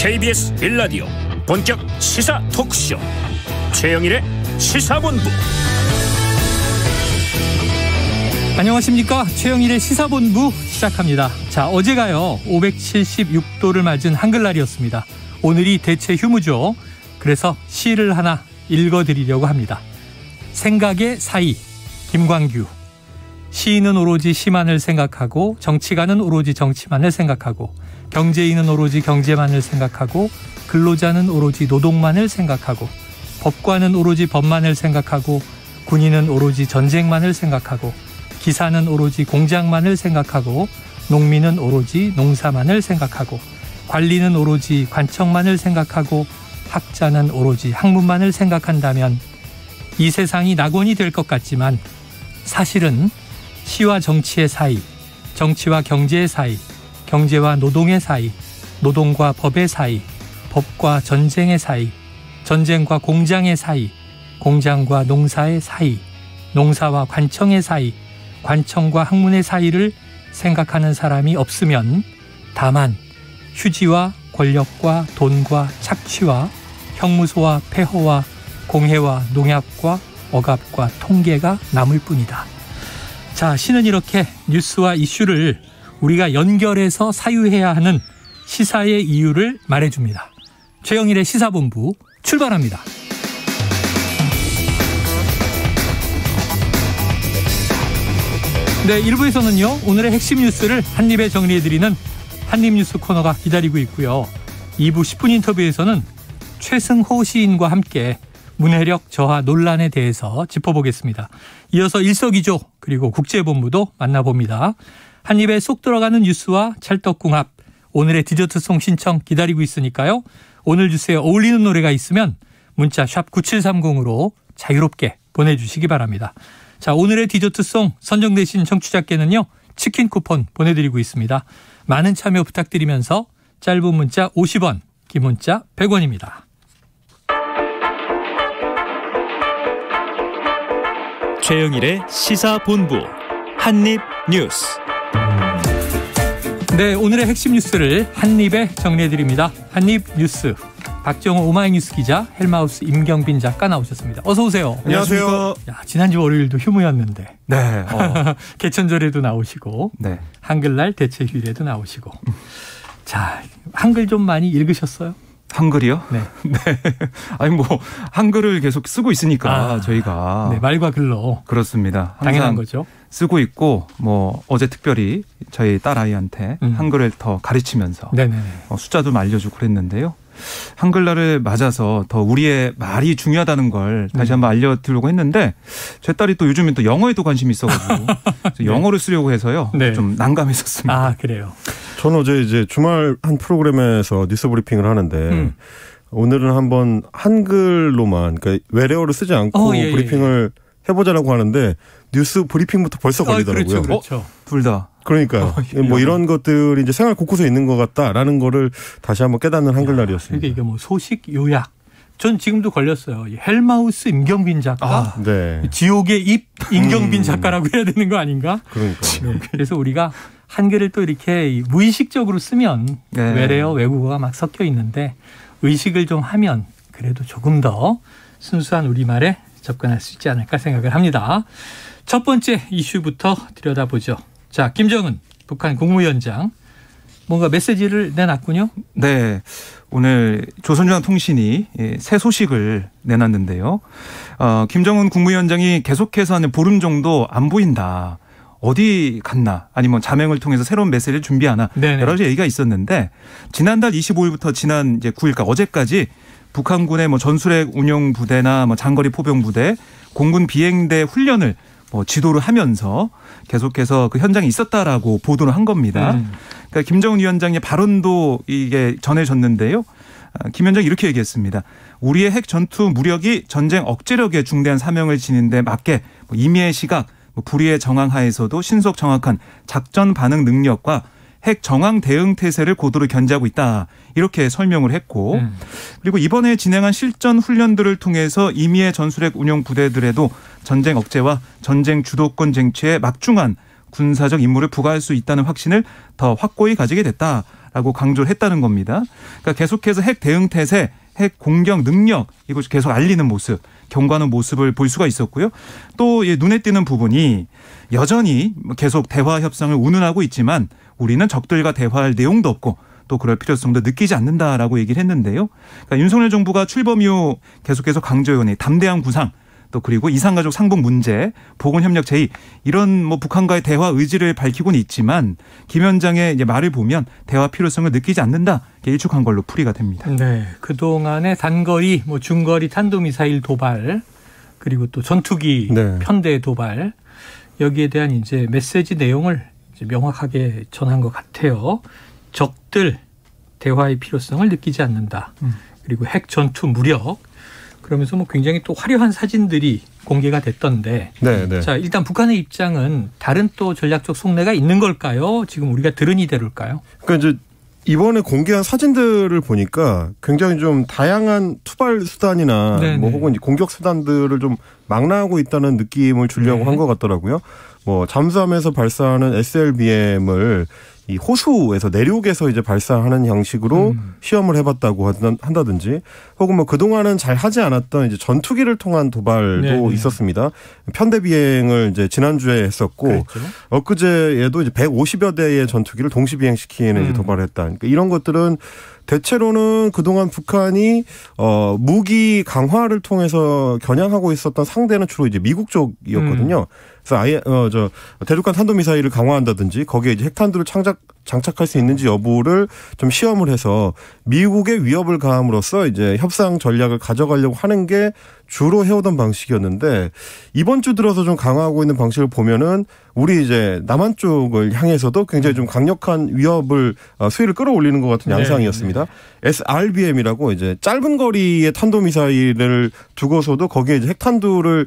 KBS 1라디오 본격 시사 토크쇼 최영일의 시사본부. 안녕하십니까. 최영일의 시사본부 시작합니다. 자, 어제가요 576도를 맞은 한글날이었습니다. 오늘이 대체 휴무죠. 그래서 시를 하나 읽어드리려고 합니다. 생각의 사이, 김광규. 시인은 오로지 시만을 생각하고, 정치가는 오로지 정치만을 생각하고, 경제인은 오로지 경제만을 생각하고, 근로자는 오로지 노동만을 생각하고, 법관은 오로지 법만을 생각하고, 군인은 오로지 전쟁만을 생각하고, 기사는 오로지 공장만을 생각하고, 농민은 오로지 농사만을 생각하고, 관리는 오로지 관청만을 생각하고, 학자는 오로지 학문만을 생각한다면 이 세상이 낙원이 될 것 같지만 사실은 시와 정치의 사이, 정치와 경제의 사이, 경제와 노동의 사이, 노동과 법의 사이, 법과 전쟁의 사이, 전쟁과 공장의 사이, 공장과 농사의 사이, 농사와 관청의 사이, 관청과 학문의 사이를 생각하는 사람이 없으면 다만 휴지와 권력과 돈과 착취와 형무소와 폐허와 공해와 농약과 억압과 통계가 남을 뿐이다. 자, 시는 이렇게 뉴스와 이슈를 우리가 연결해서 사유해야 하는 시사의 이유를 말해줍니다. 최영일의 시사본부 출발합니다. 네, 1부에서는요 오늘의 핵심 뉴스를 한입에 정리해드리는 한입뉴스 코너가 기다리고 있고요. 2부 10분 인터뷰에서는 최승호 시인과 함께 문해력 저하 논란에 대해서 짚어보겠습니다. 이어서 일석이조 그리고 국제본부도 만나봅니다. 한입에 쏙 들어가는 뉴스와 찰떡궁합, 오늘의 디저트송 신청 기다리고 있으니까요. 오늘 주스에 어울리는 노래가 있으면 문자 샵 9730으로 자유롭게 보내주시기 바랍니다. 자, 오늘의 디저트송 선정되신 청취자께는요 치킨 쿠폰 보내드리고 있습니다. 많은 참여 부탁드리면서 짧은 문자 50원, 긴 문자 100원입니다. 최영일의 시사본부 한입뉴스. 네, 오늘의 핵심 뉴스를 한입에 정리해드립니다. 한입뉴스 박정호 오마이뉴스 기자, 헬마우스 임경빈 작가 나오셨습니다. 어서 오세요. 안녕하세요. 야, 지난주 월요일도 휴무였는데. 네. 개천절에도 나오시고, 네. 한글날 대체휴일에도 나오시고. 자, 한글 좀 많이 읽으셨어요? 한글이요? 네. 네. 아니 뭐 한글을 계속 쓰고 있으니까 저희가. 네, 말과 글로. 그렇습니다. 당연한 거죠. 쓰고 있고 뭐 어제 특별히 저희 딸아이한테 한글을 더 가르치면서 숫자 좀 알려주고 그랬는데요. 한글날을 맞아서 더 우리의 말이 중요하다는 걸 다시 한번 알려드리려고 했는데 제 딸이 또 요즘엔 또 영어에도 관심이 있어가지고 네. 영어를 쓰려고 해서요. 네. 좀 난감했었습니다. 아, 그래요. 저는 어제 이제 주말 한 프로그램에서 뉴스 브리핑을 하는데 오늘은 한번 한글로만, 그러니까 외래어를 쓰지 않고 브리핑을 해보자라고 하는데 뉴스 브리핑부터 벌써 걸리더라고요. 그렇죠. 둘 다. 그러니까요. 뭐 이런 것들이 이제 생활 곳곳에 있는 것 같다라는 거를 다시 한번 깨닫는 한글날이었습니다. 이게 뭐 소식 요약. 전 지금도 걸렸어요. 헬마우스 임경빈 작가. 네. 지옥의 입 임경빈 작가라고 해야 되는 거 아닌가? 그러니까요. 네. 그래서 우리가 한글을 또 이렇게 무의식적으로 쓰면 외래어, 외국어가 막 섞여 있는데 의식을 좀 하면 그래도 조금 더 순수한 우리말에 접근할 수 있지 않을까 생각을 합니다. 첫 번째 이슈부터 들여다보죠. 자, 김정은 북한 국무위원장 뭔가 메시지를 내놨군요. 네. 오늘 조선중앙통신이 새 소식을 내놨는데요. 김정은 국무위원장이 계속해서 한 보름 정도 안 보인다. 어디 갔나, 아니면 자명을 통해서 새로운 메시지를 준비하나, 여러 가지 얘기가 있었는데 지난달 25일부터 지난 이제 9일, 그러니까 어제까지 북한군의 뭐 전술핵 운용 부대나 뭐 장거리 포병 부대, 공군 비행대 훈련을 뭐 지도를 하면서 계속해서 그 현장에 있었다라고 보도를 한 겁니다. 그러니까 김정은 위원장의 발언도 이게 전해졌는데요. 김 위원장이 이렇게 얘기했습니다. 우리의 핵 전투 무력이 전쟁 억제력에 중대한 사명을 지닌 데 맞게 임의의 시각, 불의의 정황하에서도 신속 정확한 작전 반응 능력과 핵 정황 대응 태세를 고도로 견지하고 있다. 이렇게 설명을 했고 그리고 이번에 진행한 실전 훈련들을 통해서 임의의 전술핵 운용 부대들에도 전쟁 억제와 전쟁 주도권 쟁취에 막중한 군사적 임무를 부과할 수 있다는 확신을 더 확고히 가지게 됐다. 라고 강조를 했다는 겁니다. 그러니까 계속해서 핵 대응 태세, 핵 공격 능력 이걸 계속 알리는 모습, 경고하는 모습을 볼 수가 있었고요. 또 눈에 띄는 부분이 여전히 계속 대화 협상을 운운하고 있지만 우리는 적들과 대화할 내용도 없고 또 그럴 필요성도 느끼지 않는다라고 얘기를 했는데요. 그러니까 윤석열 정부가 출범 이후 계속해서 강조해온 담대한 구상 또 그리고 이산가족 상봉 문제, 보건협력 제의 이런 북한과의 대화 의지를 밝히고는 있지만 김 위원장의 이제 말을 보면 대화 필요성을 느끼지 않는다. 일축한 걸로 풀이가 됩니다. 네, 그동안의 단거리, 중거리 탄도미사일 도발 그리고 또 전투기 네. 편대 도발 여기에 대한 이제 메시지 내용을 이제 명확하게 전한 것 같아요. 적들 대화의 필요성을 느끼지 않는다. 그리고 핵 전투 무력. 그러면서 굉장히 또 화려한 사진들이 공개가 됐던데. 네, 네. 자, 일단 북한의 입장은 다른 또 전략적 속내가 있는 걸까요? 지금 우리가 들은 이대로일까요? 그러니까 이제 이번에 공개한 사진들을 보니까 굉장히 좀 다양한 투발 수단이나 혹은 공격 수단들을 좀 망라하고 있다는 느낌을 주려고 한 것 같더라고요. 잠수함에서 발사하는 SLBM을 이 호수에서 내륙에서 이제 발사하는 형식으로 시험을 해봤다고 한다든지 혹은 그동안은 잘 하지 않았던 이제 전투기를 통한 도발도 네네. 있었습니다. 편대 비행을 이제 지난주에 했었고 그랬죠. 엊그제에도 이제 150여 대의 전투기를 동시 비행시키는 이제 도발을 했다. 그러니까 이런 것들은 대체로는 그동안 북한이 무기 강화를 통해서 겨냥하고 있었던 상대는 주로 이제 미국 쪽이었거든요. 그래서 아예 대륙간 탄도미사일을 강화한다든지 거기에 이제 핵탄두를 장착할 수 있는지 여부를 좀 시험을 해서 미국의 위협을 가함으로써 이제 협상 전략을 가져가려고 하는 게 주로 해오던 방식이었는데 이번 주 들어서 좀 강화하고 있는 방식을 보면은 우리 이제 남한 쪽을 향해서도 굉장히 좀 강력한 위협을 수위를 끌어올리는 것 같은 양상이었습니다. SRBM이라고 이제 짧은 거리의 탄도미사일을 두고서도 거기에 이제 핵탄두를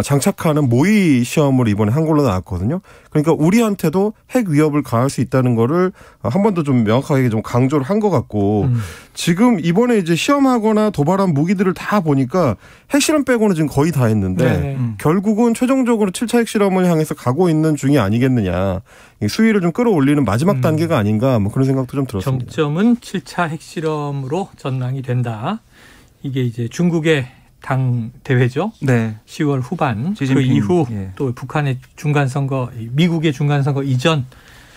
장착하는 모의 시험을 이번에 한 걸로 나왔거든요. 그러니까 우리한테도 핵 위협을 가할 수 있다는 거를 한 번 더 좀 명확하게 좀 강조를 한 것 같고 지금 이번에 이제 시험하거나 도발한 무기들을 다 보니까 핵실험 빼고는 지금 거의 다 했는데 결국은 최종적으로 7차 핵실험을 향해서 가고 있는 중이 아니겠느냐. 수위를 좀 끌어올리는 마지막 단계가 아닌가 그런 생각도 좀 들었습니다. 정점은 7차 핵실험으로 전망이 된다. 이게 이제 중국의 당 대회죠. 네. 10월 후반. 그 이후 또 북한의 중간선거, 미국의 중간선거 이전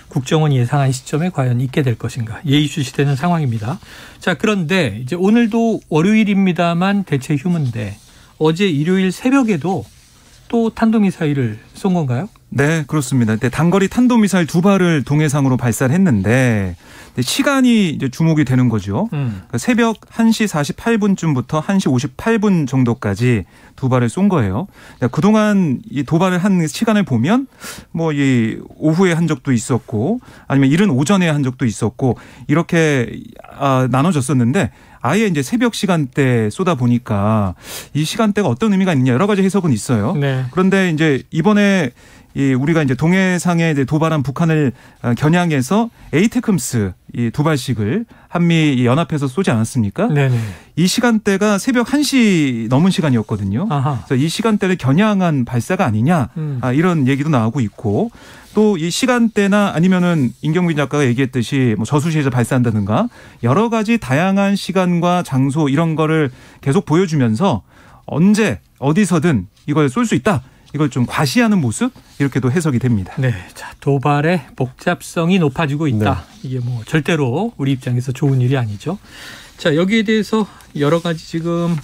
국정원이 예상한 시점에 과연 있게 될 것인가 예의주시되는 상황입니다. 자, 그런데 이제 오늘도 월요일입니다만 대체 휴무인데 어제 일요일 새벽에도 또 탄도미사일을 쏜 건가요? 네, 그렇습니다. 단거리 탄도미사일 2발을 동해상으로 발사를 했는데 시간이 이제 주목이 되는 거죠. 그러니까 새벽 1시 48분쯤부터 1시 58분 정도까지 2발을 쏜 거예요. 그동안 이 도발을 한 시간을 보면 이 오후에 한 적도 있었고 아니면 이른 오전에 한 적도 있었고 이렇게 나눠졌었는데 아예 이제 새벽 시간대 쏘다 보니까 이 시간대가 어떤 의미가 있느냐 여러 가지 해석은 있어요. 네. 그런데 이제 이번에 우리가 이제 동해상에 이제 도발한 북한을 겨냥해서 에이테크임스 이 2발씩을 한미 연합해서 쏘지 않았습니까? 네네. 이 시간대가 새벽 1시 넘은 시간이었거든요. 아하. 그래서 이 시간대를 겨냥한 발사가 아니냐 이런 얘기도 나오고 있고 또 이 시간대나 아니면은 임경빈 작가가 얘기했듯이 저수지에서 발사한다든가 여러 가지 다양한 시간과 장소 이런 거를 계속 보여주면서 언제 어디서든 이걸 쏠 수 있다. 이걸 좀 과시하는 모습 이렇게도 해석이 됩니다. 네, 자 도발의 복잡성이 높아지고 있다. 네. 이게 절대로 우리 입장에서 좋은 일이 아니죠. 자 여기에 대해서 여러 가지 지금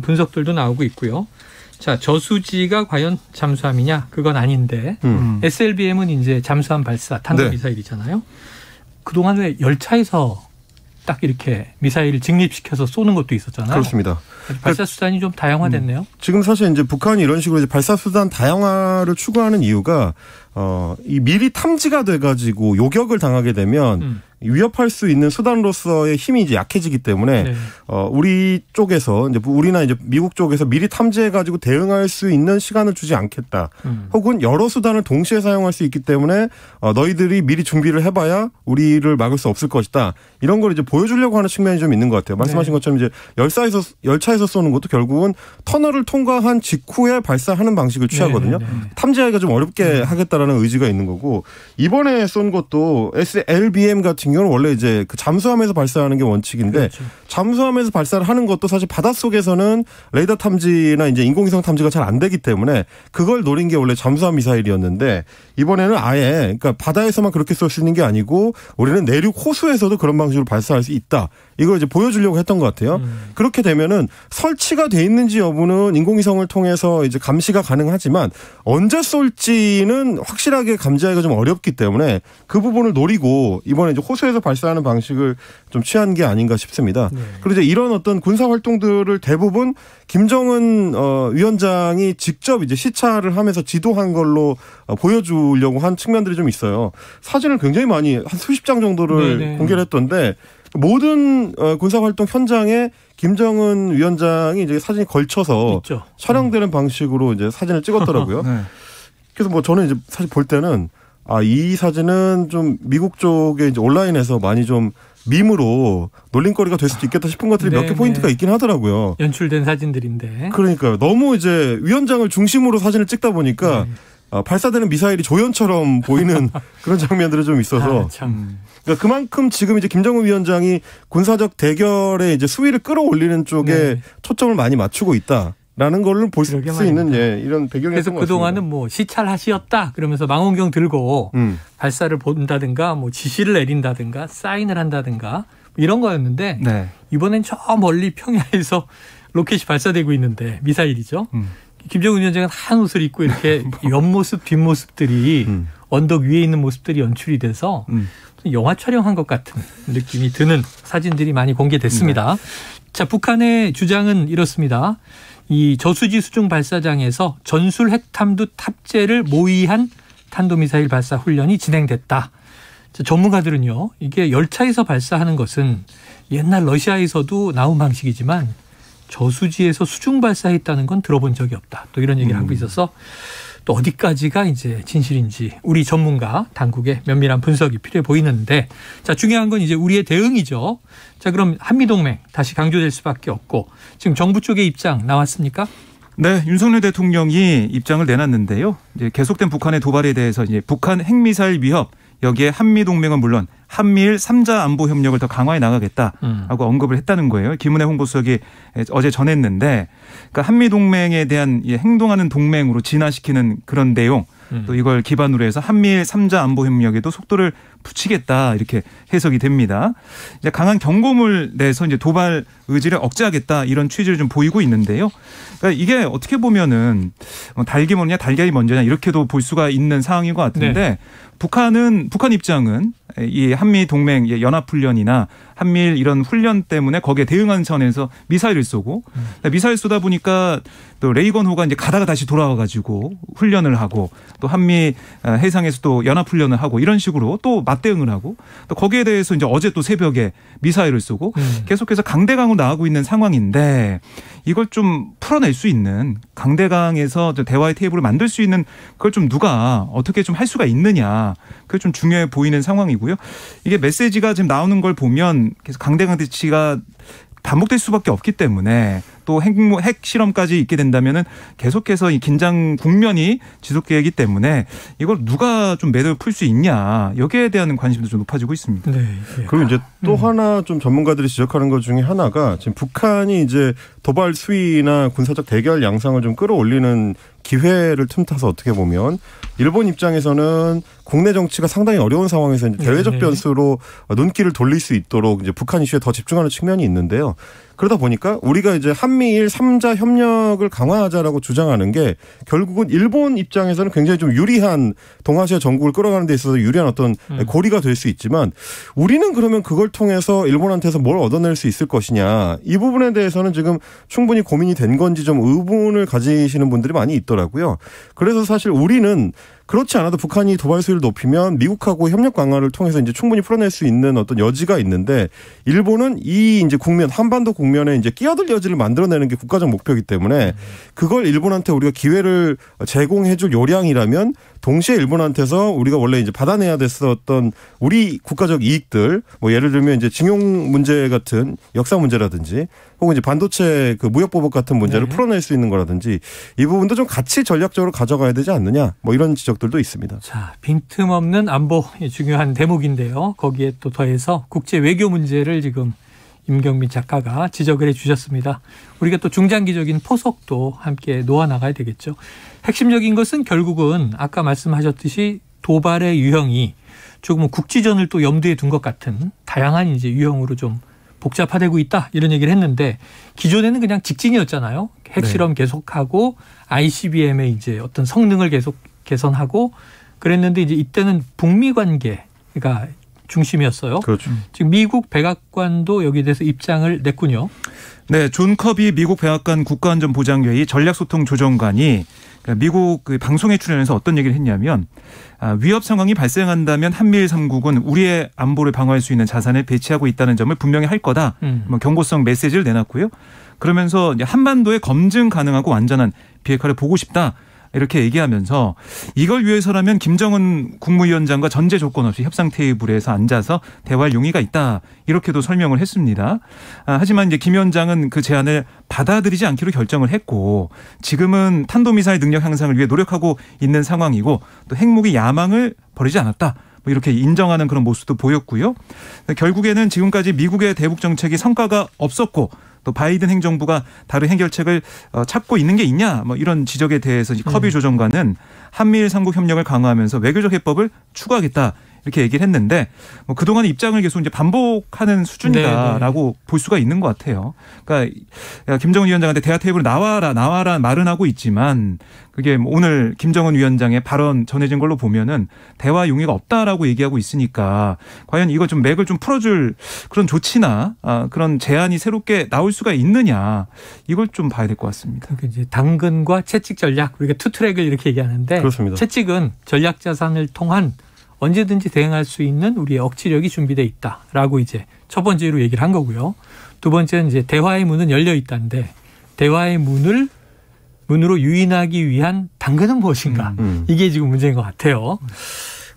분석들도 나오고 있고요. 자 저수지가 과연 잠수함이냐? 그건 아닌데 SLBM은 이제 잠수함 발사 탄도미사일이잖아요. 네. 그동안 왜 열차에서 딱 이렇게 미사일을 직립시켜서 쏘는 것도 있었잖아요. 그렇습니다. 발사 수단이 좀 다양화됐네요. 지금 사실 이제 북한이 이런 식으로 이제 발사 수단 다양화를 추구하는 이유가 이 미리 탐지가 돼가지고 요격을 당하게 되면 위협할 수 있는 수단으로서의 힘이 이제 약해지기 때문에 네. 우리 쪽에서 이제 우리나 이제 미국 쪽에서 미리 탐지해가지고 대응할 수 있는 시간을 주지 않겠다. 혹은 여러 수단을 동시에 사용할 수 있기 때문에 너희들이 미리 준비를 해봐야 우리를 막을 수 없을 것이다. 이런 걸 이제 보여주려고 하는 측면이 좀 있는 것 같아요. 말씀하신 네. 것처럼 이제 열차에서 쏘는 것도 결국은 터널을 통과한 직후에 발사하는 방식을 취하거든요. 네. 탐지하기가 좀 어렵게 하겠다라는 의지가 있는 거고 이번에 쏜 것도 SLBM 같은 같은 경우는 원래 이제 그 잠수함에서 발사하는 게 원칙인데 그렇죠. 잠수함에서 발사를 하는 것도 사실 바닷속에서는 레이더 탐지나 이제 인공위성 탐지가 잘 안 되기 때문에 그걸 노린 게 원래 잠수함 미사일이었는데 이번에는 아예 그러니까 바다에서만 그렇게 쏠 수 있는 게 아니고 우리는 내륙 호수에서도 그런 방식으로 발사할 수 있다. 이걸 이제 보여주려고 했던 것 같아요. 그렇게 되면은 설치가 돼 있는지 여부는 인공위성을 통해서 이제 감시가 가능하지만 언제 쏠지는 확실하게 감지하기가 좀 어렵기 때문에 그 부분을 노리고 이번에 이제 호수에서 발사하는 방식을 좀 취한 게 아닌가 싶습니다. 네. 그리고 이제 이런 어떤 군사 활동들을 대부분 김정은 위원장이 직접 이제 시찰을 하면서 지도한 걸로 보여주려고 한 측면들이 좀 있어요. 사진을 굉장히 많이 한 수십 장 정도를 네네. 공개를 했던데 모든 군사활동 현장에 김정은 위원장이 이제 사진이 걸쳐서 있죠. 촬영되는 방식으로 이제 사진을 찍었더라고요. 네. 그래서 뭐 저는 이제 사실 볼 때는 이 사진은 좀 미국 쪽에 이제 온라인에서 많이 좀 밈으로 놀림거리가 될 수도 있겠다 싶은 것들이 몇 개 포인트가 있긴 하더라고요. 연출된 사진들인데. 그러니까요. 너무 이제 위원장을 중심으로 사진을 찍다 보니까 발사되는 미사일이 조연처럼 보이는 그런 장면들이 좀 있어서. 그러니까 그만큼 지금 이제 김정은 위원장이 군사적 대결에 이제 수위를 끌어올리는 쪽에 초점을 많이 맞추고 있다라는 걸로 볼 수 있는 이런 배경이었던 그래서 그동안은 뭐 시찰하시었다 그러면서 망원경 들고 발사를 본다든가 뭐 지시를 내린다든가 사인을 한다든가 이런 거였는데 이번엔 저 멀리 평야에서 로켓이 발사되고 있는데 미사일이죠. 김정은 위원장은 하얀 옷을 입고 이렇게 옆모습 뒷모습들이 언덕 위에 있는 모습들이 연출이 돼서 영화 촬영한 것 같은 느낌이 드는 사진들이 많이 공개됐습니다. 자, 북한의 주장은 이렇습니다. 이 저수지 수중 발사장에서 전술 핵탐두 탑재를 모의한 탄도미사일 발사 훈련이 진행됐다. 자, 전문가들은요. 이게 열차에서 발사하는 것은 옛날 러시아에서도 나온 방식이지만 저수지에서 수중 발사했다는 건 들어본 적이 없다. 또 이런 얘기를 하고 있어서 또 어디까지가 이제 진실인지 우리 전문가 당국의 면밀한 분석이 필요해 보이는데 자, 중요한 건 이제 우리의 대응이죠. 자, 그럼 한미동맹 다시 강조될 수밖에 없고 지금 정부 쪽의 입장 나왔습니까? 네, 윤석열 대통령이 입장을 내놨는데요. 이제 계속된 북한의 도발에 대해서 이제 북한 핵미사일 위협 여기에 한미동맹은 물론 한미일 3자 안보 협력을 더 강화해 나가겠다라고 언급을 했다는 거예요. 김은혜 홍보수석이 어제 전했는데 그러니까 한미동맹에 대한 행동하는 동맹으로 진화시키는 그런 내용 또 이걸 기반으로 해서 한미일 3자 안보 협력에도 속도를 붙이겠다 이렇게 해석이 됩니다. 이제 강한 경고를 내서 이제 도발 의지를 억제하겠다 이런 취지를 좀 보이고 있는데요. 그러니까 이게 어떻게 보면은 닭이 먼저냐 달걀이 먼저냐 이렇게도 볼 수가 있는 상황인 것 같은데 북한 입장은 이 한미 동맹 연합훈련이나 한미일 이런 훈련 때문에 거기에 대응하는 차원에서 미사일을 쏘고 미사일 쏘다 보니까 또 레이건호가 이제 가다가 다시 돌아와 가지고 훈련을 하고 또 한미 해상에서 또 연합훈련을 하고 이런 식으로 또 맞대응을 하고 또 거기에 대해서 이제 어제 또 새벽에 미사일을 쏘고 계속해서 강대강으로 나가고 있는 상황인데 이걸 좀 풀어낼 수 있는 강대강에서 대화의 테이블을 만들 수 있는 그걸 좀 누가 어떻게 좀 할 수가 있느냐 그게 좀 중요해 보이는 상황이고요. 이게 메시지가 지금 나오는 걸 보면 계속 강대강 대치가 반복될 수밖에 없기 때문에 또 핵 실험까지 있게 된다면은 계속해서 이 긴장 국면이 지속되기 때문에 이걸 누가 좀 매듭을 풀 수 있냐 여기에 대한 관심도 좀 높아지고 있습니다. 네. 그리고 이제 또 하나 좀 전문가들이 지적하는 것 중에 하나가 지금 북한이 이제 도발 수위나 군사적 대결 양상을 좀 끌어올리는 기회를 틈타서 어떻게 보면 일본 입장에서는 국내 정치가 상당히 어려운 상황에서 이제 대외적 변수로 눈길을 돌릴 수 있도록 이제 북한 이슈에 더 집중하는 측면이 있는데요. 그러다 보니까 우리가 이제 한미일 3자 협력을 강화하자라고 주장하는 게 결국은 일본 입장에서는 굉장히 좀 유리한 동아시아 전국을 끌어가는 데 있어서 유리한 어떤 고리가 될 수 있지만 우리는 그러면 그걸 통해서 일본한테서 뭘 얻어낼 수 있을 것이냐. 이 부분에 대해서는 지금 충분히 고민이 된 건지 좀 의문을 가지시는 분들이 많이 있더라고요. 그래서 사실 우리는 그렇지 않아도 북한이 도발 수위를 높이면 미국하고 협력 강화를 통해서 이제 충분히 풀어낼 수 있는 어떤 여지가 있는데 일본은 이 이제 국면 한반도 국면에 이제 끼어들 여지를 만들어내는 게 국가적 목표이기 때문에 그걸 일본한테 우리가 기회를 제공해줄 요량이라면 동시에 일본한테서 우리가 원래 이제 받아내야 됐었던 우리 국가적 이익들 뭐 예를 들면 이제 징용 문제 같은 역사 문제라든지 혹은 이제 반도체 그 무역보복 같은 문제를 풀어낼 수 있는 거라든지 이 부분도 좀 같이 전략적으로 가져가야 되지 않느냐 뭐 이런 지적 지역들도 있습니다. 자, 빈틈없는 안보 중요한 대목인데요. 거기에 또 더해서 국제 외교 문제를 지금 임경민 작가가 지적을 해 주셨습니다. 우리가 또 중장기적인 포석도 함께 놓아나가야 되겠죠. 핵심적인 것은 결국은 아까 말씀하셨듯이 도발의 유형이 조금 국지전을 또 염두에 둔 것 같은 다양한 이제 유형으로 좀 복잡화되고 있다 이런 얘기를 했는데 기존에는 그냥 직진이었잖아요. 핵실험 계속하고 ICBM의 이제 어떤 성능을 계속 개선하고 그랬는데 이제 이때는 북미 관계가 중심이었어요. 그렇죠. 지금 미국 백악관도 여기에 대해서 입장을 냈군요. 네, 존 커비 미국 백악관 국가안전보장회의 전략소통조정관이 미국 그 방송에 출연해서 어떤 얘기를 했냐면 위협 상황이 발생한다면 한미일 3국은 우리의 안보를 방어할 수 있는 자산을 배치하고 있다는 점을 분명히 할 거다. 뭐 경고성 메시지를 내놨고요. 그러면서 한반도에 검증 가능하고 완전한 비핵화를 보고 싶다. 이렇게 얘기하면서 이걸 위해서라면 김정은 국무위원장과 전제 조건 없이 협상 테이블에서 앉아서 대화할 용의가 있다. 이렇게도 설명을 했습니다. 하지만 이제 김 위원장은 그 제안을 받아들이지 않기로 결정을 했고 지금은 탄도미사일 능력 향상을 위해 노력하고 있는 상황이고 또 핵무기 야망을 버리지 않았다. 뭐 이렇게 인정하는 그런 모습도 보였고요. 결국에는 지금까지 미국의 대북 정책이 성과가 없었고 또 바이든 행정부가 다른 해결책을 찾고 있는 게 있냐 뭐 이런 지적에 대해서 커비 조정관은 한미일 3국 협력을 강화하면서 외교적 해법을 추구하겠다 이렇게 얘기를 했는데 뭐 그동안 입장을 계속 이제 반복하는 수준이다라고 볼 수가 있는 것 같아요. 그러니까 김정은 위원장한테 대화 테이블 나와라 말은 하고 있지만 그게 오늘 김정은 위원장의 발언 전해진 걸로 보면은 대화 용의가 없다라고 얘기하고 있으니까 과연 이거 좀 맥을 좀 풀어줄 그런 조치나 그런 제안이 새롭게 나올 수가 있느냐 이걸 좀 봐야 될 것 같습니다. 그러니까 이제 당근과 채찍 전략 우리가 투트랙을 이렇게 얘기하는데 그렇습니다. 채찍은 전략 자산을 통한 언제든지 대응할 수 있는 우리의 억지력이 준비되어 있다라고 이제 첫 번째로 얘기를 한 거고요. 두 번째는 이제 대화의 문은 열려 있다는데 대화의 문으로 유인하기 위한 당근은 무엇인가? 이게 지금 문제인 것 같아요.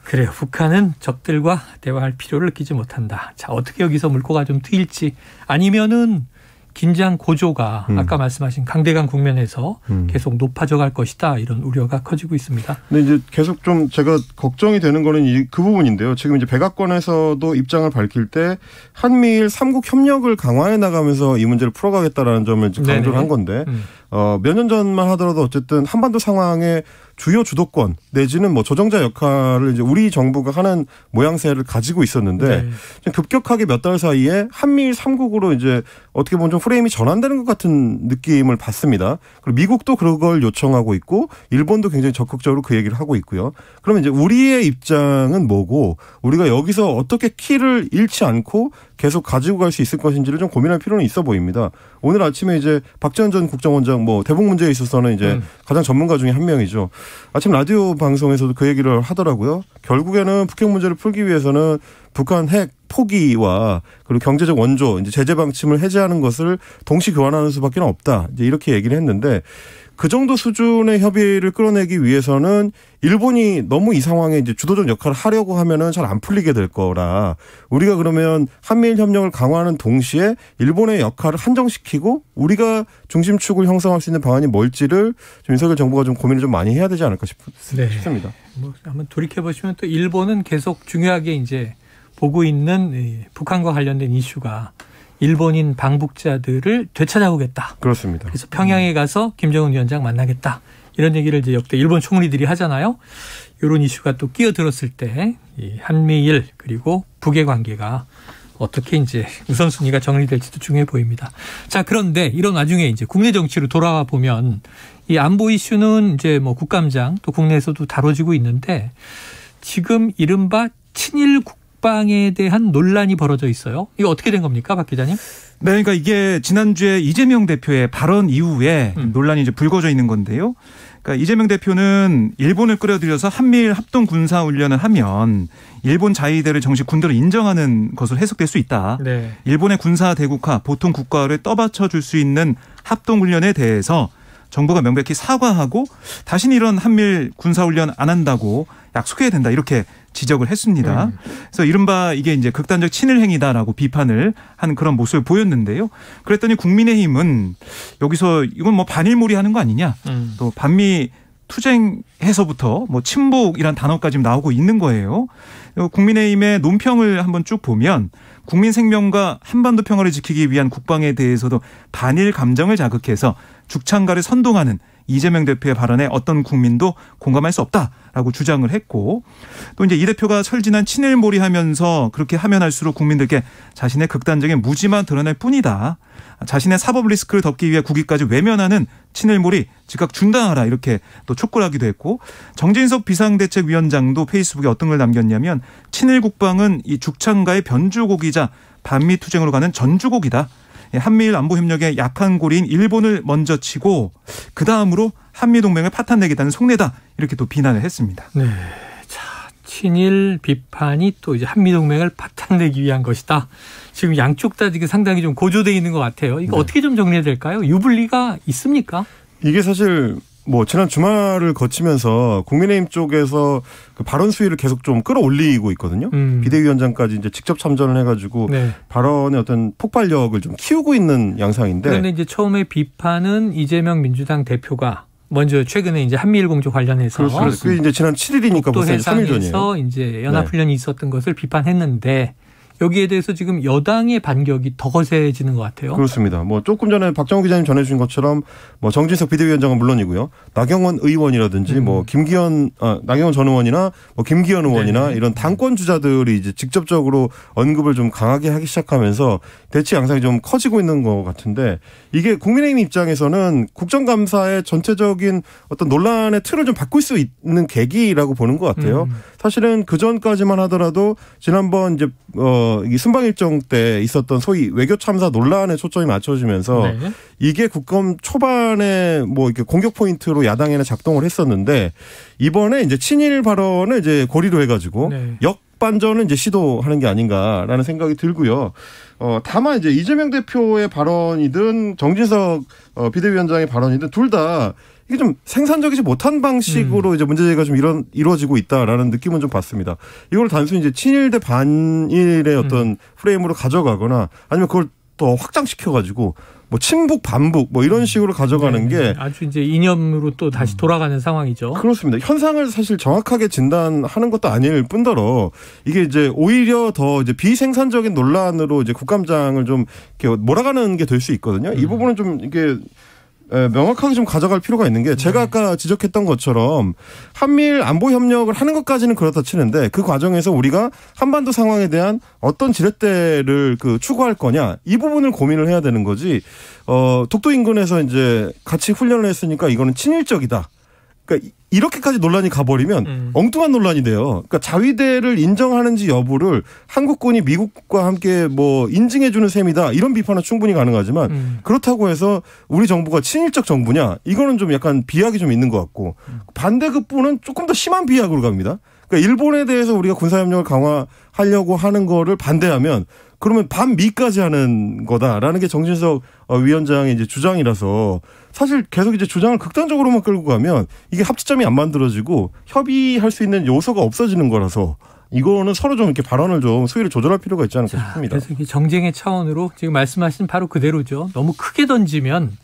그래요. 북한은 적들과 대화할 필요를 느끼지 못한다. 자, 어떻게 여기서 물꼬가 좀 트일지 아니면은 긴장 고조가 아까 말씀하신 강대강 국면에서 계속 높아져 갈 것이다. 이런 우려가 커지고 있습니다. 근데 이제 계속 좀 제가 걱정이 되는 거는 그 부분인데요. 지금 이제 백악관에서도 입장을 밝힐 때 한미일 3국 협력을 강화해 나가면서 이 문제를 풀어가겠다라는 점을 강조를 한 건데 몇 년 전만 하더라도 어쨌든 한반도 상황에 주요 주도권 내지는 뭐 조정자 역할을 이제 우리 정부가 하는 모양새를 가지고 있었는데 급격하게 몇 달 사이에 한미일 3국으로 이제 어떻게 보면 좀 프레임이 전환되는 것 같은 느낌을 받습니다. 그리고 미국도 그걸 요청하고 있고 일본도 굉장히 적극적으로 그 얘기를 하고 있고요. 그러면 이제 우리의 입장은 뭐고 우리가 여기서 어떻게 키를 잃지 않고 계속 가지고 갈 수 있을 것인지를 좀 고민할 필요는 있어 보입니다. 오늘 아침에 이제 박지원 전 국정원장 뭐 대북 문제에 있어서는 이제 가장 전문가 중에 한 명이죠. 아침 라디오 방송에서도 그 얘기를 하더라고요. 결국에는 북핵 문제를 풀기 위해서는 북한 핵 포기와 그리고 경제적 원조 이제 제재 방침을 해제하는 것을 동시 교환하는 수밖에 없다. 이제 이렇게 얘기를 했는데 그 정도 수준의 협의를 끌어내기 위해서는 일본이 너무 이 상황에 이제 주도적 역할을 하려고 하면은 잘 안 풀리게 될 거라 우리가 그러면 한미일 협력을 강화하는 동시에 일본의 역할을 한정시키고 우리가 중심축을 형성할 수 있는 방안이 뭘지를 좀 윤석열 정부가 좀 고민을 좀 많이 해야 되지 않을까 싶습니다. 뭐 한번 돌이켜 보시면 또 일본은 계속 중요하게 이제 보고 있는 북한과 관련된 이슈가 일본인 방북자들을 되찾아오겠다. 그렇습니다. 그래서 평양에 가서 김정은 위원장 만나겠다. 이런 얘기를 이제 역대 일본 총리들이 하잖아요. 이런 이슈가 또 끼어들었을 때 이 한미일 그리고 북의 관계가 어떻게 이제 우선순위가 정리될지도 중요해 보입니다. 자, 그런데 이런 와중에 이제 국내 정치로 돌아와 보면 이 안보 이슈는 이제 뭐 국감장 또 국내에서도 다뤄지고 있는데 지금 이른바 친일 국방에 대한 논란이 벌어져 있어요. 이거 어떻게 된 겁니까, 박 기자님? 네, 그러니까 이게 지난주에 이재명 대표의 발언 이후에 논란이 이제 불거져 있는 건데요. 그러니까 이재명 대표는 일본을 끌어들여서 한미일 합동 군사 훈련을 하면 일본 자위대를 정식 군대로 인정하는 것으로 해석될 수 있다. 네. 일본의 군사 대국화, 보통 국가를 떠받쳐 줄 수 있는 합동 훈련에 대해서 정부가 명백히 사과하고 다시는 이런 한미일 군사 훈련 안 한다고 약속해야 된다. 이렇게 지적을 했습니다. 그래서 이른바 이게 이제 극단적 친일 행위다라고 비판을 한 그런 모습을 보였는데요. 그랬더니 국민의힘은 여기서 이건 뭐 반일몰이 하는 거 아니냐. 또 반미 투쟁해서부터 뭐 친북이란 단어까지 나오고 있는 거예요. 국민의힘의 논평을 한번 쭉 보면 국민 생명과 한반도 평화를 지키기 위한 국방에 대해서도 반일 감정을 자극해서 죽창가를 선동하는 이재명 대표의 발언에 어떤 국민도 공감할 수 없다라고 주장을 했고, 또 이제 이 대표가 설진한 친일몰이 하면서 그렇게 하면 할수록 국민들께 자신의 극단적인 무지만 드러날 뿐이다. 자신의 사법 리스크를 덮기 위해 국위까지 외면하는 친일몰이 즉각 중단하라, 이렇게 또 촉구를 하기도 했고, 정진석 비상대책위원장도 페이스북에 어떤 걸 남겼냐면 친일 국방은 이 죽창가의 변주곡이자 반미 투쟁으로 가는 전주곡이다. 한미일 안보협력의 약한 고리인 일본을 먼저 치고 그 다음으로 한미동맹을 파탄내겠다는 속내다, 이렇게 또 비난을 했습니다. 네, 자, 친일 비판이 또 이제 한미동맹을 파탄내기 위한 것이다. 지금 양쪽 다 지금 상당히 좀 고조되어 있는 것 같아요. 이거 어떻게 좀 정리해야 될까요? 유불리가 있습니까? 이게 사실 뭐 지난 주말을 거치면서 국민의힘 쪽에서 그 발언 수위를 계속 좀 끌어올리고 있거든요. 비대위원장까지 이제 직접 참전을 해가지고 발언의 어떤 폭발력을 좀 키우고 있는 양상인데. 그런데 이제 처음에 비판은 이재명 민주당 대표가 먼저 최근에 이제 한미일 공조 관련해서 그게 이제 지난 7일이니까 벌써 3일 전이에요. 이제 연합훈련이 있었던 것을 비판했는데. 여기에 대해서 지금 여당의 반격이 더 거세지는 것 같아요. 그렇습니다. 뭐 조금 전에 박정우 기자님 전해주신 것처럼 뭐 정진석 비대위원장은 물론이고요. 나경원 의원이라든지 뭐 나경원 전 의원이나 뭐 김기현 의원이나 이런 당권 주자들이 이제 직접적으로 언급을 좀 강하게 하기 시작하면서 대치 양상이 좀 커지고 있는 것 같은데, 이게 국민의힘 입장에서는 국정감사의 전체적인 어떤 논란의 틀을 좀 바꿀 수 있는 계기라고 보는 것 같아요. 사실은 그 전까지만 하더라도 지난번 이제 이 순방 일정 때 있었던 소위 외교 참사 논란에 초점이 맞춰지면서 이게 국감 초반에 뭐 이렇게 공격 포인트로 야당에는 작동을 했었는데, 이번에 이제 친일 발언을 이제 고리로 해가지고 역반전을 이제 시도하는 게 아닌가라는 생각이 들고요. 다만 이제 이재명 대표의 발언이든 정진석 비대위원장의 발언이든 둘 다 이게 좀 생산적이지 못한 방식으로 이제 문제제기가 좀 이루어지고 있다라는 느낌은 좀 받습니다. 이걸 단순히 이제 친일 대 반일의 어떤 프레임으로 가져가거나 아니면 그걸 더 확장시켜가지고 뭐 친북 반북 뭐 이런 식으로 가져가는 게 아주 이제 이념으로 또 다시 돌아가는 상황이죠. 그렇습니다. 현상을 사실 정확하게 진단하는 것도 아닐 뿐더러 이게 이제 오히려 더 이제 비생산적인 논란으로 이제 국감장을 좀 이렇게 몰아가는 게 될 수 있거든요. 이 부분은 좀 이게 명확하게 좀 가져갈 필요가 있는 게, 제가 아까 지적했던 것처럼 한미일 안보 협력을 하는 것까지는 그렇다 치는데 그 과정에서 우리가 한반도 상황에 대한 어떤 지렛대를 추구할 거냐, 이 부분을 고민을 해야 되는 거지. 독도 인근에서 이제 같이 훈련을 했으니까 이거는 친일적이다. 그러니까 이렇게까지 논란이 가버리면 엉뚱한 논란이 돼요. 그러니까 자위대를 인정하는지 여부를 한국군이 미국과 함께 뭐 인증해주는 셈이다, 이런 비판은 충분히 가능하지만 그렇다고 해서 우리 정부가 친일적 정부냐, 이거는 좀 약간 비약이 좀 있는 것 같고, 반대급부는 조금 더 심한 비약으로 갑니다. 그러니까 일본에 대해서 우리가 군사협력을 강화하려고 하는 거를 반대하면 그러면 반미까지 하는 거다라는 게 정진석 위원장의 이제 주장이라서, 사실 계속 이제 주장을 극단적으로만 끌고 가면 이게 합치점이 안 만들어지고 협의할 수 있는 요소가 없어지는 거라서, 이거는 서로 좀 이렇게 발언을 좀 수위를 조절할 필요가 있지 않을까 싶습니다. 그래서 이게 정쟁의 차원으로 지금 말씀하신 바로 그대로죠. 너무 크게 던지면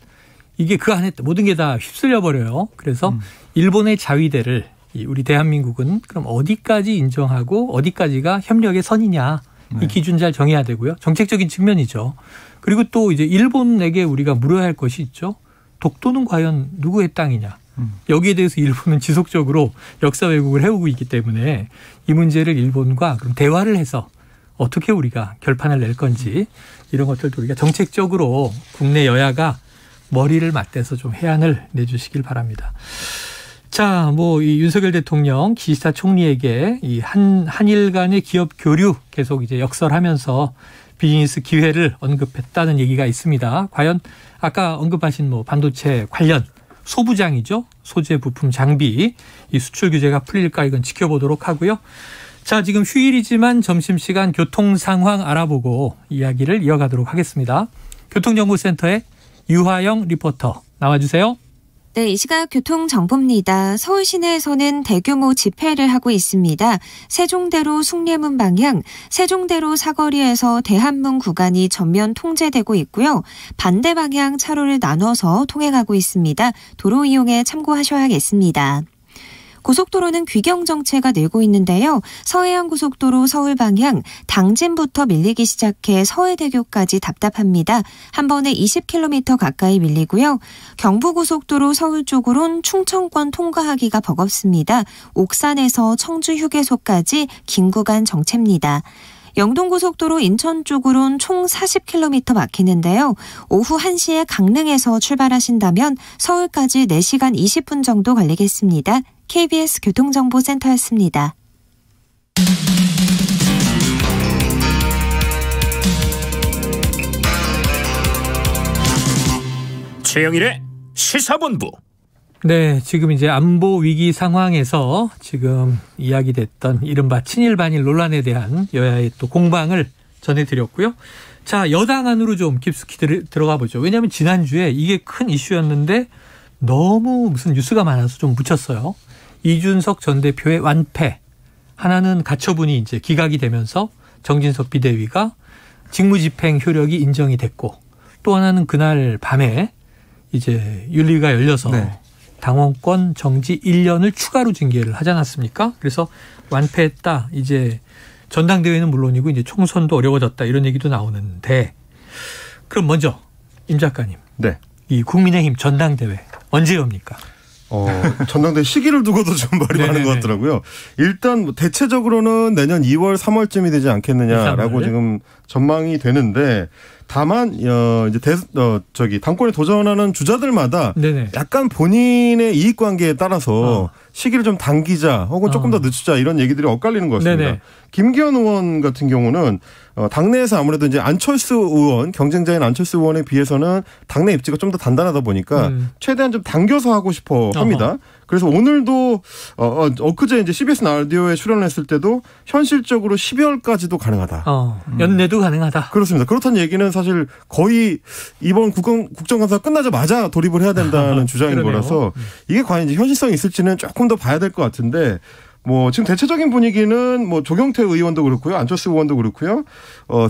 이게 그 안에 모든 게 다 휩쓸려 버려요. 그래서 일본의 자위대를 우리 대한민국은 그럼 어디까지 인정하고 어디까지가 협력의 선이냐, 이 기준 잘 정해야 되고요. 정책적인 측면이죠. 그리고 또 이제 일본에게 우리가 물어야 할 것이 있죠. 독도는 과연 누구의 땅이냐. 여기에 대해서 일본은 지속적으로 역사 왜곡을 해오고 있기 때문에 이 문제를 일본과 그럼 대화를 해서 어떻게 우리가 결판을 낼 건지, 이런 것들도 우리가 정책적으로 국내 여야가 머리를 맞대서 좀 해안을 내주시길 바랍니다. 자, 뭐 이 윤석열 대통령 기시다 총리에게 이 한일 간의 기업 교류 계속 이제 역설하면서 비즈니스 기회를 언급했다는 얘기가 있습니다. 과연 아까 언급하신 뭐 반도체 관련 소부장이죠, 소재 부품 장비, 이 수출 규제가 풀릴까, 이건 지켜보도록 하고요. 자, 지금 휴일이지만 점심시간 교통 상황 알아보고 이야기를 이어가도록 하겠습니다. 교통정보센터의 유하영 리포터 나와주세요. 네, 이 시각 교통정보입니다. 서울 시내에서는 대규모 집회를 하고 있습니다. 세종대로 숭례문 방향, 세종대로 사거리에서 대한문 구간이 전면 통제되고 있고요. 반대 방향 차로를 나눠서 통행하고 있습니다. 도로 이용에 참고하셔야겠습니다. 고속도로는 귀경 정체가 늘고 있는데요. 서해안고속도로 서울 방향 당진부터 밀리기 시작해 서해대교까지 답답합니다. 한 번에 20km 가까이 밀리고요. 경부고속도로 서울 쪽으론 충청권 통과하기가 버겁습니다. 옥산에서 청주 휴게소까지 긴 구간 정체입니다. 영동고속도로 인천 쪽으론 총 40km 막히는데요. 오후 1시에 강릉에서 출발하신다면 서울까지 4시간 20분 정도 걸리겠습니다. KBS 교통정보센터였습니다. 최영일의 시사본부. 네, 지금 이제 안보 위기 상황에서 지금 이야기됐던 이른바 친일 반일 논란에 대한 여야의 또 공방을 전해드렸고요. 자, 여당 안으로 좀 깊숙이 들어가 보죠. 왜냐하면 지난주에 이게 큰 이슈였는데 너무 무슨 뉴스가 많아서 좀 묻혔어요. 이준석 전 대표의 완패. 하나는 가처분이 이제 기각이 되면서 정진석 비대위가 직무집행 효력이 인정이 됐고, 또 하나는 그날 밤에 이제 윤리위가 열려서 네. 당원권 정지 1년을 추가로 징계를 하지 않았습니까? 그래서 완패했다. 이제 전당대회는 물론이고 이제 총선도 어려워졌다. 이런 얘기도 나오는데, 그럼 먼저 임 작가님. 네. 이 국민의힘 전당대회 언제 엽니까? 전당대회 시기를 두고도 좀 말이 많은 것 같더라고요. 일단 뭐 대체적으로는 내년 2월, 3월쯤이 되지 않겠느냐라고 지금 전망이 되는데, 다만 이제 당권에 도전하는 주자들마다 네네. 약간 본인의 이익관계에 따라서 시기를 좀 당기자 혹은 조금 더 늦추자 이런 얘기들이 엇갈리는 것 같습니다. 네네. 김기현 의원 같은 경우는 당내에서 아무래도 이제 안철수 의원, 경쟁자인 안철수 의원에 비해서는 당내 입지가 좀 더 단단하다 보니까 최대한 좀 당겨서 하고 싶어 합니다. 그래서 오늘도 엊그제 이제 CBS 라디오에 출연했을 때도 현실적으로 12월까지도 가능하다. 연내도 가능하다. 그렇습니다. 그렇다는 얘기는 사실 거의 이번 국정감사 끝나자마자 돌입을 해야 된다는 주장인 그러네요. 거라서 이게 과연 이제 현실성이 있을지는 조금 더 봐야 될 것 같은데, 뭐 지금 대체적인 분위기는 뭐 조경태 의원도 그렇고요, 안철수 의원도 그렇고요,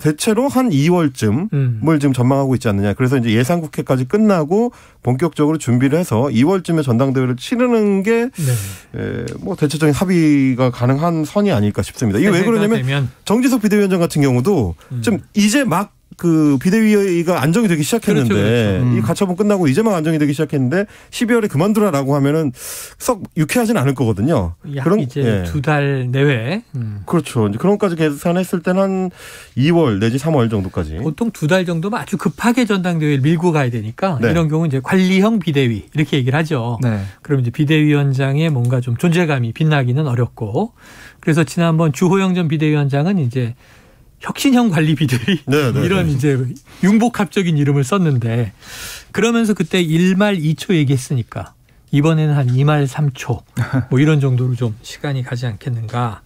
대체로 한 2월쯤을 지금 전망하고 있지 않느냐. 그래서 이제 예산국회까지 끝나고 본격적으로 준비를 해서 2월쯤에 전당대회를 치르는 게 뭐 대체적인 합의가 가능한 선이 아닐까 싶습니다. 이게 왜 그러냐면 정진석 비대위원장 같은 경우도 좀 이제 막 그 비대위가 안정이 되기 시작했는데 그렇죠. 이 가처분 끝나고 이제 막 안정이 되기 시작했는데 12월에 그만두라라고 하면은 썩 유쾌하진 않을 거거든요. 그런 이제 2달 내외. 그렇죠. 이제 그런 것까지 계산했을 때는 한 2월 내지 3월 정도까지. 보통 2달 정도면 아주 급하게 전당대회를 밀고 가야 되니까 이런 경우 이제 관리형 비대위 이렇게 얘기를 하죠. 네. 그럼 이제 비대위원장의 뭔가 좀 존재감이 빛나기는 어렵고, 그래서 지난번 주호영 전 비대위원장은 이제 혁신형 관리 비대위 이런 이제 융복합적인 이름을 썼는데, 그러면서 그때 1말 2초 얘기했으니까 이번에는 한 2말 3초 뭐 이런 정도로 좀 시간이 가지 않겠는가.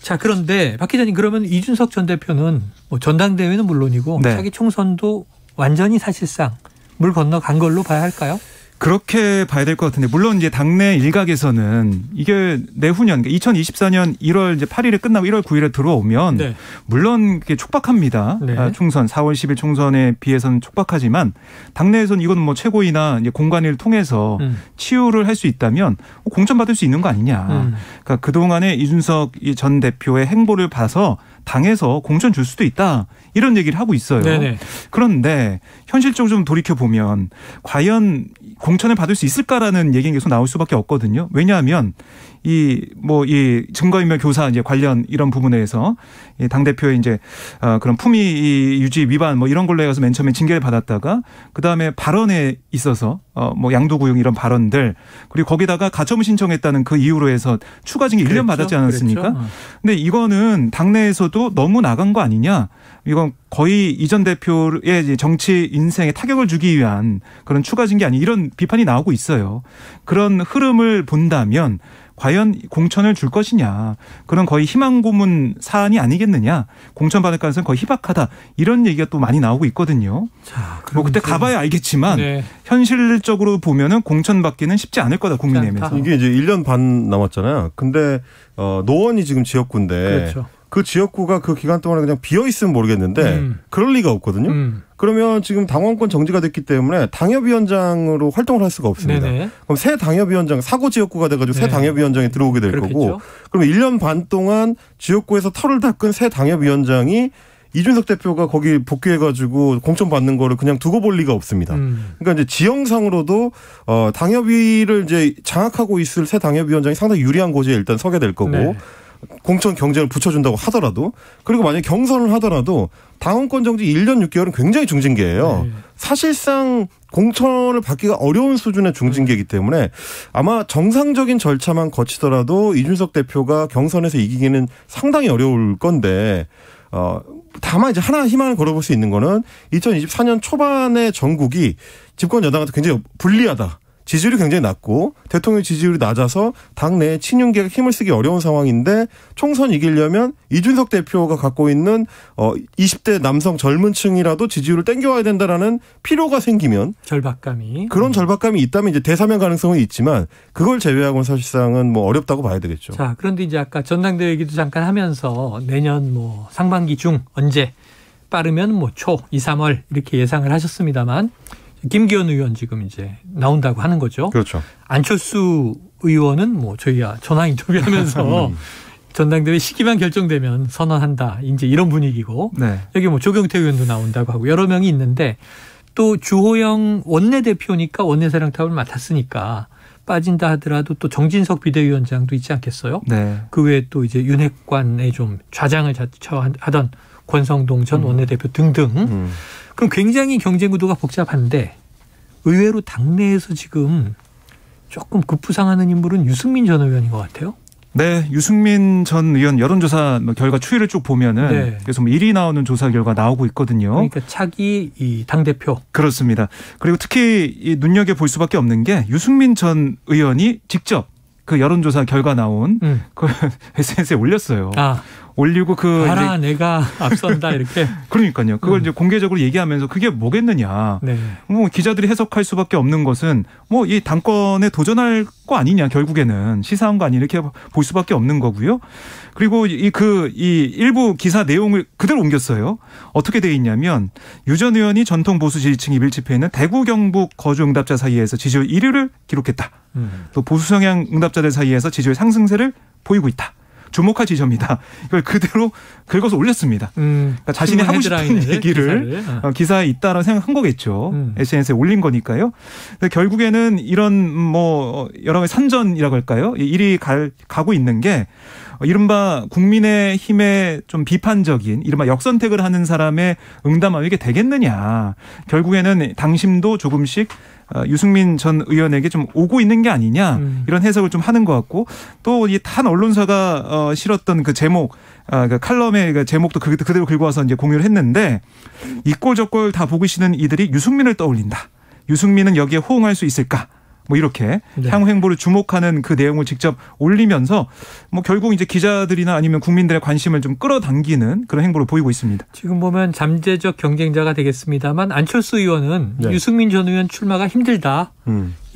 자, 그런데 박 기자님, 그러면 이준석 전 대표는 뭐 전당대회는 물론이고 차기 총선도 완전히 사실상 물 건너간 걸로 봐야 할까요? 그렇게 봐야 될 것 같은데, 물론 이제 당내 일각에서는 이게 내후년, 2024년 1월 이제 8일에 끝나고 1월 9일에 들어오면 물론 그게 촉박합니다. 총선 4월 10일 총선에 비해서는 촉박하지만 당내에서는 이건 뭐 최고위나 이제 공관위를 통해서 치유를 할 수 있다면 공천받을 수 있는 거 아니냐. 그러니까 그동안에 이준석 전 대표의 행보를 봐서 당에서 공천 줄 수도 있다, 이런 얘기를 하고 있어요. 네네. 그런데 현실적으로 좀 돌이켜 보면 과연 공천을 받을 수 있을까라는 얘기가 계속 나올 수밖에 없거든요. 왜냐하면 이 증거인멸 교사 이제 관련 이런 부분에서 당 대표의 이제 그런 품위 유지 위반 뭐 이런 걸로 해서 맨 처음에 징계를 받았다가 그 다음에 발언에 있어서 뭐 양도구용 이런 발언들, 그리고 거기다가 가처분 신청했다는 그 이유로 해서 추가 징계 1년 받았지 않았습니까? 근데 이거는 당내에서도 너무 나간 거 아니냐? 이건 거의 이 전 대표의 정치 인생에 타격을 주기 위한 그런 추가 징계 아니, 이런 비판이 나오고 있어요. 그런 흐름을 본다면 과연 공천을 줄 것이냐. 그런 거의 희망 고문 사안이 아니겠느냐. 공천 받을 가능성은 거의 희박하다. 이런 얘기가 또 많이 나오고 있거든요. 자, 뭐 그때 가봐야 알겠지만 네. 현실적으로 보면은 공천 받기는 쉽지 않을 거다. 국민의힘에서. 이게 이제 1년 반 남았잖아요. 근데 노원이 지금 지역구인데 그렇죠. 그 지역구가 그 기간 동안에 그냥 비어 있으면 모르겠는데 그럴 리가 없거든요. 그러면 지금 당원권 정지가 됐기 때문에 당협위원장으로 활동을 할 수가 없습니다. 네네. 그럼 새 당협위원장, 사고 지역구가 돼가지고 새 네. 당협위원장이 들어오게 될 그렇겠죠. 거고, 그러면 1년 반 동안 지역구에서 털을 닦은 새 당협위원장이 이준석 대표가 거기 복귀해가지고 공천 받는 거를 그냥 두고 볼 리가 없습니다. 그러니까 이제 지형상으로도 당협위를 이제 장악하고 있을 새 당협위원장이 상당히 유리한 곳에 일단 서게 될 거고. 네. 공천 경쟁을 붙여준다고 하더라도, 그리고 만약에 경선을 하더라도 당원권 정지 1년 6개월은 굉장히 중징계예요. 네. 사실상 공천을 받기가 어려운 수준의 중징계이기 때문에 아마 정상적인 절차만 거치더라도 이준석 대표가 경선에서 이기기는 상당히 어려울 건데, 다만 이제 하나 희망을 걸어볼 수 있는 거는 2024년 초반에 전국이 집권 여당한테 굉장히 불리하다. 지지율이 굉장히 낮고 대통령 지지율이 낮아서 당내에 친윤계가 힘을 쓰기 어려운 상황인데 총선 이기려면 이준석 대표가 갖고 있는 20대 남성 젊은 층이라도 지지율을 땡겨와야 된다라는 필요가 생기면 절박감이. 그런 절박감이 있다면 이제 대사면 가능성은 있지만 그걸 제외하고는 사실상은 뭐 어렵다고 봐야 되겠죠. 자, 그런데 이제 아까 전당대회 얘기도 잠깐 하면서 내년 뭐 상반기 중 언제 빠르면 뭐 초 2, 3월 이렇게 예상을 하셨습니다만 김기현 의원 지금 이제 나온다고 하는 거죠. 그렇죠. 안철수 의원은 뭐 저희가 전화 인터뷰하면서 전당대회 시기만 결정되면 선언한다. 이제 이런 분위기고 네. 여기 뭐 조경태 의원도 나온다고 하고 여러 명이 있는데 또 주호영 원내대표니까 원내사령탑을 맡았으니까 빠진다 하더라도 또 정진석 비대위원장도 있지 않겠어요? 네. 그 외에 또 이제 윤핵관의 좀 좌장을 하던 권성동 전 원내대표 등등. 그럼 굉장히 경쟁 구도가 복잡한데 의외로 당내에서 지금 조금 급부상하는 인물은 유승민 전 의원인 것 같아요. 네, 유승민 전 의원 여론조사 결과 추이를 쭉 보면은 네. 계속 1위 나오는 조사 결과 나오고 있거든요. 그러니까 차기 이 당대표. 그렇습니다. 그리고 특히 이 눈여겨 볼 수밖에 없는 게 유승민 전 의원이 직접 그 여론조사 결과 나온 그 SNS에 올렸어요. 아. 올리고 봐라 내가 앞선다 이렇게. 그러니까요. 그걸 이제 공개적으로 얘기하면서 그게 뭐겠느냐. 네. 뭐 기자들이 해석할 수밖에 없는 것은 뭐 이 당권에 도전할 거 아니냐 결국에는 시사한 거 아니 이렇게 볼 수밖에 없는 거고요. 그리고 이 일부 기사 내용을 그대로 옮겼어요. 어떻게 돼 있냐면 유 전 의원이 전통 보수 지지층이 밀집해 있는 대구 경북 거주 응답자 사이에서 지지율 1위를 기록했다. 또 보수 성향 응답자들 사이에서 지지율 상승세를 보이고 있다. 주목할 지점이다. 이걸 그대로 긁어서 올렸습니다. 그러니까 자신이 하고 싶은 얘기를 기사에 있다라고 생각한 거겠죠. SNS에 올린 거니까요. 근데 결국에는 이런 뭐 여러 가지 선전이라고 할까요? 일이 가고 있는 게 이른바 국민의힘의 좀 비판적인 이른바 역선택을 하는 사람의 응답하면 이게 되겠느냐. 결국에는 당심도 조금씩 유승민 전 의원에게 좀 오고 있는 게 아니냐 이런 해석을 좀 하는 것 같고 또 이 한 언론사가 실었던 그 제목 그 칼럼의 그 제목도 그대로 긁고 와서 이제 공유를 했는데 이꼴 저꼴 다 보고 계시는 이들이 유승민을 떠올린다. 유승민은 여기에 호응할 수 있을까? 뭐 이렇게 네. 향후 행보를 주목하는 그 내용을 직접 올리면서 뭐 결국 이제 기자들이나 아니면 국민들의 관심을 좀 끌어당기는 그런 행보를 보이고 있습니다. 지금 보면 잠재적 경쟁자가 되겠습니다만 안철수 의원은 네. 유승민 전 의원 출마가 힘들다.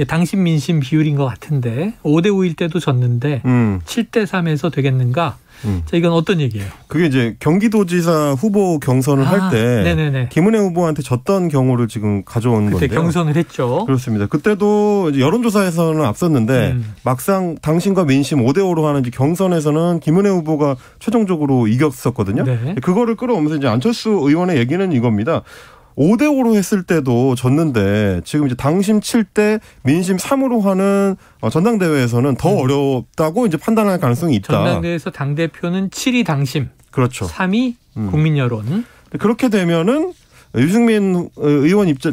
당심 민심 비율인 것 같은데 5대 5일 때도 졌는데 7대 3에서 되겠는가? 자, 이건 어떤 얘기예요? 그게 이제 경기도지사 후보 경선을 할 때 김은혜 후보한테 졌던 경우를 지금 가져온 건데요. 그때 경선을 했죠. 그렇습니다. 그때도 이제 여론조사에서는 앞섰는데 막상 당신과 민심 5대 5로 하는 이제 경선에서는 김은혜 후보가 최종적으로 이겼었거든요. 네. 그거를 끌어오면서 이제 안철수 의원의 얘기는 이겁니다. 5대 5로 했을 때도 졌는데 지금 이제 당심 7대 민심 3으로 하는 전당대회에서는 더 어렵다고 이제 판단할 가능성이 있다. 전당대회에서 당대표는 7위 당심, 그렇죠. 3위 국민 여론. 그렇게 되면은 유승민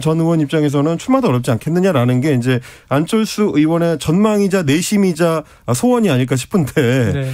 전 의원 입장에서는 출마도 어렵지 않겠느냐라는 게 이제 안철수 의원의 전망이자 내심이자 소원이 아닐까 싶은데 네.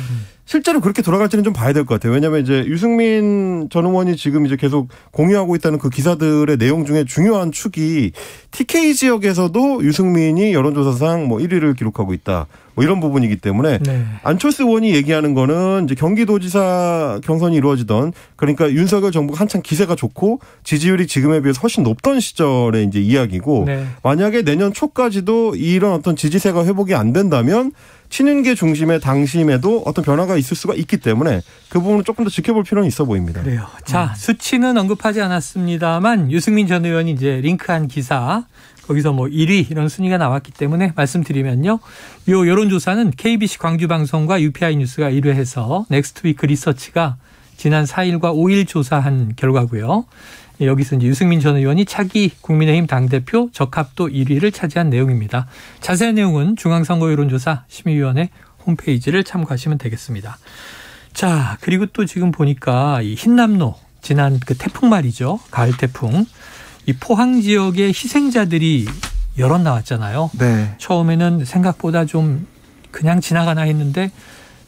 실제로 그렇게 돌아갈지는 좀 봐야 될 것 같아요. 왜냐하면 이제 유승민 전 의원이 지금 이제 계속 공유하고 있다는 그 기사들의 내용 중에 중요한 축이 TK 지역에서도 유승민이 여론조사상 뭐 1위를 기록하고 있다. 뭐 이런 부분이기 때문에 네. 안철수 의원이 얘기하는 거는 이제 경기도지사 경선이 이루어지던 그러니까 윤석열 정부가 한창 기세가 좋고 지지율이 지금에 비해서 훨씬 높던 시절의 이제 이야기고 네. 만약에 내년 초까지도 이런 어떤 지지세가 회복이 안 된다면 친윤계 중심의 당심에도 어떤 변화가 있을 수가 있기 때문에 그 부분은 조금 더 지켜볼 필요는 있어 보입니다. 그래요. 자, 수치는 언급하지 않았습니다만 유승민 전 의원이 이제 링크한 기사 거기서 뭐 1위 이런 순위가 나왔기 때문에 말씀드리면요. 요 여론조사는 KBC 광주방송과 UPI 뉴스가 1회해서 넥스트위크 리서치가 지난 4일과 5일 조사한 결과고요. 여기서 이제 유승민 전 의원이 차기 국민의힘 당대표 적합도 1위를 차지한 내용입니다. 자세한 내용은 중앙선거여론조사 심의위원회 홈페이지를 참고하시면 되겠습니다. 자, 그리고 또 지금 보니까 이 흰남노 지난 그 태풍 말이죠. 가을 태풍. 이 포항 지역의 희생자들이 여럿 나왔잖아요. 네. 처음에는 생각보다 좀 그냥 지나가나 했는데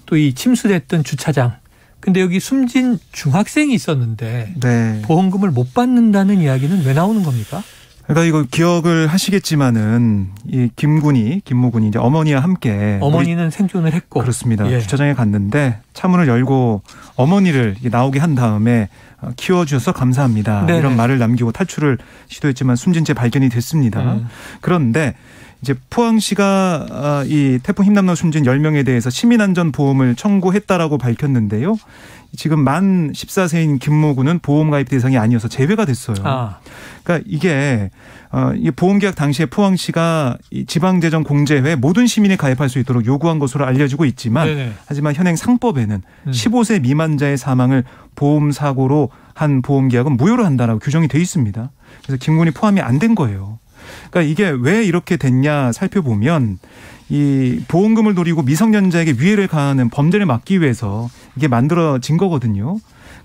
또 이 침수됐던 주차장. 근데 여기 숨진 중학생이 있었는데 네. 보험금을 못 받는다는 이야기는 왜 나오는 겁니까? 그러니까 이거 기억을 하시겠지만은 이 김모군이 이제 어머니와 함께 어머니는 생존을 했고 그렇습니다. 예. 주차장에 갔는데 차문을 열고 어머니를 나오게 한 다음에 키워주셔서 감사합니다. 네네. 이런 말을 남기고 탈출을 시도했지만 숨진 채 발견이 됐습니다. 그런데 이제 포항시가 이 태풍 흰남노 숨진 10명에 대해서 시민안전보험을 청구했다라고 밝혔는데요. 지금 만 14세인 김모군은 보험 가입 대상이 아니어서 제외가 됐어요. 그러니까 이게 보험계약 당시에 포항시가 지방재정 공제회에 모든 시민이 가입할 수 있도록 요구한 것으로 알려지고 있지만 네네. 하지만 현행 상법에는 15세 미만자의 사망을 보험사고로 한 보험계약은 무효로 한다라고 규정이 돼 있습니다. 그래서 김군이 포함이 안 된 거예요. 그러니까 이게 왜 이렇게 됐냐 살펴보면 이 보험금을 노리고 미성년자에게 위해를 가하는 범죄를 막기 위해서 이게 만들어진 거거든요.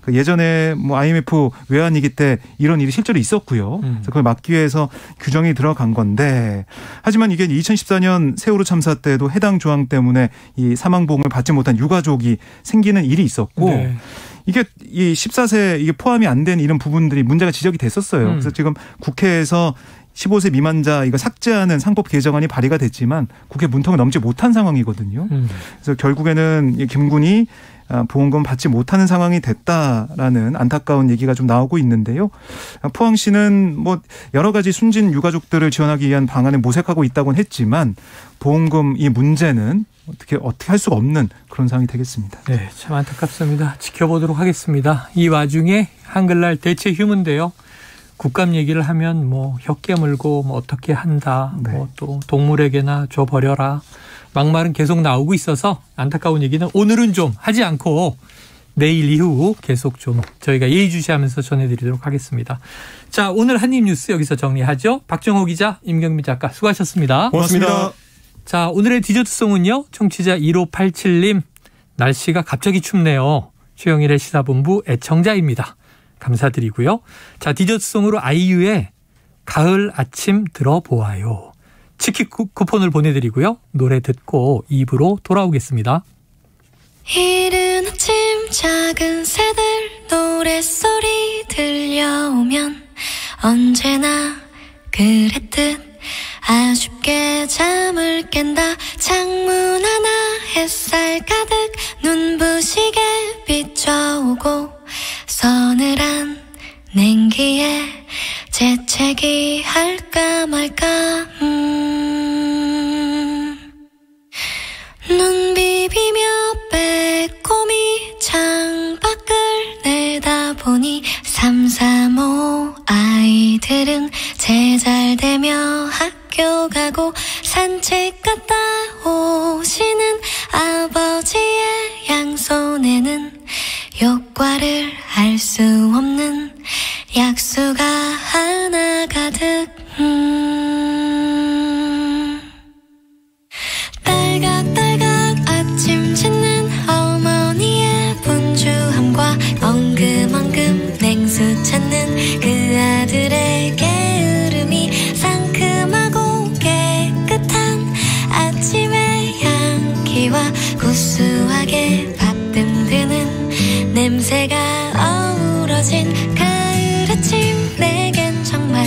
예전에 뭐 IMF 외환위기 때 이런 일이 실제로 있었고요. 그래서 그걸 막기 위해서 규정이 들어간 건데 하지만 이게 2014년 세월호 참사 때도 해당 조항 때문에 이 사망보험을 받지 못한 유가족이 생기는 일이 있었고 네. 이게 이 14세 이게 포함이 안 된 이런 부분들이 문제가 지적이 됐었어요. 그래서 지금 국회에서 15세 미만자 이거 삭제하는 상법 개정안이 발의가 됐지만 국회 문턱을 넘지 못한 상황이거든요. 그래서 결국에는 김군이 보험금 받지 못하는 상황이 됐다라는 안타까운 얘기가 좀 나오고 있는데요. 포항시는 뭐 여러 가지 숨진 유가족들을 지원하기 위한 방안을 모색하고 있다고는 했지만 보험금 이 문제는 어떻게 할 수가 없는 그런 상황이 되겠습니다. 네, 참 안타깝습니다. 지켜보도록 하겠습니다. 이 와중에 한글날 대체 휴무인데요. 국감 얘기를 하면 뭐 혀 깨물고 뭐 어떻게 한다. 네. 뭐 또 동물에게나 줘버려라. 막말은 계속 나오고 있어서 안타까운 얘기는 오늘은 좀 하지 않고 내일 이후 계속 좀 저희가 예의주시하면서 전해드리도록 하겠습니다. 자, 오늘 한입뉴스 여기서 정리하죠. 박정호 기자, 임경민 작가 수고하셨습니다. 고맙습니다. 자, 오늘의 디저트송은요. 청취자 1587님. 날씨가 갑자기 춥네요. 최영일의 시사본부 애청자입니다. 감사드리고요. 자, 디저트송으로 아이유의 가을 아침 들어보아요. 치킨 쿠폰을 보내드리고요. 노래 듣고 2부로 돌아오겠습니다. 이른 아침 작은 새들 노랫소리 들려오면 언제나 그랬듯 아쉽게 잠을 깬다. 창문 하나 햇살 가득 눈부시게 비춰오고 서늘한 냉기에 재채기 할까 말까 눈 비비며 빼꼼히 창밖을 내다보니 335 아이들은 제잘되며 학교 가고 산책 갔다 오시는 아버지의 양손에는 효과를 알 수 없는 약수가 하나 가득 딸각딸각 아침 짓는 어머니의 분주함과 엉금엉금 냉수 찾는 그 아들의 게으름이 상큼하고 깨끗한 아침의 향기와 구수하게 밥 냄새가 어우러진 가을 아침 내겐 정말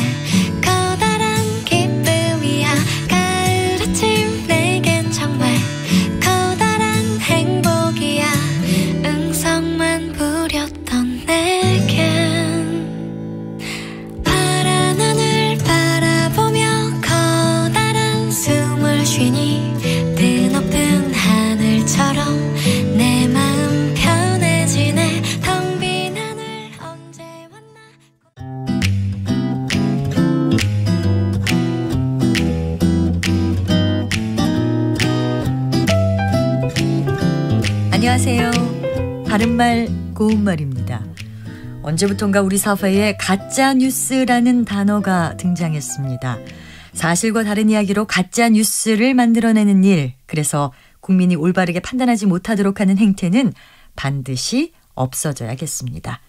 커다란 기쁨이야. 가을 아침 내겐 정말 커다란 행복이야. 응성만 부렸던 내겐 파란 하늘 바라보며 커다란 숨을 쉬니 뜨높은 하늘처럼 내 마음 편해지네. 텅 빈 하늘 언제 왔나. 안녕하세요. 바른말 고운말입니다. 언제부턴가 우리 사회에 가짜 뉴스라는 단어가 등장했습니다. 사실과 다른 이야기로 가짜 뉴스를 만들어내는 일, 그래서 국민이 올바르게 판단하지 못하도록 하는 행태는 반드시 없어져야겠습니다.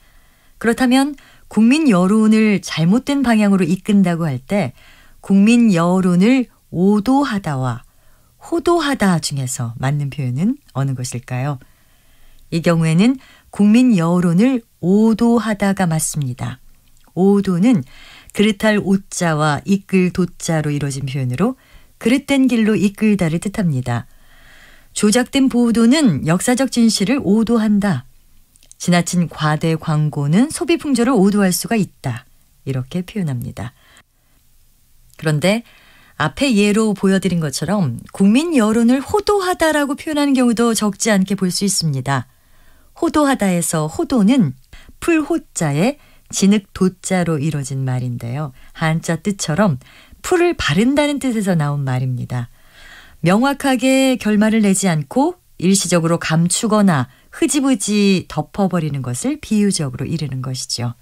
그렇다면 국민 여론을 잘못된 방향으로 이끈다고 할 때 국민 여론을 오도하다와 호도하다 중에서 맞는 표현은 어느 것일까요? 이 경우에는 국민 여론을 오도하다가 맞습니다. 오도는 그릇할 오자와 이끌 도자로 이루어진 표현으로 그릇된 길로 이끌다를 뜻합니다. 조작된 보도는 역사적 진실을 오도한다. 지나친 과대 광고는 소비 풍조를 오도할 수가 있다. 이렇게 표현합니다. 그런데 앞에 예로 보여드린 것처럼 국민 여론을 호도하다라고 표현하는 경우도 적지 않게 볼 수 있습니다. 호도하다에서 호도는 풀호자에 진흙도자로 이루어진 말인데요. 한자 뜻처럼 풀을 바른다는 뜻에서 나온 말입니다. 명확하게 결말을 내지 않고 일시적으로 감추거나 흐지부지 덮어버리는 것을 비유적으로 이르는 것이죠.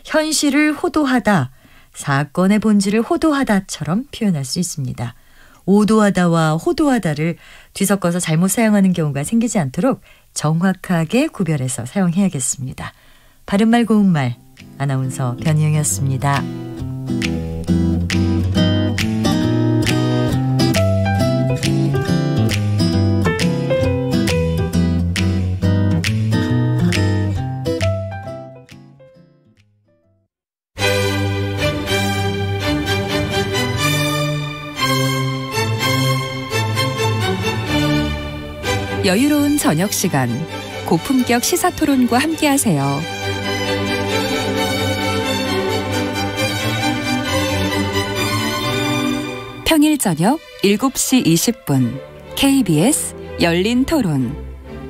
현실을 호도하다, 사건의 본질을 호도하다처럼 표현할 수 있습니다. 오도하다와 호도하다를 뒤섞어서 잘못 사용하는 경우가 생기지 않도록 정확하게 구별해서 사용해야겠습니다. 바른말 고운말 아나운서 변희영이었습니다. 여유로운 저녁 시간, 고품격 시사토론과 함께하세요. 평일 저녁 7시 20분 KBS 열린 토론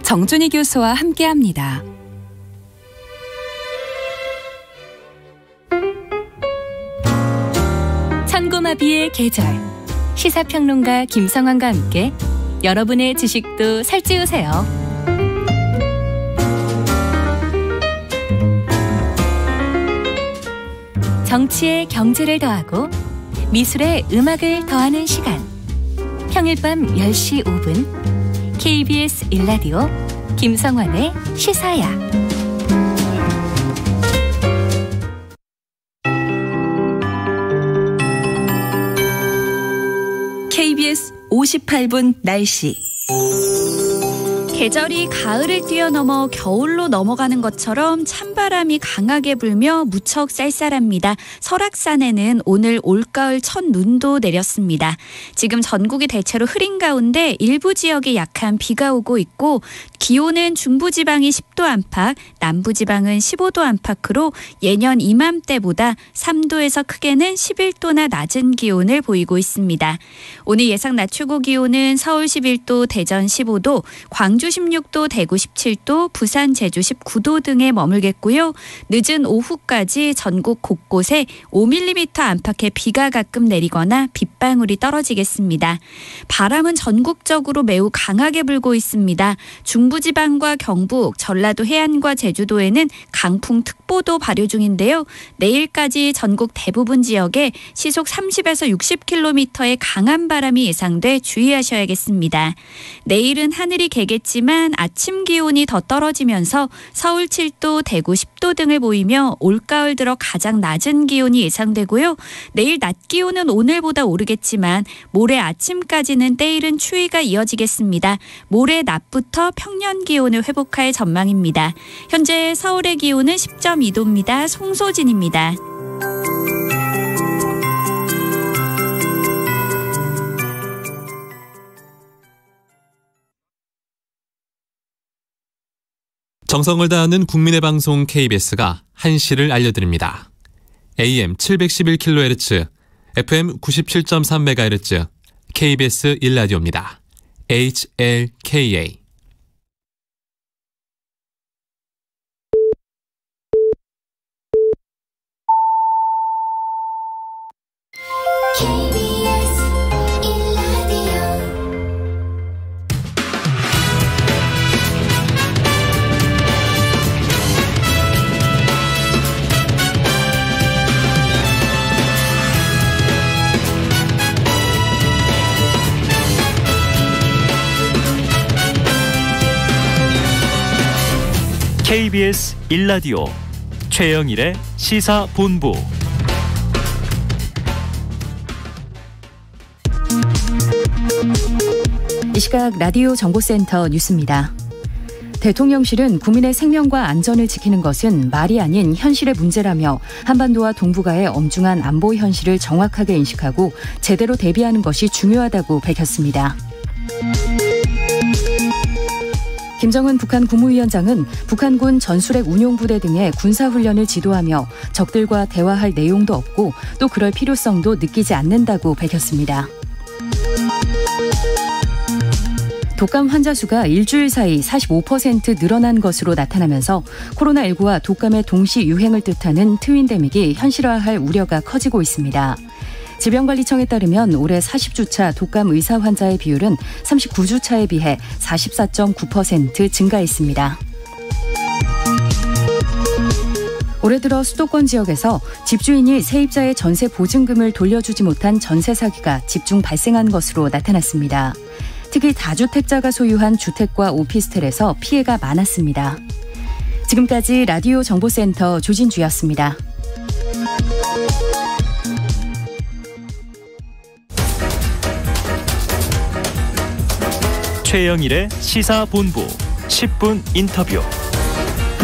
정준희 교수와 함께합니다. 천고마비의 계절, 시사평론가 김성환과 함께 여러분의 지식도 살찌우세요. 정치에 경제를 더하고 미술에 음악을 더하는 시간. 평일 밤 10시 5분 KBS 1라디오 김성환의 시사야. KBS 58분 날씨. 계절이 가을을 뛰어넘어 겨울로 넘어가는 것처럼 찬바람이 강하게 불며 무척 쌀쌀합니다. 설악산에는 오늘 올가을 첫 눈도 내렸습니다. 지금 전국이 대체로 흐린 가운데 일부 지역에 약한 비가 오고 있고 기온은 중부지방이 10도 안팎, 남부지방은 15도 안팎으로 예년 이맘때보다 3도에서 크게는 11도나 낮은 기온을 보이고 있습니다. 오늘 예상 낮 최고 기온은 서울 11도, 대전 15도, 광주 16도, 대구 17도, 부산, 제주 19도 등에 머물겠고요. 늦은 오후까지 전국 곳곳에 5mm 안팎의 비가 가끔 내리거나 빗방울이 떨어지겠습니다. 바람은 전국적으로 매우 강하게 불고 있습니다. 중부지방과 경북, 전라도 해안과 제주도에는 강풍특보도 발효 중인데요. 내일까지 전국 대부분 지역에 시속 30에서 60km의 강한 바람이 예상돼 주의하셔야겠습니다. 내일은 하늘이 개겠지만 아침 기온이 더 떨어지면서 서울 7도, 대구 10도 등을 보이며 올가을 들어 가장 낮은 기온이 예상되고요. 내일 낮 기온은 오늘보다 오르겠지만 모레 아침까지는 때이른 추위가 이어지겠습니다. 모레 낮부터 평년 평년 기온을 회복할 전망입니다. 현재 서울의 기온은 10.2도입니다. 송소진입니다. 정성을 다하는 국민의 방송 KBS가 1시를 알려드립니다. AM 711kHz, FM 97.3MHz, KBS 1라디오입니다. HLKA. KBS 1라디오 최영일의 시사본부. 이 시각 라디오 정보센터 뉴스입니다. 대통령실은 국민의 생명과 안전을 지키는 것은 말이 아닌 현실의 문제라며 한반도와 동북아의 엄중한 안보 현실을 정확하게 인식하고 제대로 대비하는 것이 중요하다고 밝혔습니다. 김정은 북한 국무위원장은 북한군 전술핵 운용부대 등의 군사훈련을 지도하며 적들과 대화할 내용도 없고 또 그럴 필요성도 느끼지 않는다고 밝혔습니다. 독감 환자 수가 일주일 사이 45% 늘어난 것으로 나타나면서 코로나19와 독감의 동시 유행을 뜻하는 트윈데믹이 현실화할 우려가 커지고 있습니다. 질병관리청에 따르면 올해 40주차 독감 의사 환자의 비율은 39주차에 비해 44.9% 증가했습니다. 올해 들어 수도권 지역에서 집주인이 세입자의 전세 보증금을 돌려주지 못한 전세 사기가 집중 발생한 것으로 나타났습니다. 특히 다주택자가 소유한 주택과 오피스텔에서 피해가 많았습니다. 지금까지 라디오 정보센터 조진주였습니다. 최영일의 시사본부 10분 인터뷰.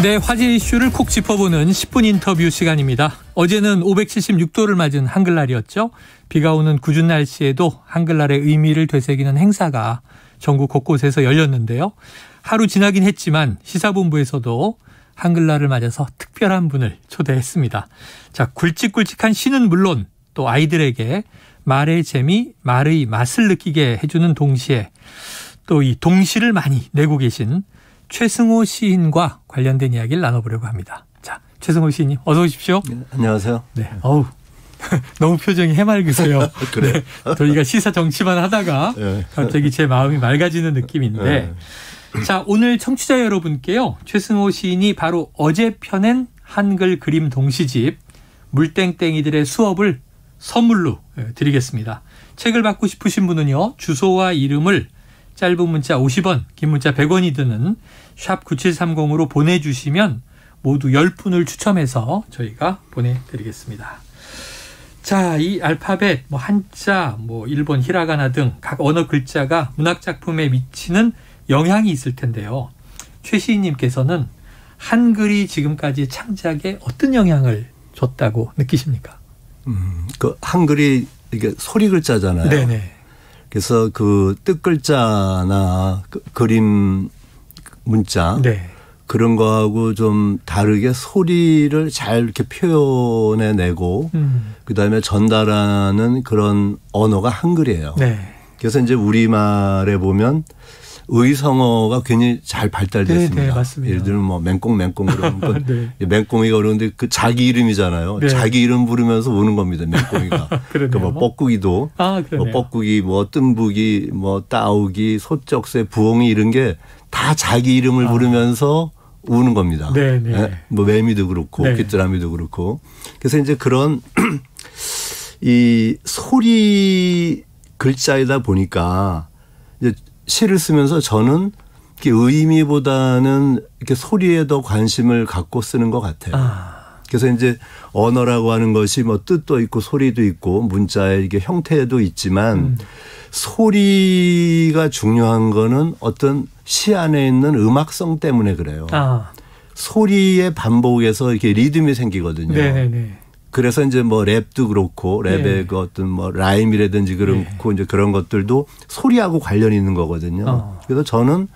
네, 화제 이슈를 콕 짚어보는 10분 인터뷰 시간입니다. 어제는 576도를 맞은 한글날이었죠. 비가 오는 궂은 날씨에도 한글날의 의미를 되새기는 행사가 전국 곳곳에서 열렸는데요. 하루 지나긴 했지만 시사본부에서도 한글날을 맞아서 특별한 분을 초대했습니다. 자, 굵직굵직한 시는 물론 또 아이들에게 말의 재미, 말의 맛을 느끼게 해주는 동시에 또 이 동시를 많이 내고 계신 최승호 시인과 관련된 이야기를 나눠보려고 합니다. 자, 최승호 시인님 어서 오십시오. 네, 안녕하세요. 네, 어우 너무 표정이 해맑으세요. 그래요? 네, 저희가 시사 정치만 하다가 네. 갑자기 제 마음이 맑아지는 느낌인데 네. 자, 오늘 청취자 여러분께요. 최승호 시인이 바로 어제 펴낸 한글 그림 동시집 물땡땡이들의 수업을 선물로 드리겠습니다. 책을 받고 싶으신 분은요. 주소와 이름을 짧은 문자 50원, 긴 문자 100원이 드는 샵 9730으로 보내주시면 모두 10분을 추첨해서 저희가 보내드리겠습니다. 자, 이 알파벳, 한자, 일본 히라가나 등 각 언어 글자가 문학작품에 미치는 영향이 있을 텐데요. 최 시인님께서는 한글이 지금까지 창작에 어떤 영향을 줬다고 느끼십니까? 그 한글이 이게 소리 글자잖아요. 네네. 그래서 그 뜻글자나 그림 문자 네. 그런 거하고 좀 다르게 소리를 잘 이렇게 표현해내고 그다음에 전달하는 그런 언어가 한글이에요. 네. 그래서 이제 우리말에 보면 의성어가 굉장히 잘 발달되어 있습니다. 네, 맞습니다. 예를 들면 맹꽁맹꽁 그러는 건 네. 맹꽁이가 어려운데 그 자기 이름이잖아요. 네. 자기 이름 부르면서 오는 겁니다. 맹꽁이가. 그러네요. 그 뻐꾸기도 뻐꾸기, 뜸부기, 따오기, 소쩍새, 부엉이 이런 게 다 자기 이름을 부르면서 우는 겁니다. 네, 네. 네? 매미도 그렇고 네. 귀뚜라미도 그렇고. 그래서 이제 그런 이 소리 글자이다 보니까 이제 시를 쓰면서 저는 의미보다는 이렇게 소리에 더 관심을 갖고 쓰는 것 같아요. 그래서 이제 언어라고 하는 것이 뜻도 있고 소리도 있고 문자의 이게 형태도 있지만 소리가 중요한 거는 어떤 시 안에 있는 음악성 때문에 그래요. 소리의 반복에서 이렇게 리듬이 생기거든요. 네네네. 그래서 이제 뭐 랩도 그렇고 랩의 그 어떤 뭐 라임이라든지 그렇고 이제 그런 것들도 소리하고 관련이 있는 거거든요. 그래서 저는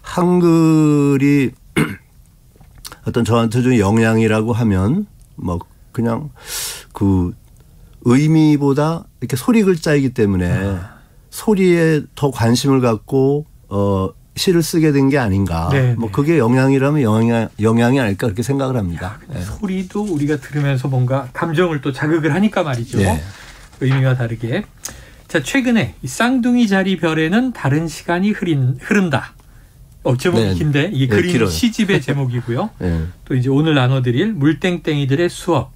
한글이 어떤 저한테 좀 영향이라고 하면 뭐 그냥 그 의미보다 이렇게 소리 글자이기 때문에 소리에 더 관심을 갖고 시를 쓰게 된 게 아닌가. 뭐 그게 영향이라면 영향이 아닐까 그렇게 생각을 합니다. 네. 소리도 우리가 들으면서 뭔가 감정을 또 자극을 하니까 말이죠. 네. 의미와 다르게. 자, 최근에 이 쌍둥이 자리 별에는 다른 시간이 흐른다. 제목이 긴데 이게 그림 길어요. 시집의 제목이고요. 또 이제 오늘 나눠드릴 물땡땡이들의 수업.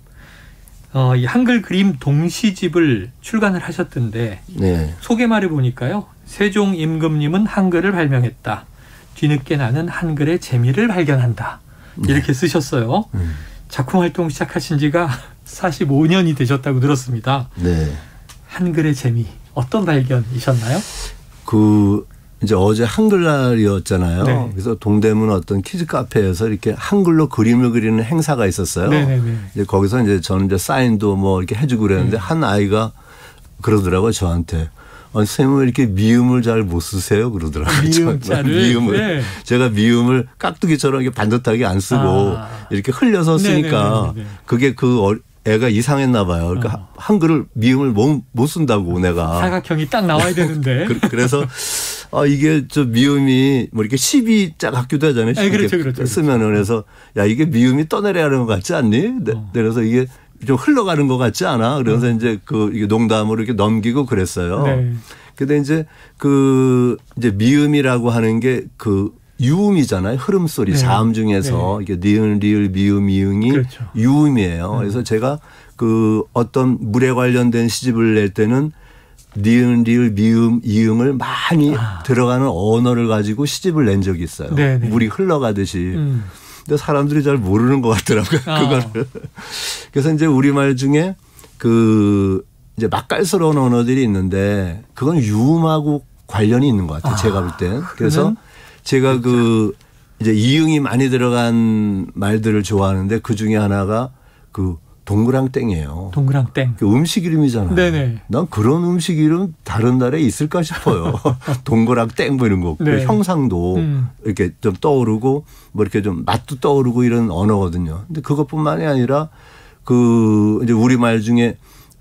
이 한글 그림 동시집을 출간을 하셨던데 소개말을 보니까요. 세종 임금님은 한글을 발명했다. 뒤늦게 나는 한글의 재미를 발견한다. 이렇게 쓰셨어요. 작품 활동 시작하신 지가 45년이 되셨다고 들었습니다. 네. 한글의 재미 어떤 발견이셨나요? 이제 어제 한글날이었잖아요. 네. 그래서 동대문 어떤 키즈 카페에서 이렇게 한글로 그림을 그리는 행사가 있었어요. 네네네. 이제 거기서 이제 저는 이제 사인도 뭐 이렇게 해주고 그랬는데 한 아이가 그러더라고요 저한테. 선생님은 왜 이렇게 미음을 잘 못 쓰세요? 그러더라고요. 미음을. 네. 제가 미음을 깍두기처럼 이렇게 반듯하게 안 쓰고 이렇게 흘려서 쓰니까 그게 애가 이상했나 봐요. 그러니까 한글을 미음을 못 쓴다고 내가. 사각형이 딱 나와야 되는데. 그래서 이게 저 미음이 뭐 이렇게 12자 같기도 하잖아요. 그렇죠. 쓰면은 그래서 야 이게 미음이 떠내려가는 것 같지 않니? 그래서 이게 좀 흘러가는 것 같지 않아? 그래서 이제 이게 농담으로 이렇게 넘기고 그랬어요. 네. 근데 이제 이제 미음이라고 하는 게 유음이잖아요. 흐름소리, 자음 중에서 이게 니은, 리을, 미음, 이응이 그렇죠. 유음이에요. 그래서 제가 어떤 물에 관련된 시집을 낼 때는 니은, 리을, 미음, 이응을 많이 들어가는 언어를 가지고 시집을 낸 적이 있어요. 네네. 물이 흘러가듯이. 근데 사람들이 잘 모르는 것 같더라고요. 그거를. 그래서 이제 우리말 중에 이제 맛깔스러운 언어들이 있는데 그건 유음하고 관련이 있는 것 같아요. 제가 볼 땐. 그래서 제가 이제 이응이 많이 들어간 말들을 좋아하는데 그 중에 하나가 동그랑땡이에요. 동그랑땡. 음식 이름이잖아요. 네네. 난 그런 음식 이름 다른 나라에 있을까 싶어요. 동그랑땡 뭐 이런 거. 네. 형상도 이렇게 좀 떠오르고 뭐 이렇게 좀 맛도 떠오르고 이런 언어거든요. 근데 그것뿐만이 아니라 이제 우리말 중에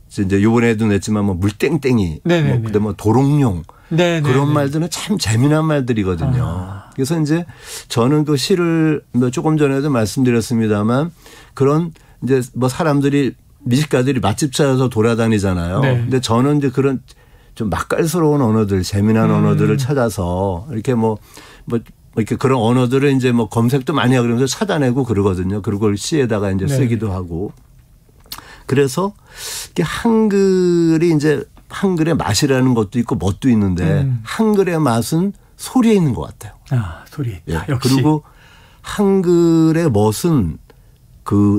이제 요번에도 냈지만 뭐 물땡땡이, 뭐 그다음에 뭐 도롱뇽. 네네네. 그런 말들은 참 재미난 말들이거든요. 그래서 이제 저는 그 시를 조금 전에도 말씀드렸습니다만 그런 이제 뭐 사람들이 미식가들이 맛집 찾아서 돌아다니잖아요. 네. 근데 저는 이제 그런 좀 맛깔스러운 언어들, 재미난 언어들을 찾아서 이렇게 뭐 이렇게 그런 언어들을 이제 뭐 검색도 많이 하고 그러면서 찾아내고 그러거든요. 그걸 시에다가 이제 쓰기도 하고. 그래서 이게 한글이 이제 한글의 맛이라는 것도 있고 멋도 있는데 한글의 맛은 소리에 있는 것 같아요. 소리. 예. 역시. 그리고 한글의 멋은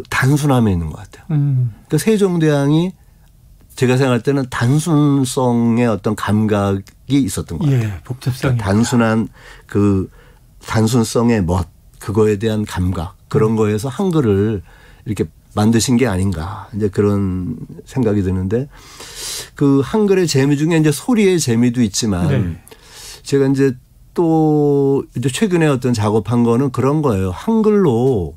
단순함에 있는 것 같아요. 그러니까 세종대왕이 제가 생각할 때는 단순성의 어떤 감각이 있었던 것 같아요. 예, 복잡성. 그러니까 단순한 단순성의 멋, 그거에 대한 감각, 그런 거에서 한글을 이렇게 만드신 게 아닌가 이제 그런 생각이 드는데 한글의 재미 중에 이제 소리의 재미도 있지만 제가 이제 또 이제 최근에 어떤 작업한 거는 그런 거예요. 한글로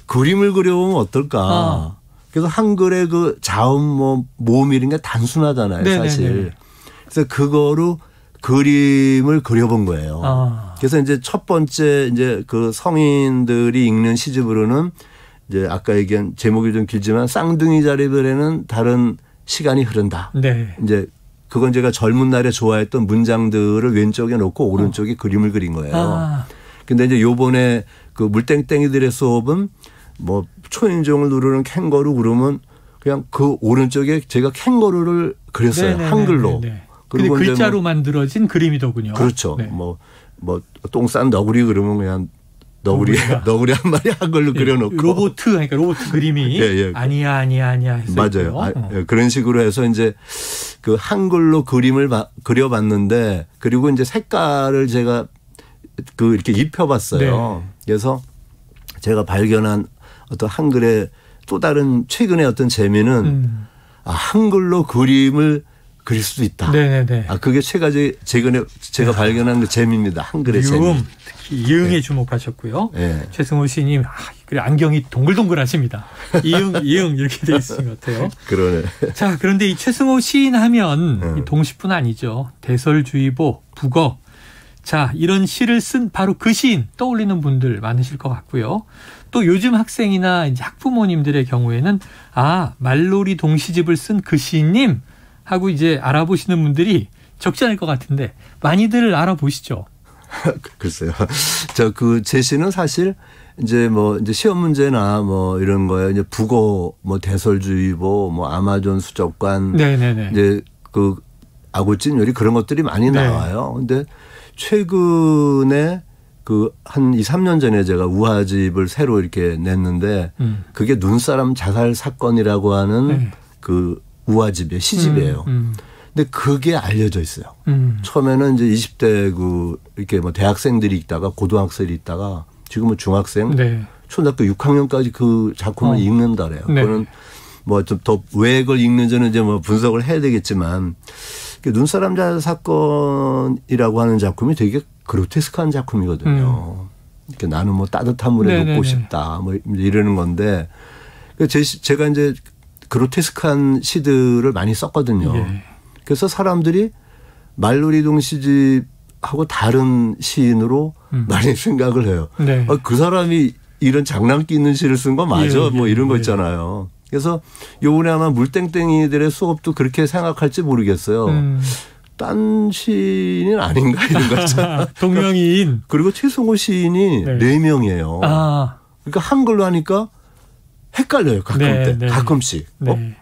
그림을 그려보면 어떨까. 그래서 한글의 자음 모음 이런 게 단순하잖아요. 사실. 그래서 그거로 그림을 그려본 거예요. 그래서 이제 첫 번째 이제 성인들이 읽는 시집으로는 이제 아까 얘기한 제목이 좀 길지만 쌍둥이 자리별에는 다른 시간이 흐른다. 네. 이제 그건 제가 젊은 날에 좋아했던 문장들을 왼쪽에 놓고 오른쪽에 그림을 그린 거예요. 근데 이제 요번에 물땡땡이들의 수업은 뭐 초인종을 누르는 캥거루 그러면 그냥 오른쪽에 제가 캥거루를 그렸어요. 한글로. 그리고 글자로 만들어진 그림이더군요. 그렇죠. 네. 뭐 똥 싼 너구리 그러면 그냥 너구리 한 마리 한글로 그려놓고 로보트 그림이 아니야 맞아요. 그런 식으로 해서 이제 한글로 그림을 그려봤는데 그리고 이제 색깔을 제가 이렇게 입혀봤어요. 네. 그래서 제가 발견한 어떤 한글의 또 다른 최근의 어떤 재미는 한글로 그림을 그릴 수도 있다. 네네네. 그게 최근에 제가 발견한 그 재미입니다. 한글의 재미. 특히 이응에 네. 주목하셨고요. 네. 최승호 시인님 그래 안경이 동글동글하십니다. 이응 이렇게 돼 있는 것 같아요. 그러네. 자, 그런데 이 최승호 시인 하면 동시뿐 아니죠. 대설주의보, 북어. 자, 이런 시를 쓴 바로 그 시인 떠올리는 분들 많으실 것 같고요. 또 요즘 학생이나 이제 학부모님들의 경우에는 말놀이 동시집을 쓴 그 시인님 하고 이제 알아보시는 분들이 적지 않을 것 같은데 많이들 알아보시죠. 글쎄요. 제 시는 사실 이제 시험 문제나 이런 거에 이제 북어, 대설주의보, 아마존 수족관, 네네네. 이제 아구찜 요리 그런 것들이 많이 나와요. 근데 최근에 한 2, 3년 전에 제가 우화집을 새로 이렇게 냈는데 그게 눈사람 자살 사건이라고 하는 우화집이에요. 시집이에요. 근데 그게 알려져 있어요. 처음에는 이제 20대 이렇게 대학생들이 있다가 고등학생이 있다가 지금은 중학생, 초등학교 6학년까지 그 작품을 읽는다래요. 그거는 좀 더 왜 그걸 읽는지는 이제 분석을 해야 되겠지만 눈사람 자살 사건이라고 하는 작품이 되게 그로테스크한 작품이거든요. 이렇게 나는 따뜻한 물에 눕고 싶다 이러는 건데 제가 이제 그로테스크한 시들을 많이 썼거든요. 예. 그래서 사람들이 말놀이 동시집하고 다른 시인으로 많이 생각을 해요. 네. 그 사람이 이런 장난기 있는 시를 쓴 거 맞아? 이런 거 있잖아요. 그래서 요번에 아마 물땡땡이들의 수업도 그렇게 생각할지 모르겠어요. 딴 시인은 아닌가 이런 거 있잖아요. 동명이인. 그리고 최승호 시인이 4명이에요. 그러니까 한글로 하니까 헷갈려요. 가끔씩.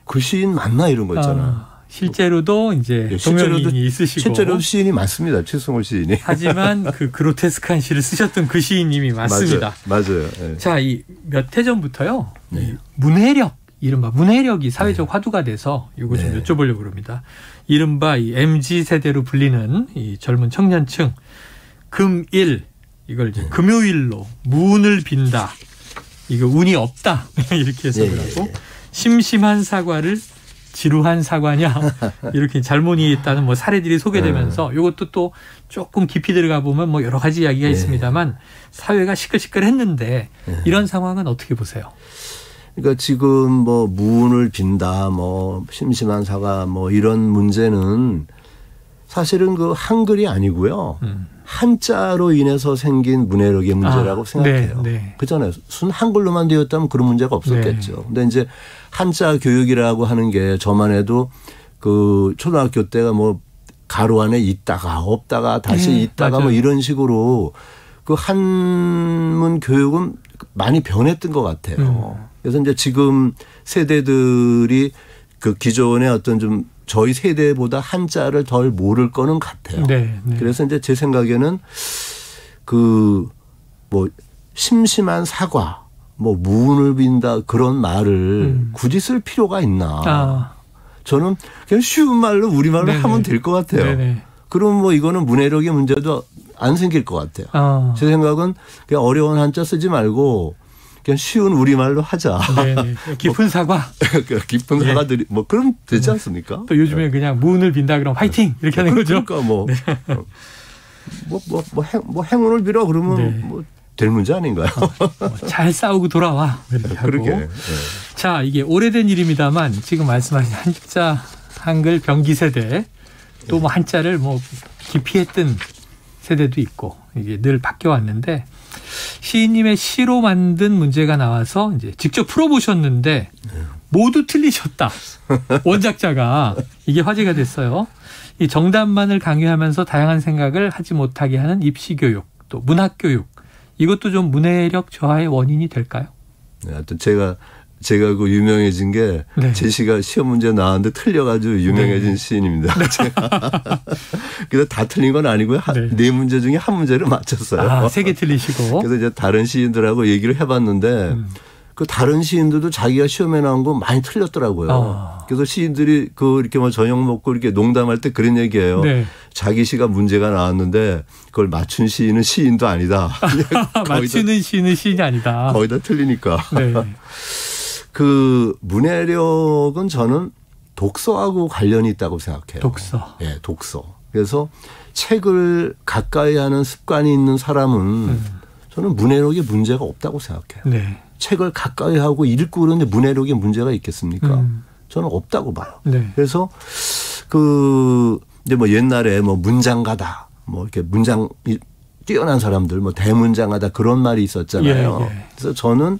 그 시인 맞나 이런 거 있잖아요. 실제로도 이제 동명이인이 있으시고. 실제로 시인이 맞습니다. 최승호 시인이. 하지만 그 그로테스크한 시를 쓰셨던 그 시인님이 맞습니다. 맞아요. 네. 자, 이 몇 해 전부터요. 문해력, 이른바 문해력이 사회적 화두가 돼서 이거 좀 여쭤보려고 합니다. 이른바 이 MZ세대로 불리는 이 젊은 청년층 금일 이걸 이제 금요일로 문을 빈다. 이거 운이 없다. 이렇게 해석을 하고 심심한 사과를 지루한 사과냐 이렇게 잘못 이해했다는 사례들이 소개되면서 이것도 또 조금 깊이 들어가 보면 여러 가지 이야기가 있습니다만 사회가 시끌시끌했는데 이런 상황은 어떻게 보세요? 그러니까 지금 문을 빈다, 심심한 사과, 이런 문제는 사실은 한글이 아니고요. 한자로 인해서 생긴 문해력의 문제라고 생각해요. 그렇잖아요. 순 한글로만 되었다면 그런 문제가 없었겠죠. 근데 이제 한자 교육이라고 하는 게 저만 해도 초등학교 때가 가로 안에 있다가 없다가 다시 있다가 이런 식으로 한문 교육은 많이 변했던 것 같아요. 그래서 이제 지금 세대들이 기존의 어떤 좀 저희 세대보다 한자를 덜 모를 거는 같아요. 그래서 이제 제 생각에는 심심한 사과, 문을 빈다 그런 말을 굳이 쓸 필요가 있나. 저는 그냥 쉬운 말로 우리말로 하면 될 것 같아요. 그럼 이거는 문해력의 문제도 안 생길 것 같아요. 제 생각은 그냥 어려운 한자 쓰지 말고 그냥 쉬운 우리말로 하자. 깊은 사과. 깊은 사과들이 그럼 되지 않습니까? 또 요즘에 그냥 문을 빈다 그러면 화이팅 이렇게 하는 거죠. 그러니까 행운을 빌어 그러면 될 문제 아닌가요? 잘 싸우고 돌아와. 이렇게 하고. 그러게. 자, 이게 오래된 일입니다만 지금 말씀하신 한자 한글 병기 세대 또 한자를 깊이 했던 세대도 있고 이게 늘 바뀌어 왔는데 시인님의 시로 만든 문제가 나와서 이제 직접 풀어보셨는데 모두 틀리셨다. 원작자가 이게 화제가 됐어요. 이 정답만을 강요하면서 다양한 생각을 하지 못하게 하는 입시교육 또 문학교육 이것도 좀 문해력 저하의 원인이 될까요? 하여튼 제가 유명해진 게 제 시가 시험 문제 나왔는데 틀려가지고 유명해진 시인입니다. 그래서 다 틀린 건 아니고요. 네 문제 중에 한 문제를 맞췄어요. 3개 틀리시고. 그래서 이제 다른 시인들하고 얘기를 해봤는데 다른 시인들도 자기가 시험에 나온 거 많이 틀렸더라고요. 그래서 시인들이 이렇게 저녁 먹고 이렇게 농담할 때 그런 얘기예요. 자기 시가 문제가 나왔는데 그걸 맞춘 시인은 시인도 아니다. 맞추는 시인은 시인이 아니다. 거의 다 틀리니까. 네. 그 문해력은 저는 독서하고 관련이 있다고 생각해요. 독서. 예, 독서. 그래서 책을 가까이 하는 습관이 있는 사람은 저는 문해력에 문제가 없다고 생각해요. 네. 책을 가까이 하고 읽고 그러는데 문해력에 문제가 있겠습니까? 저는 없다고 봐요. 네. 그래서 그 이제 뭐 옛날에 뭐 문장가다, 뭐 이렇게 문장이 뛰어난 사람들, 뭐 대문장하다 그런 말이 있었잖아요. 예, 예. 그래서 저는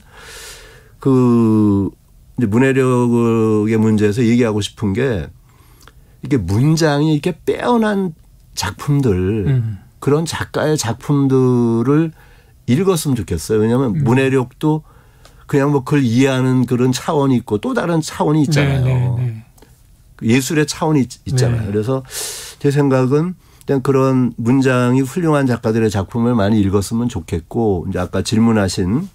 그 이제 문해력의 문제에서 얘기하고 싶은 게 이게 문장이 이렇게 빼어난 작품들, 그런 작가의 작품들을 읽었으면 좋겠어요. 왜냐하면 문해력도 그냥 뭐 그걸 이해하는 그런 차원이 있고 또 다른 차원이 있잖아요. 네, 네. 예술의 차원이 있잖아요. 네. 그래서 제 생각은 그냥 그런 문장이 훌륭한 작가들의 작품을 많이 읽었으면 좋겠고, 이제 아까 질문하신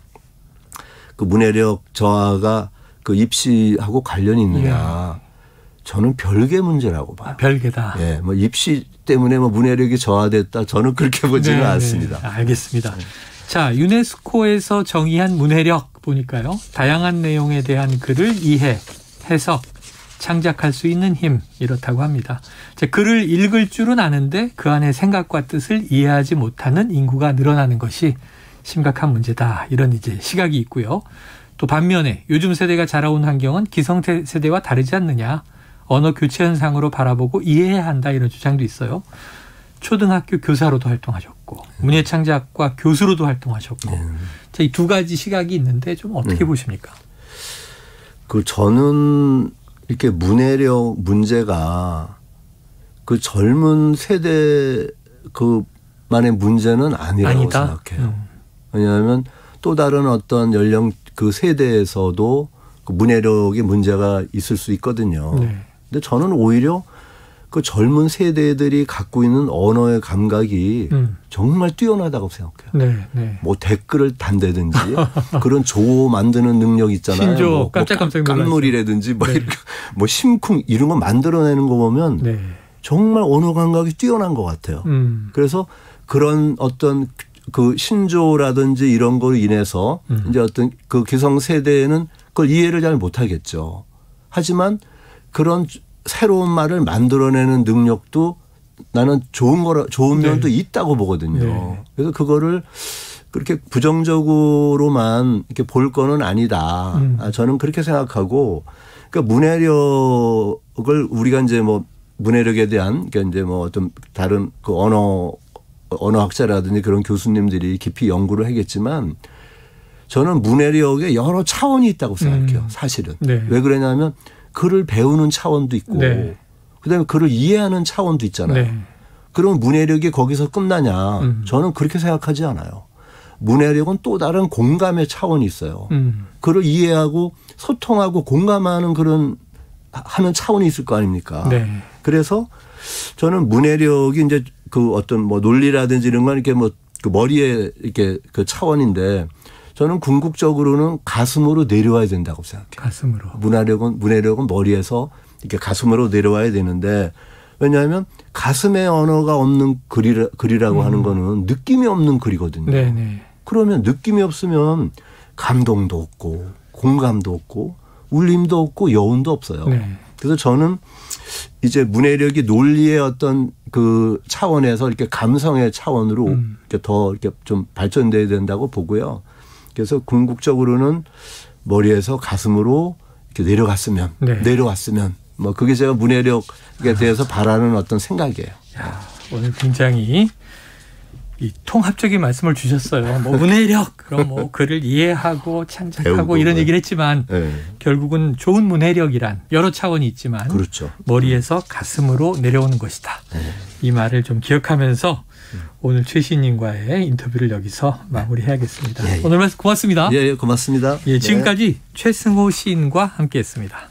그 문해력 저하가 그 입시하고 관련이 있느냐. 예. 저는 별개 문제라고 봐요. 별개다. 예, 뭐 입시 때문에 뭐 문해력이 저하됐다. 저는 그렇게 보지는 않습니다. 알겠습니다. 자, 유네스코에서 정의한 문해력 보니까요. 다양한 내용에 대한 글을 이해, 해석, 창작할 수 있는 힘 이렇다고 합니다. 글을 읽을 줄은 아는데 그 안에 생각과 뜻을 이해하지 못하는 인구가 늘어나는 것이 심각한 문제다. 이런 이제 시각이 있고요. 또 반면에 요즘 세대가 자라온 환경은 기성세대와 다르지 않느냐. 언어 교체 현상으로 바라보고 이해해야 한다. 이런 주장도 있어요. 초등학교 교사로도 활동하셨고 문예창작과 교수로도 활동하셨고 자, 이 두 가지 시각이 있는데 좀 어떻게 보십니까? 그 저는 이렇게 문해력 문제가 그 젊은 세대 그만의 문제는 아니라고 생각해요. 왜냐하면 또 다른 어떤 연령 그 세대에서도 그 문해력의 문제가 있을 수 있거든요. 네. 근데 저는 오히려 그 젊은 세대들이 갖고 있는 언어의 감각이 정말 뛰어나다고 생각해요. 네, 네. 뭐 댓글을 단다든지 그런 조 만드는 능력 있잖아요. 신조 뭐 깜짝깜짝 깐물이라든지 뭐, 네. 이렇게 뭐 심쿵 이런 거 만들어내는 거 보면 네. 정말 언어 감각이 뛰어난 것 같아요. 그래서 그런 어떤 그 신조라든지 이런 거로 인해서 이제 어떤 그 기성 세대에는 그걸 이해를 잘 못하겠죠. 하지만 그런 새로운 말을 만들어내는 능력도 나는 좋은 면도 네. 있다고 보거든요. 네. 그래서 그거를 그렇게 부정적으로만 이렇게 볼 거는 아니다. 저는 그렇게 생각하고, 그러니까 문해력을 우리가 이제 뭐 문해력에 대한 그러니까 이제 뭐 어떤 다른 그 언어학자라든지 그런 교수님들이 깊이 연구를 하겠지만 저는 문해력에 여러 차원이 있다고 생각해요. 사실은. 네. 왜 그러냐면 글을 배우는 차원도 있고 네. 그다음에 글을 이해하는 차원도 있잖아요. 네. 그럼 문해력이 거기서 끝나냐. 저는 그렇게 생각하지 않아요. 문해력은 또 다른 공감의 차원이 있어요. 글을 이해하고 소통하고 공감하는 그런 하는 차원이 있을 거 아닙니까? 네. 그래서 저는 문해력이 이제 그 어떤 뭐 논리라든지 이런 건 이렇게 뭐 그 머리에 이렇게 그 차원인데 저는 궁극적으로는 가슴으로 내려와야 된다고 생각해요. 가슴으로. 문해력은 머리에서 이렇게 가슴으로 내려와야 되는데 왜냐하면 가슴에 언어가 없는 글이라고 하는 거는 느낌이 없는 글이거든요. 네네. 그러면 느낌이 없으면 감동도 없고 공감도 없고 울림도 없고 여운도 없어요. 네. 그래서 저는 이제 문해력이 논리의 어떤 그 차원에서 이렇게 감성의 차원으로 이렇게 더 이렇게 좀 발전돼야 된다고 보고요. 그래서 궁극적으로는 머리에서 가슴으로 이렇게 내려왔으면 뭐 그게 제가 문해력에 대해서 바라는 어떤 생각이에요. 야, 오늘 굉장히 이 통합적인 말씀을 주셨어요. 뭐 문해력, 그럼 뭐 글을 이해하고 창작하고 이런 얘기를 했지만 네. 결국은 좋은 문해력이란 여러 차원이 있지만 그렇죠. 머리에서 가슴으로 내려오는 것이다. 네. 이 말을 좀 기억하면서 오늘 최 시인님과의 인터뷰를 여기서 마무리해야겠습니다. 예. 오늘 말씀 고맙습니다. 예, 고맙습니다. 예, 지금까지 최승호 시인과 함께했습니다.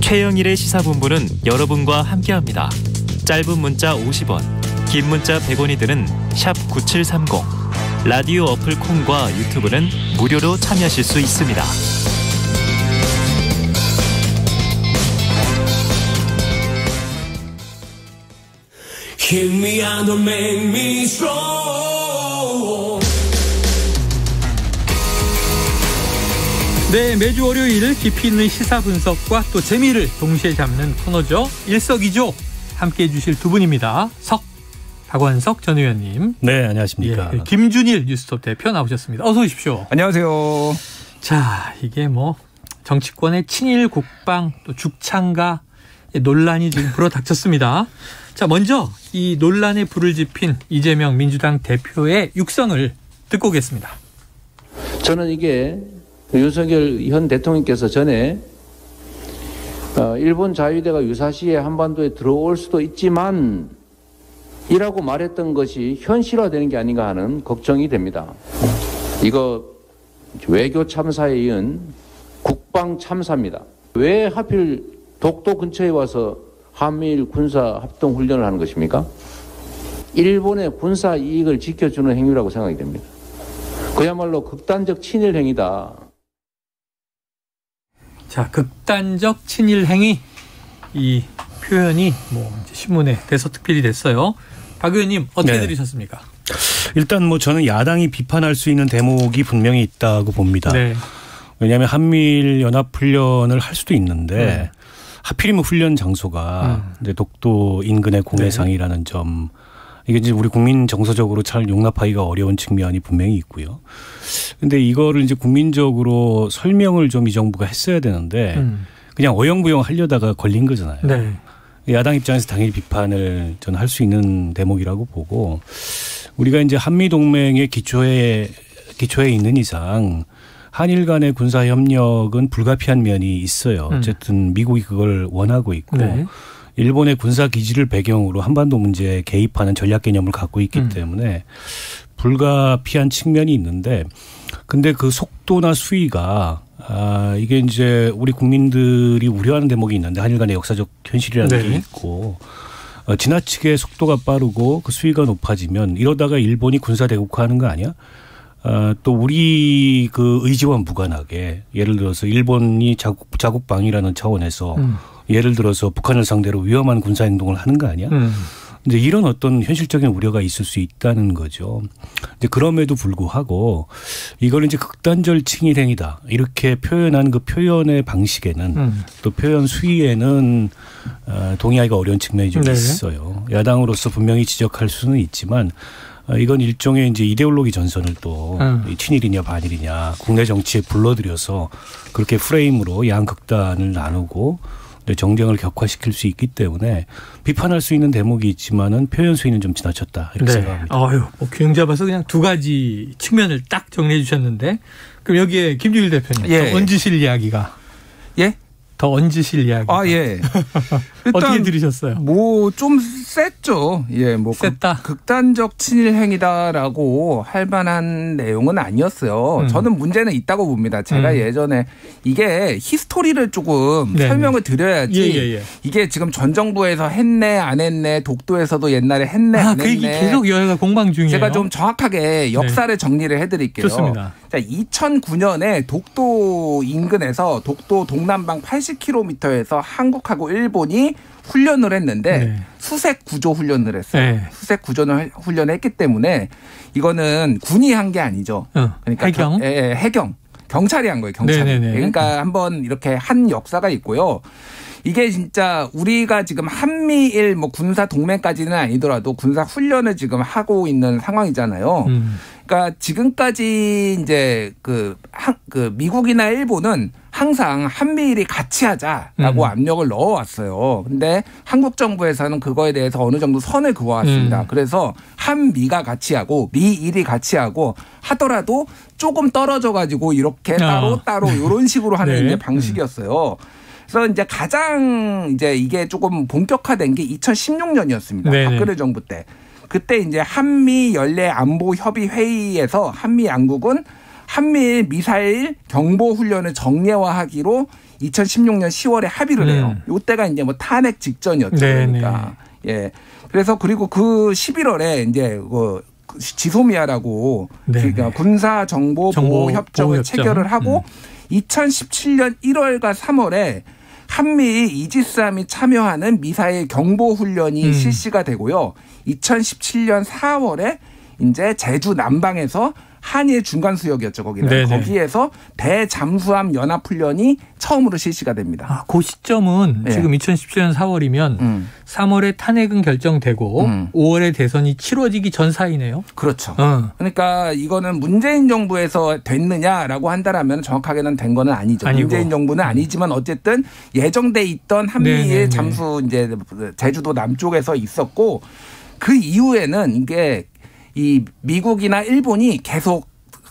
최영일의 시사본부는 여러분과 함께합니다. 짧은 문자 50원, 긴 문자 100원이 드는 샵 9730, 라디오 어플 콩과 유튜브는 무료로 참여하실 수 있습니다. Kill me and don't make me strong. 네, 매주 월요일 깊이 있는 시사 분석과 또 재미를 동시에 잡는 코너죠. 일석이조 함께해 주실 두 분입니다. 박완석 전 의원님. 네, 안녕하십니까. 예, 김준일 뉴스톱 대표 나오셨습니다. 어서 오십시오. 안녕하세요. 자, 이게 뭐 정치권의 친일 국방 또 죽창가 논란이 지금 불어닥쳤습니다. 자, 먼저 이 논란에 불을 지핀 이재명 민주당 대표의 육성을 듣고 오겠습니다. 저는 이게 윤석열 현 대통령께서 전에 일본 자위대가 유사시에 한반도에 들어올 수도 있지만 이라고 말했던 것이 현실화되는 게 아닌가 하는 걱정이 됩니다. 이거 외교 참사에 이은 국방 참사입니다. 왜 하필 독도 근처에 와서 한미일 군사 합동 훈련을 하는 것입니까? 일본의 군사 이익을 지켜주는 행위라고 생각이 됩니다. 그야말로 극단적 친일 행위다. 자, 극단적 친일 행위, 이 표현이 뭐 신문에 대서특필이 됐어요. 박 의원님 어떻게 들으셨습니까? 일단 뭐 저는 야당이 비판할 수 있는 대목이 분명히 있다고 봅니다. 네. 왜냐하면 한미일 연합훈련을 할 수도 있는데 하필이면 훈련 장소가 이제 독도 인근의 공해상이라는 점, 이게 이제 우리 국민 정서적으로 잘 용납하기가 어려운 측면이 분명히 있고요. 근데 이거를 이제 국민적으로 설명을 좀 이 정부가 했어야 되는데 그냥 어영부영 하려다가 걸린 거잖아요. 네. 야당 입장에서 당연히 비판을 저는 할 수 있는 대목이라고 보고, 우리가 이제 한미 동맹의 기초에 있는 이상 한일 간의 군사 협력은 불가피한 면이 있어요. 어쨌든 미국이 그걸 원하고 있고 일본의 군사 기지를 배경으로 한반도 문제에 개입하는 전략 개념을 갖고 있기 때문에 불가피한 측면이 있는데, 근데 그 속도나 수위가 이게 이제 우리 국민들이 우려하는 대목이 있는데, 한일 간의 역사적 현실이라는 게 있고 지나치게 속도가 빠르고 그 수위가 높아지면 이러다가 일본이 군사 대국화하는 거 아니야? 또 우리 그 의지와 무관하게 예를 들어서 일본이 자국방위라는 차원에서 예를 들어서 북한을 상대로 위험한 군사 행동을 하는 거 아니야? 이제 이런 어떤 현실적인 우려가 있을 수 있다는 거죠. 이제 그럼에도 불구하고 이걸 이제 극단적 친일 행위다 이렇게 표현한 그 표현의 방식에는 또 표현 수위에는 동의하기가 어려운 측면이 좀 있어요. 야당으로서 분명히 지적할 수는 있지만 이건 일종의 이제 이데올로기 전선을 또 친일이냐 반일이냐 국내 정치에 불러들여서 그렇게 프레임으로 양극단을 나누고 정쟁을 격화시킬 수 있기 때문에 비판할 수 있는 대목이 있지만은 표현 수위는 좀 지나쳤다 이렇게 생각합니다. 뭐 균형 잡아서 그냥 두 가지 측면을 딱 정리해 주셨는데, 그럼 여기에 김준일 대표님 더 얹으실 이야기가 더 얹으실 이야기. 예. 어떻게 들으셨어요? 뭐 좀 셌죠. 뭐 셌다. 극단적 친일 행위다라고 할 만한 내용은 아니었어요. 저는 문제는 있다고 봅니다. 제가 예전에 이게 히스토리를 조금 설명을 드려야지. 이게 지금 전 정부에서 했네 안 했네, 독도에서도 옛날에 했네 안 했네. 그 얘기 계속 여야가 공방 중이에요. 제가 좀 정확하게 역사를 정리를 해드릴게요. 좋습니다. 자, 2009년에 독도 인근에서 독도 동남방 80km에서 한국하고 일본이 훈련을 했는데 수색 구조 훈련을 했어요. 수색 구조를 훈련을 했기 때문에 이거는 군이 한 게 아니죠. 그러니까 해경? 해경. 경찰이 한 거예요. 경찰이. 그러니까 한번 이렇게 한 역사가 있고요. 이게 진짜 우리가 지금 한미일 뭐 군사 동맹까지는 아니더라도 군사 훈련을 지금 하고 있는 상황이잖아요. 그러니까 지금까지 이제 그 미국이나 일본은 항상 한미일이 같이 하자라고 압력을 넣어왔어요. 근데 한국 정부에서는 그거에 대해서 어느 정도 선을 그어왔습니다. 그래서 한미가 같이 하고 미일이 같이 하고 하더라도 조금 떨어져 가지고 이렇게 따로 이런 식으로 하는 이제 방식이었어요. 그래서 이제 가장 이제 이게 조금 본격화된 게 2016년이었습니다. 박근혜 정부 때. 그때 이제 한미 연례 안보 협의 회의에서 한미 양국은 한미일 미사일 경보 훈련을 정례화하기로 2016년 10월에 합의를 해요. 이때가 이제 뭐 탄핵 직전이었죠. 그러니까. 그래서 그리고 그 11월에 이제 그 지소미아라고 그러니까 군사 정보 보호 협정을 체결을 하고 2017년 1월과 3월에 한미일 이지스함이 참여하는 미사일 경보 훈련이 실시가 되고요. 2017년 4월에 이제 제주 남방에서 한일 중간 수역이었죠, 거기는. 네네. 거기에서 대잠수함 연합훈련이 처음으로 실시가 됩니다. 그 시점은 네. 지금 2017년 4월이면 3월에 탄핵은 결정되고 5월에 대선이 치러지기 전 사이네요. 그렇죠. 그러니까 이거는 문재인 정부에서 됐느냐라고 한다라면 정확하게는 된 거는 아니죠. 문재인 정부는 아니지만 어쨌든 예정돼 있던 한미일 네네네. 잠수 이제 제주도 남쪽에서 있었고 그 이후에는 이게 이 미국이나 일본이 계속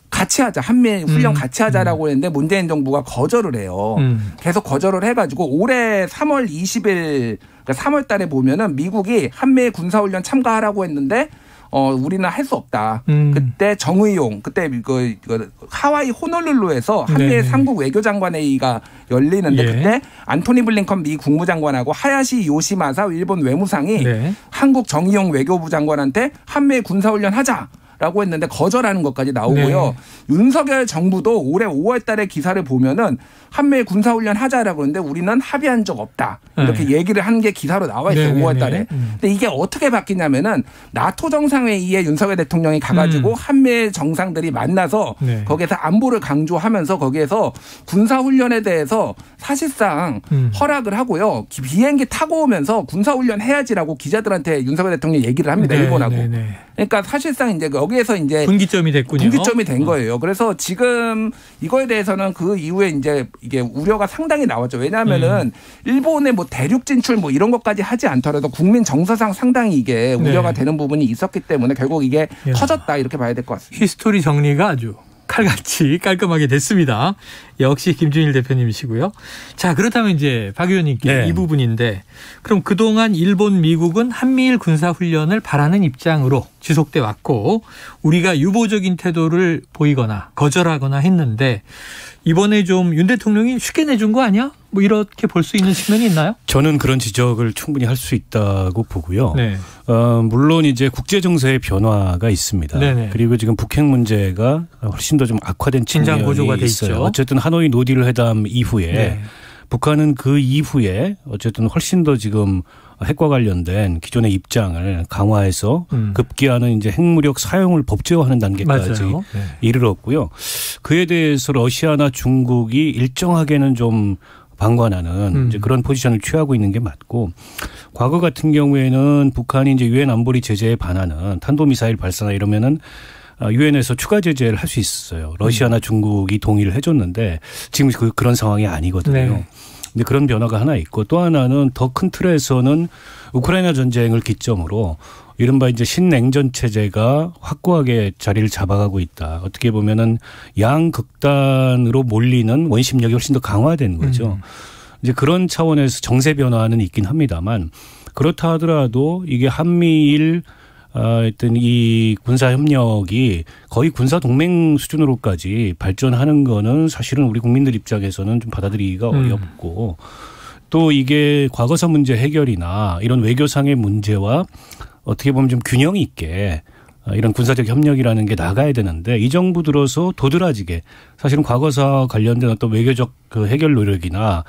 같이 하자. 한미 훈련 같이 하자라고 했는데 문재인 정부가 거절을 해요. 계속 거절을 해가지고 올해 3월 20일 그러니까 3월 달에 보면은 미국이 한미 군사훈련 참가하라고 했는데 우리는 할 수 없다. 그때 정의용 그때 그 하와이 호놀룰루에서 한미 삼국 외교장관회의가 열리는데 예. 그때 안토니 블링컨 미 국무장관하고 하야시 요시마사 일본 외무상이 네. 한국 정의용 외교부 장관한테 한미 군사훈련 하자. 라고 했는데 거절하는 것까지 나오고요. 네. 윤석열 정부도 올해 5월 달에 기사를 보면은 한미 군사훈련 하자라고 했는데 우리는 합의한 적 없다. 이렇게 네. 얘기를 한 게 기사로 나와 있어요. 네. 5월 달에. 근데 이게 어떻게 바뀌냐면은 나토 정상회의에 윤석열 대통령이 가가지고 한미 정상들이 만나서 네. 거기에서 안보를 강조하면서 거기에서 군사훈련에 대해서 사실상 허락을 하고요. 비행기 타고 오면서 군사훈련 해야지라고 기자들한테 윤석열 대통령이 얘기를 합니다. 네. 일본하고. 네. 그러니까 사실상 이제 여기에서 이제 분기점이 됐군요. 분기점이 된 거예요. 그래서 지금 이거에 대해서는 그 이후에 이제 이게 우려가 상당히 나왔죠. 왜냐하면은 일본의 뭐 대륙 진출 뭐 이런 것까지 하지 않더라도 국민 정서상 상당히 이게 우려가 네. 되는 부분이 있었기 때문에 결국 이게 터졌다 이렇게 봐야 될 것 같습니다. 히스토리 정리가 아주 칼같이 깔끔하게 됐습니다. 역시 김준일 대표님이시고요. 자, 그렇다면 이제 박 의원님께 네. 이 부분인데 그럼 그동안 일본, 미국은 한미일 군사훈련을 바라는 입장으로 지속돼 왔고 우리가 유보적인 태도를 보이거나 거절하거나 했는데 이번에 좀 윤 대통령이 쉽게 내준 거 아니야? 뭐 이렇게 볼 수 있는 측면이 있나요? 저는 그런 지적을 충분히 할 수 있다고 보고요. 네. 물론 이제 국제 정세의 변화가 있습니다. 네네. 그리고 지금 북핵 문제가 훨씬 더 좀 악화된 측면이 고조가 돼 있어요. 어쨌든 하노이 노딜 회담 이후에 네. 북한은 그 이후에 어쨌든 훨씬 더 지금 핵과 관련된 기존의 입장을 강화해서 급기야는 이제 핵무력 사용을 법제화하는 단계까지 네. 이르렀고요. 그에 대해서 러시아나 중국이 일정하게는 좀 방관하는 이제 그런 포지션을 취하고 있는 게 맞고 과거 같은 경우에는 북한이 이제 유엔 안보리 제재에 반하는 탄도미사일 발사나 이러면은 유엔에서 추가 제재를 할 수 있었어요. 러시아나 중국이 동의를 해줬는데 지금 그런 상황이 아니거든요. 네. 근데 그런 변화가 하나 있고 또 하나는 더 큰 틀에서는 우크라이나 전쟁을 기점으로 이른바 이제 신냉전 체제가 확고하게 자리를 잡아가고 있다. 어떻게 보면은 양극단으로 몰리는 원심력이 훨씬 더 강화된 거죠. 이제 그런 차원에서 정세 변화는 있긴 합니다만 그렇다 하더라도 이게 한미일 어떤 이 군사 협력이 거의 군사 동맹 수준으로까지 발전하는 거는 사실은 우리 국민들 입장에서는 좀 받아들이기가 어렵고 또 이게 과거사 문제 해결이나 이런 외교상의 문제와 어떻게 보면 좀 균형 있게 이런 군사적 협력이라는 게 나가야 되는데 이 정부 들어서 도드라지게 사실은 과거사 관련된 어떤 외교적 그 해결 노력이나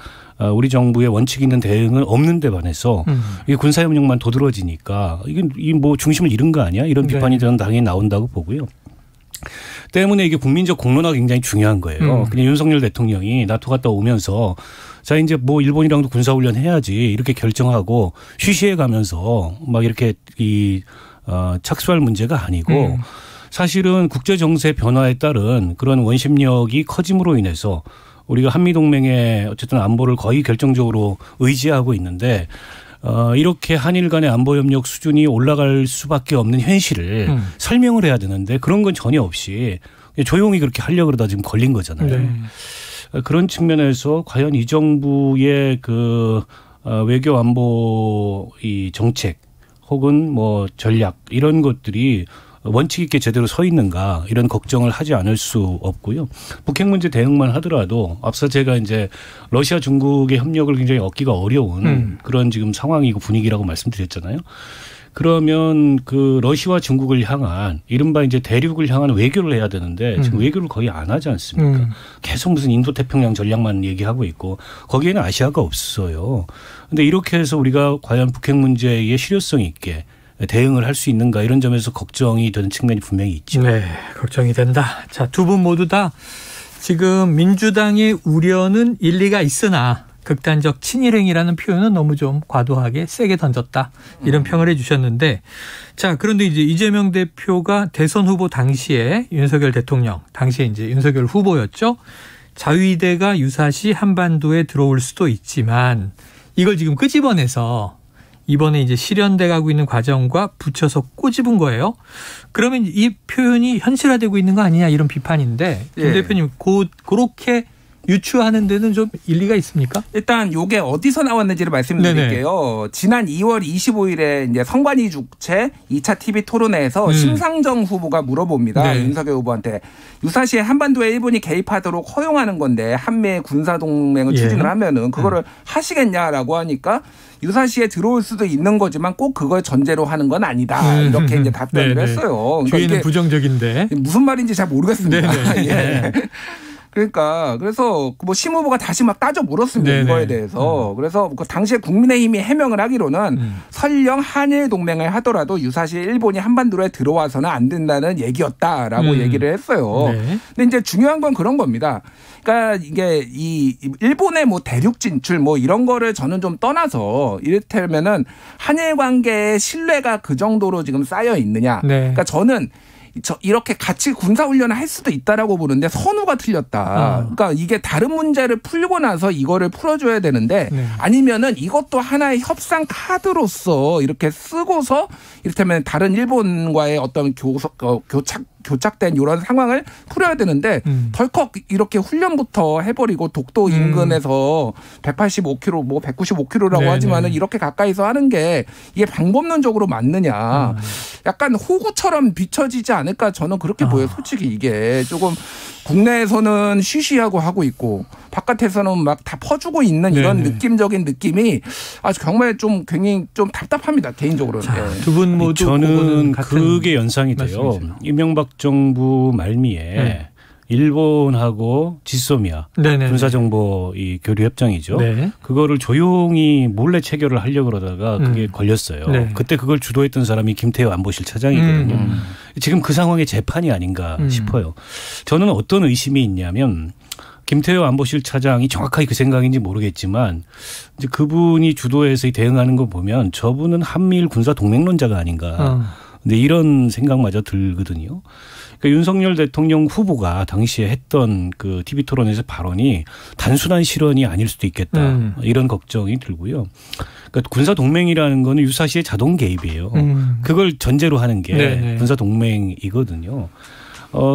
우리 정부의 원칙 있는 대응은 없는 데 반해서 이게 군사협력만 도드라지니까 이게 뭐 중심을 잃은 거 아니야? 이런 비판이 저는 당연히 나온다고 보고요. 때문에 이게 국민적 공론화가 굉장히 중요한 거예요. 그냥 윤석열 대통령이 나토 갔다 오면서 자 이제 뭐 일본이랑도 군사훈련 해야지 이렇게 결정하고 쉬쉬해 가면서 막 이렇게 착수할 문제가 아니고 사실은 국제 정세 변화에 따른 그런 원심력이 커짐으로 인해서 우리가 한미동맹의 어쨌든 안보를 거의 결정적으로 의지하고 있는데 이렇게 한일 간의 안보 협력 수준이 올라갈 수밖에 없는 현실을 설명을 해야 되는데 그런 건 전혀 없이 조용히 그렇게 하려고 그러다 지금 걸린 거잖아요. 네. 그런 측면에서 과연 이 정부의 그 외교 안보 이 정책 혹은 뭐 전략 이런 것들이 원칙 있게 제대로 서 있는가 이런 걱정을 하지 않을 수 없고요. 북핵 문제 대응만 하더라도 앞서 제가 이제 러시아 중국의 협력을 굉장히 얻기가 어려운 그런 지금 상황이고 분위기라고 말씀드렸잖아요. 그러면 그 러시아와 중국을 향한 이른바 이제 대륙을 향한 외교를 해야 되는데 지금 외교를 거의 안 하지 않습니까? 계속 무슨 인도태평양 전략만 얘기하고 있고 거기에는 아시아가 없어요. 근데 이렇게 해서 우리가 과연 북핵 문제에 실효성 있게 대응을 할 수 있는가 이런 점에서 걱정이 되는 측면이 분명히 있죠. 네, 걱정이 된다. 자, 두 분 모두 다 지금 민주당의 우려는 일리가 있으나 극단적 친일행위라는 표현은 너무 좀 과도하게 세게 던졌다. 이런 평을 해 주셨는데 자, 그런데 이제 이재명 대표가 대선 후보 당시에 윤석열 대통령, 당시에 이제 윤석열 후보였죠. 자위대가 유사시 한반도에 들어올 수도 있지만 이걸 지금 끄집어내서 이번에 이제 실현돼 가고 있는 과정과 붙여서 꼬집은 거예요. 그러면 이 표현이 현실화되고 있는 거 아니냐 이런 비판인데 김 대표님 그렇게 유추하는 데는 좀 일리가 있습니까? 일단 이게 어디서 나왔는지를 말씀드릴게요. 네네. 지난 2월 25일에 이제 선관위 주최 2차 TV 토론회에서 심상정 후보가 물어봅니다. 네. 윤석열 후보한테 유사시에 한반도에 일본이 개입하도록 허용하는 건데 한미의 군사동맹을 추진을 하면은 그거를 하시겠냐라고 하니까 유사시에 들어올 수도 있는 거지만 꼭 그걸 전제로 하는 건 아니다. 이렇게 이제 답변을 했어요. 그러니까 뒤에는 부정적인데 무슨 말인지 잘 모르겠습니다. 예. 그러니까 그래서 뭐 심 후보가 다시 막 따져 물었습니다. 네네. 이거에 대해서. 그래서 그 당시에 국민의힘이 해명을 하기로는 설령 한일 동맹을 하더라도 유사시 일본이 한반도에 들어와서는 안 된다는 얘기였다라고 얘기를 했어요. 네. 근데 이제 중요한 건 그런 겁니다. 그러니까 이게 이 일본의 뭐 대륙 진출 뭐 이런 거를 저는 좀 떠나서 이를테면은 한일 관계의 신뢰가 그 정도로 지금 쌓여 있느냐. 네. 그러니까 저는 이렇게 같이 군사훈련을 할 수도 있다라고 보는데 선우가 틀렸다. 그러니까 이게 다른 문제를 풀고 나서 이거를 풀어줘야 되는데 아니면은 이것도 하나의 협상 카드로서 이렇게 쓰고서 이를테면 다른 일본과의 어떤 교착된 이런 상황을 풀어야 되는데 덜컥 이렇게 훈련부터 해버리고 독도 인근에서 185km 뭐 195km라고 하지만은 이렇게 가까이서 하는 게 이게 방법론적으로 맞느냐. 약간 호구처럼 비춰지지 않을까 저는 그렇게 보여요. 솔직히 이게 조금 국내에서는 쉬쉬하고 하고 있고 바깥에서는 막 다 퍼주고 있는 이런 느낌적인 느낌이 아주 정말 좀 굉장히 좀 답답합니다. 개인적으로는. 두 분 모두 저는 그게 연상이 돼요. 이명박 정부 말미에 일본하고 지소미아 군사정보 이 교류 협정이죠. 네. 그거를 조용히 몰래 체결을 하려고 그러다가 그게 걸렸어요. 네. 그때 그걸 주도했던 사람이 김태호 안보실 차장이거든요. 지금 그 상황의 재판이 아닌가 싶어요. 저는 어떤 의심이 있냐면 김태호 안보실 차장이 정확하게 그 생각인지 모르겠지만 이제 그분이 주도해서 대응하는 거 보면 저분은 한미일 군사 동맹론자가 아닌가. 근데 이런 생각마저 들거든요. 그러니까 윤석열 대통령 후보가 당시에 했던 그 TV 토론에서 발언이 단순한 실언이 아닐 수도 있겠다. 이런 걱정이 들고요. 그러니까 군사 동맹이라는 거는 유사시의 자동 개입이에요. 그걸 전제로 하는 게 군사 동맹이거든요.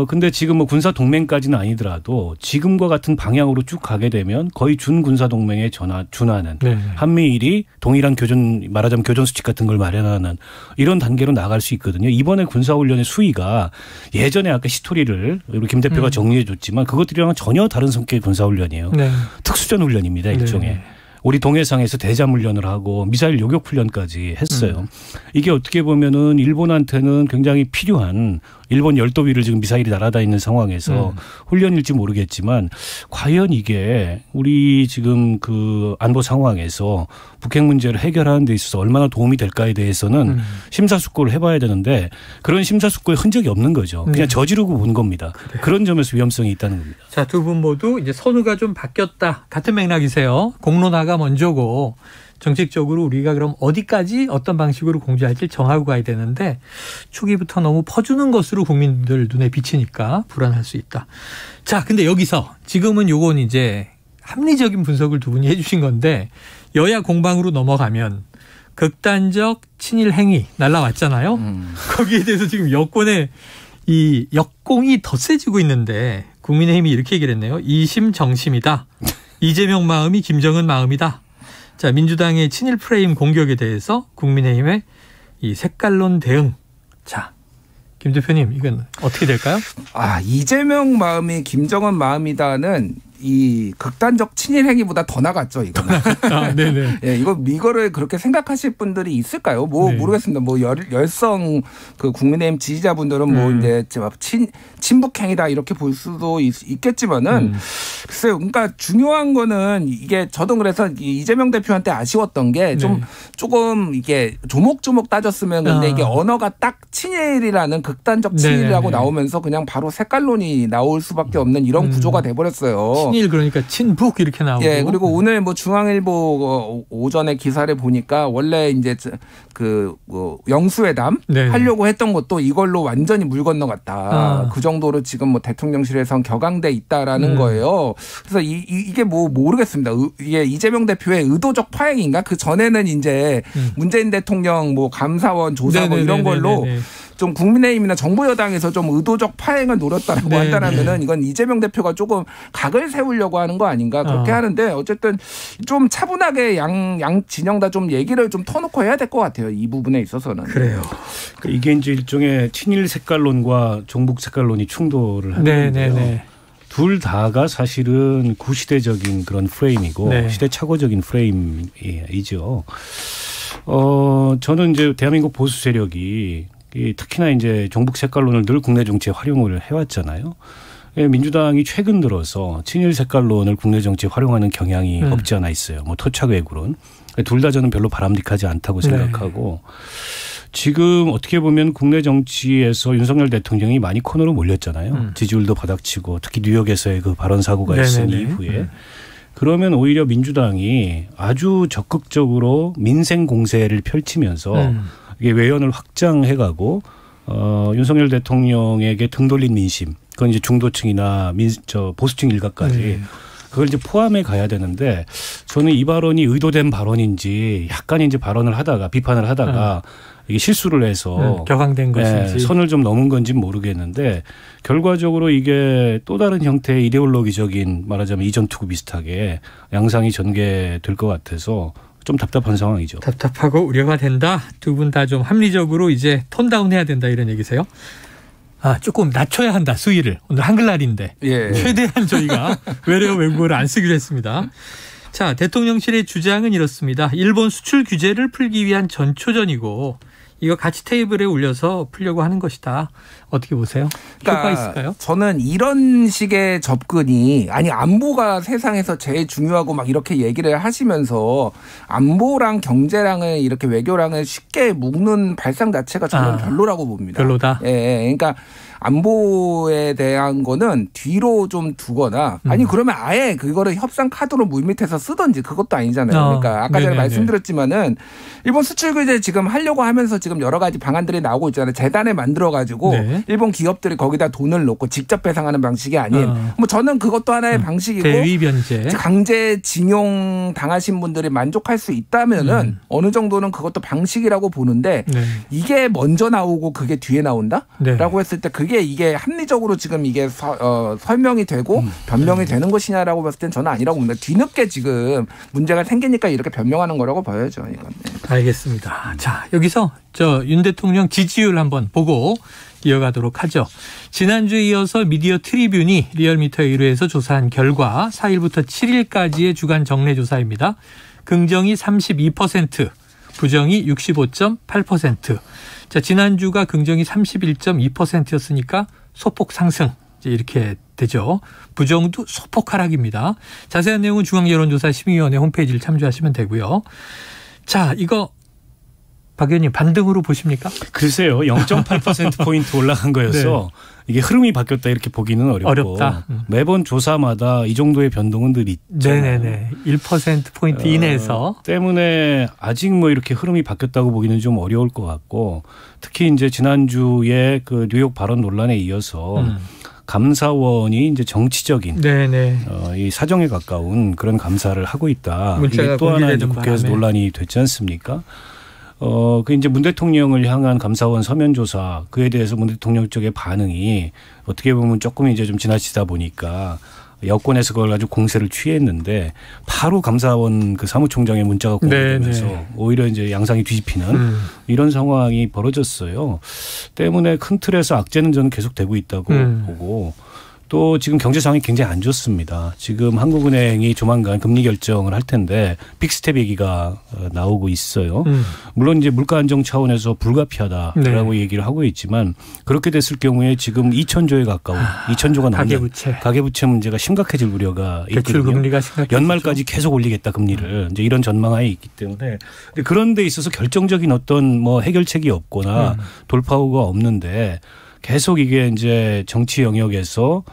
근데 지금 뭐 군사 동맹까지는 아니더라도 지금과 같은 방향으로 쭉 가게 되면 거의 준군사 동맹에 준하는 한미일이 동일한 말하자면 교전 수칙 같은 걸 마련하는 이런 단계로 나갈 수 있거든요. 이번에 군사훈련의 수위가 예전에 아까 히스토리를 우리 김 대표가 정리해 줬지만 그것들이랑은 전혀 다른 성격의 군사훈련이에요. 특수전 훈련입니다. 일종의. 우리 동해상에서 대잠훈련을 하고 미사일 요격훈련까지 했어요. 이게 어떻게 보면은 일본한테는 굉장히 필요한 일본 열도 위를 지금 미사일이 날아다니는 상황에서 훈련일지 모르겠지만 과연 이게 우리 지금 그 안보 상황에서 북핵 문제를 해결하는 데 있어서 얼마나 도움이 될까에 대해서는 심사숙고를 해봐야 되는데 그런 심사숙고의 흔적이 없는 거죠. 그냥 저지르고 본 겁니다. 그런 점에서 위험성이 있다는 겁니다. 자, 두 분 모두 이제 선우가 좀 바뀌었다. 같은 맥락이세요. 공론화가 먼저고 정책적으로 우리가 그럼 어디까지 어떤 방식으로 공조할지 정하고 가야 되는데 초기부터 너무 퍼주는 것으로 국민들 눈에 비치니까 불안할 수 있다. 자, 근데 여기서 지금은 요건 이제 합리적인 분석을 두 분이 해 주신 건데 여야 공방으로 넘어가면 극단적 친일 행위 날라왔잖아요. 거기에 대해서 지금 여권의 이 역공이 더 세지고 있는데 국민의힘이 이렇게 얘기를 했네요. 이심정심이다. 이재명 마음이 김정은 마음이다. 자, 민주당의 친일 프레임 공격에 대해서 국민의힘의 이 색깔론 대응. 자, 김 대표님 이건 어떻게 될까요? 이재명 마음이 김정은 마음이다는 이 극단적 친일 행위보다 더 나갔죠, 이거는. 네네. 예, 이거를 그렇게 생각하실 분들이 있을까요? 뭐, 네. 모르겠습니다. 뭐, 열성 그 국민의힘 지지자분들은 뭐, 이제, 친북행위다 이렇게 볼 수도 있겠지만은, 글쎄요. 그러니까 중요한 거는 이게 저도 그래서 이재명 대표한테 아쉬웠던 게 좀, 조금 이게 조목조목 따졌으면 근데 이게 언어가 딱 친일이라는 극단적 친일이라고 나오면서 그냥 바로 색깔론이 나올 수밖에 없는 이런 구조가 돼버렸어요. 친일 그러니까 친북 이렇게 나오고. 예, 그리고 오늘 뭐 중앙일보 오전에 기사를 보니까 원래 이제 그 뭐 영수회담 하려고 했던 것도 이걸로 완전히 물 건너갔다. 그 정도로 지금 뭐 대통령실에선 격앙돼 있다라는 거예요. 그래서 이게 뭐 모르겠습니다. 이게 이재명 대표의 의도적 파행인가? 그 전에는 이제 문재인 대통령 뭐 감사원 조사원 이런 걸로 좀 국민의힘이나 정부 여당에서 좀 의도적 파행을 노렸다라고 한다면은 이건 이재명 대표가 조금 각을 세우려고 하는 거 아닌가 그렇게 하는데 어쨌든 좀 차분하게 양 진영 다 좀 얘기를 좀 터놓고 해야 될 것 같아요. 이 부분에 있어서는. 그래요. 그러니까 이게 이제 일종의 친일 색깔론과 종북 색깔론이 충돌을 하는데요. 둘 다가 사실은 구시대적인 그런 프레임이고 시대착오적인 프레임이죠. 저는 이제 대한민국 보수 세력이 특히나 이제 종북 색깔론을 늘 국내 정치에 활용을 해왔잖아요. 민주당이 최근 들어서 친일 색깔론을 국내 정치에 활용하는 경향이 없지 않아 있어요. 뭐 토착외구론. 둘 다 저는 별로 바람직하지 않다고 생각하고 지금 어떻게 보면 국내 정치에서 윤석열 대통령이 많이 코너로 몰렸잖아요. 지지율도 바닥치고 특히 뉴욕에서의 그 발언 사고가 있은 이후에. 그러면 오히려 민주당이 아주 적극적으로 민생 공세를 펼치면서 이게 외연을 확장해가고 윤석열 대통령에게 등 돌린 민심, 그건 이제 중도층이나 보수층 일각까지 그걸 이제 포함해 가야 되는데 저는 이 발언이 의도된 발언인지 약간 이제 발언을 하다가 비판을 하다가 이게 실수를 해서 격앙된 것인지 선을 좀 넘은 건지 모르겠는데 결과적으로 이게 또 다른 형태의 이데올로기적인 말하자면 이전 투구 비슷하게 양상이 전개될 것 같아서 좀 답답한 상황이죠. 답답하고 우려가 된다. 두 분 다 좀 합리적으로 이제 톤다운 해야 된다 이런 얘기세요? 조금 낮춰야 한다. 수위를. 오늘 한글날인데 최대한 저희가 외래어 외국어를 안 쓰기로 했습니다. 자, 대통령실의 주장은 이렇습니다. 일본 수출 규제를 풀기 위한 전초전이고 이거 같이 테이블에 올려서 풀려고 하는 것이다. 어떻게 보세요? 그러니까 효과 있을까요? 저는 이런 식의 접근이 안보가 세상에서 제일 중요하고 막 이렇게 얘기를 하시면서 안보랑 경제랑을 이렇게 외교랑을 쉽게 묶는 발상 자체가 저는 별로라고 봅니다. 별로다. 예, 그러니까 안보에 대한 거는 뒤로 좀 두거나 아니 그러면 아예 그거를 협상 카드로 물밑에서 쓰든지 그것도 아니잖아요. 그러니까 아까 전에 말씀드렸지만은 일본 수출 규제 지금 하려고 하면서 지금 여러 가지 방안들이 나오고 있잖아요. 재단을 만들어 가지고 일본 기업들이 거기다 돈을 놓고 직접 배상하는 방식이 아닌 뭐 저는 그것도 하나의 방식이고 대위 변제 강제징용 당하신 분들이 만족할 수 있다면은 어느 정도는 그것도 방식이라고 보는데 이게 먼저 나오고 그게 뒤에 나온다라고 했을 때 이게 합리적으로 지금 이게 설명이 되고 변명이 되는 것이냐라고 봤을 땐 저는 아니라고 봅니다. 뒤늦게 지금 문제가 생기니까 이렇게 변명하는 거라고 봐야죠. 이건. 알겠습니다. 자, 여기서 윤 대통령 지지율 한번 보고 이어가도록 하죠. 지난주에 이어서 미디어 트리뷴이 리얼미터 1회에서 조사한 결과 4일부터 7일까지의 주간 정례 조사입니다. 긍정이 32%, 부정이 65.8%. 자, 지난주가 긍정이 31.2%였으니까 소폭 상승. 이렇게 되죠. 부정도 소폭 하락입니다. 자세한 내용은 중앙여론조사 심의위원회 홈페이지를 참조하시면 되고요. 자, 이거 박 의원님 반등으로 보십니까? 글쎄요. 0.8%포인트 올라간 거여서 이게 흐름이 바뀌었다 이렇게 보기는 어렵다. 매번 조사마다 이 정도의 변동은 늘 있죠. 네네네. 1%포인트 이내에서. 때문에 아직 뭐 이렇게 흐름이 바뀌었다고 보기는 좀 어려울 것 같고 특히 이제 지난주에 그 뉴욕 발언 논란에 이어서 감사원이 이제 정치적인 이 사정에 가까운 그런 감사를 하고 있다. 이게 또 하나 이제 국회에서 논란이 됐지 않습니까? 그 이제 문 대통령을 향한 감사원 서면 조사 그에 대해서 문 대통령 쪽의 반응이 어떻게 보면 조금 이제 좀 지나치다 보니까 여권에서 그걸 아주 공세를 취했는데 바로 감사원 그 사무총장의 문자가 공개되면서 오히려 이제 양상이 뒤집히는 이런 상황이 벌어졌어요. 때문에 큰 틀에서 악재는 저는 계속되고 있다고 보고 또 지금 경제 상황이 굉장히 안 좋습니다. 지금 한국은행이 조만간 금리 결정을 할 텐데 빅스텝 얘기가 나오고 있어요. 물론 이제 물가 안정 차원에서 불가피하다라고 얘기를 하고 있지만 그렇게 됐을 경우에 지금 2,000조에 가까운 2,000조가 넘는 가계부채 문제가 심각해질 우려가 있거든요. 대출 금리가 심각해지죠. 연말까지 계속 올리겠다 금리를 이제 이런 전망하에 있기 때문에 그런 데 있어서 결정적인 어떤 뭐 해결책이 없거나 돌파구가 없는데 계속 이게 이제 정치 영역에서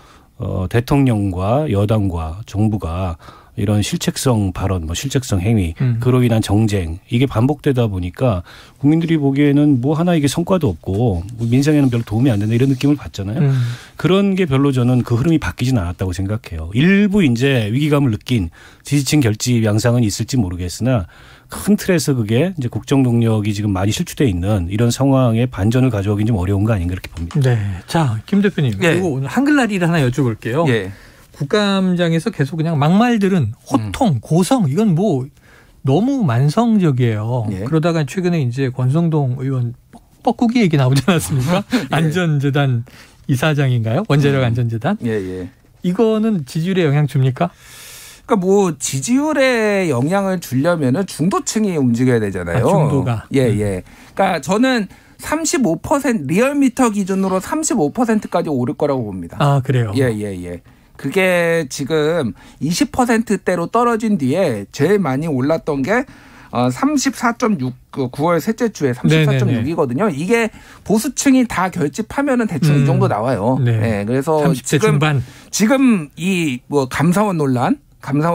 대통령과 여당과 정부가 이런 실책성 발언, 뭐 실책성 행위, 그로 인한 정쟁 이게 반복되다 보니까 국민들이 보기에는 뭐 하나 이게 성과도 없고 민생에는 별로 도움이 안 된다 이런 느낌을 받잖아요. 그런 게 별로 저는 그 흐름이 바뀌지는 않았다고 생각해요. 일부 이제 위기감을 느낀 지지층 결집 양상은 있을지 모르겠으나 큰 틀에서 그게 이제 국정 동력이 지금 많이 실추돼 있는 이런 상황에 반전을 가져오긴 좀 어려운 거 아닌가 이렇게 봅니다. 네, 자 김 대표님, 그리고 오늘 한글날이를 하나 여쭤볼게요. 예. 국감장에서 계속 그냥 막말들은 호통, 고성 이건 뭐 너무 만성적이에요. 예. 그러다가 최근에 이제 권성동 의원 뻐꾸기 얘기 나오지 않았습니까? 예. 안전재단 이사장인가요? 원자력 안전재단? 예. 이거는 지지율에 영향 줍니까? 그러니까 뭐 지지율에 영향을 주려면은 중도층이 움직여야 되잖아요. 중도가. 예. 그러니까 저는 35% 리얼미터 기준으로 35%까지 오를 거라고 봅니다. 아, 그래요? 예. 그게 지금 20%대로 떨어진 뒤에 제일 많이 올랐던 게 34.6, 9월 셋째 주에 34.6이거든요. 이게 보수층이 다 결집하면은 대충 이 정도 나와요. 네. 그래서 30대 중반. 지금 이 뭐 감사원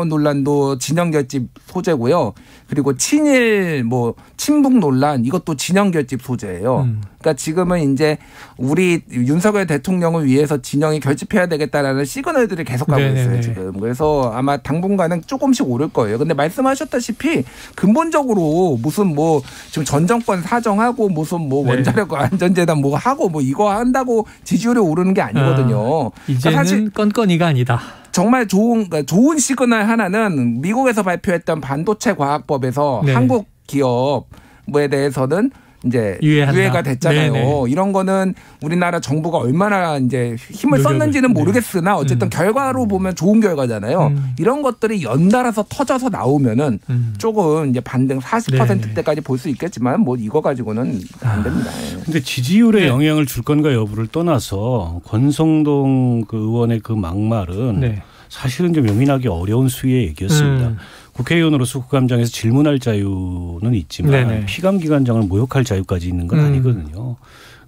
논란도 진영 결집 소재고요. 그리고 친일 뭐 친북 논란 이것도 진영 결집 소재예요. 그러니까 지금은 이제 우리 윤석열 대통령을 위해서 진영이 결집해야 되겠다라는 시그널들이 계속 가고 있어요, 지금. 그래서 아마 당분간은 조금씩 오를 거예요. 근데 말씀하셨다시피 근본적으로 무슨 뭐 지금 전 정권 사정하고 무슨 뭐 원자력 안전재단 뭐 하고 뭐 이거 한다고 지지율이 오르는 게 아니거든요. 이제는 그러니까 사실 건건이가 아니다. 정말 좋은 시그널 하나는 미국에서 발표했던 반도체 과학법에서 한국 기업에 대해서는 이제 유예가 됐잖아요. 이런 거는 우리나라 정부가 얼마나 이제 힘을 썼는지는 모르겠으나 어쨌든 결과로 보면 좋은 결과잖아요. 이런 것들이 연달아서 터져서 나오면은 조금 이제 반등 40%대까지 볼 수 있겠지만 뭐 이거 가지고는 안 됩니다. 근데 지지율에 영향을 줄 건가 여부를 떠나서 권성동 그 의원의 그 막말은 사실은 좀 용인하기 어려운 수위의 얘기였습니다. 국회의원으로서 국감장에서 질문할 자유는 있지만 피감기관장을 모욕할 자유까지 있는 건 아니거든요.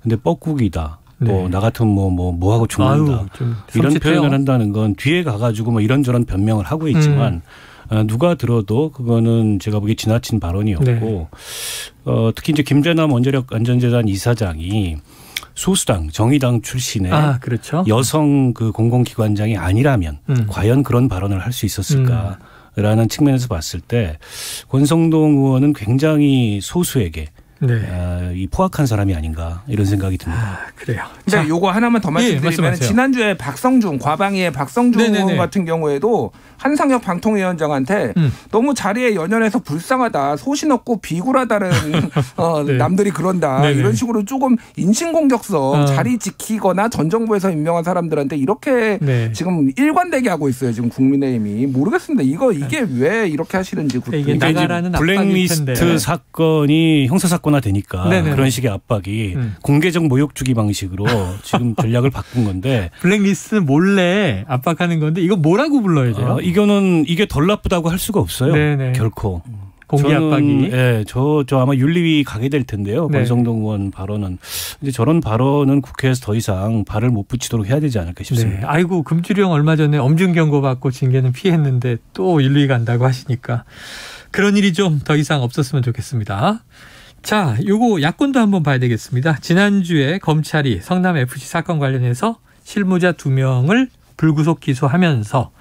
근데 뻐꾸기다. 또 나 같으면 뭐 하고 죽는다. 이런 표현을 한다는 건 뒤에 가가지고 뭐 이런저런 변명을 하고 있지만 누가 들어도 그거는 제가 보기에 지나친 발언이었고 특히 이제 김재남 원자력 안전재단 이사장이 소수당 정의당 출신의 여성 그 공공기관장이 아니라면 과연 그런 발언을 할 수 있었을까? 라는 측면에서 봤을 때 권성동 의원은 굉장히 소수에게 이 포악한 사람이 아닌가 이런 생각이 듭니다. 그래요. 근데 요거 하나만 더 말씀드리면 지난주에 과방위의 박성중 의원 같은 경우에도 한상혁 방통위원장한테 너무 자리에 연연해서 불쌍하다, 소신 없고 비굴하다는 남들이 그런다 이런 식으로 조금 인신공격성 자리 지키거나 전 정부에서 임명한 사람들한테 이렇게 지금 일관되게 하고 있어요. 지금 국민의힘이 모르겠습니다. 이게 왜 이렇게 하시는지. 이게 나가라는 블랙리스트 사건이 형사사건화 되니까 그런 식의 압박이 공개적 모욕 주기 방식으로 지금 전략을 바꾼 건데 블랙리스트 몰래 압박하는 건데 이거 뭐라고 불러야 돼요? 이게 덜 나쁘다고 할 수가 없어요. 결코. 공개 압박이. 저 아마 윤리위 가게 될 텐데요. 권성동 의원 발언은. 이제 저런 발언은 국회에서 더 이상 발을 못 붙이도록 해야 되지 않을까 싶습니다. 아이고 금주령 얼마 전에 엄중 경고 받고 징계는 피했는데 또 윤리위 간다고 하시니까 그런 일이 좀 더 이상 없었으면 좋겠습니다. 자, 요거 야권도 한번 봐야 되겠습니다. 지난주에 검찰이 성남FC 사건 관련해서 실무자 2명을 불구속 기소하면서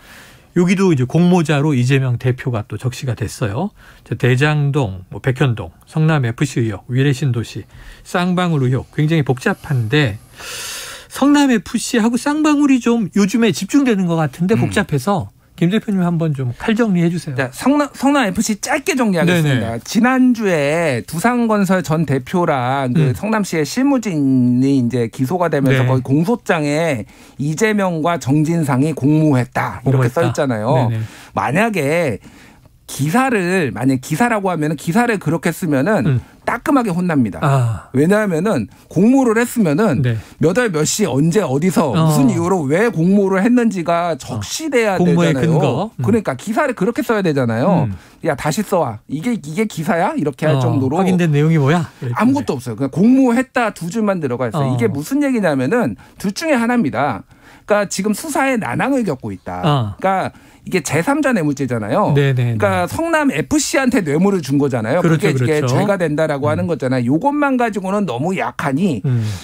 여기도 이제 공모자로 이재명 대표가 또 적시가 됐어요. 대장동, 백현동, 성남FC 의혹, 위례신도시, 쌍방울 의혹 굉장히 복잡한데 성남FC하고 쌍방울이 좀 요즘에 집중되는 것 같은데 복잡해서 김 대표님 한번 좀 칼 정리해 주세요. 자, 성남 FC 짧게 정리하겠습니다. 네네. 지난주에 두산건설 전 대표랑 그 성남시의 실무진이 이제 기소가 되면서 네. 거기 공소장에 이재명과 정진상이 공모했다 이렇게 써 있잖아요. 네네. 만약에 기사라고 하면은 기사를 그렇게 쓰면은 따끔하게 혼납니다. 왜냐하면은 공모를 했으면은 네. 몇 월 몇 시 언제 어디서 무슨 이유로 왜 공모를 했는지가 적시돼야 되잖아요. 근거. 그러니까 기사를 그렇게 써야 되잖아요. 야 다시 써와. 이게 기사야? 이렇게 할 정도로 확인된 내용이 뭐야? 아무것도 없어요. 그냥 공모했다 두 줄만 들어가 있어요. 이게 무슨 얘기냐면은 둘 중에 하나입니다. 그러니까 지금 수사에 난항을 겪고 있다. 그러니까 이게 제3자 뇌물죄잖아요. 네네. 그러니까 성남 FC한테 뇌물을 준 거잖아요. 그렇죠, 그게 그렇죠. 죄가 된다라고 하는 거잖아요. 이것만 가지고는 너무 약하니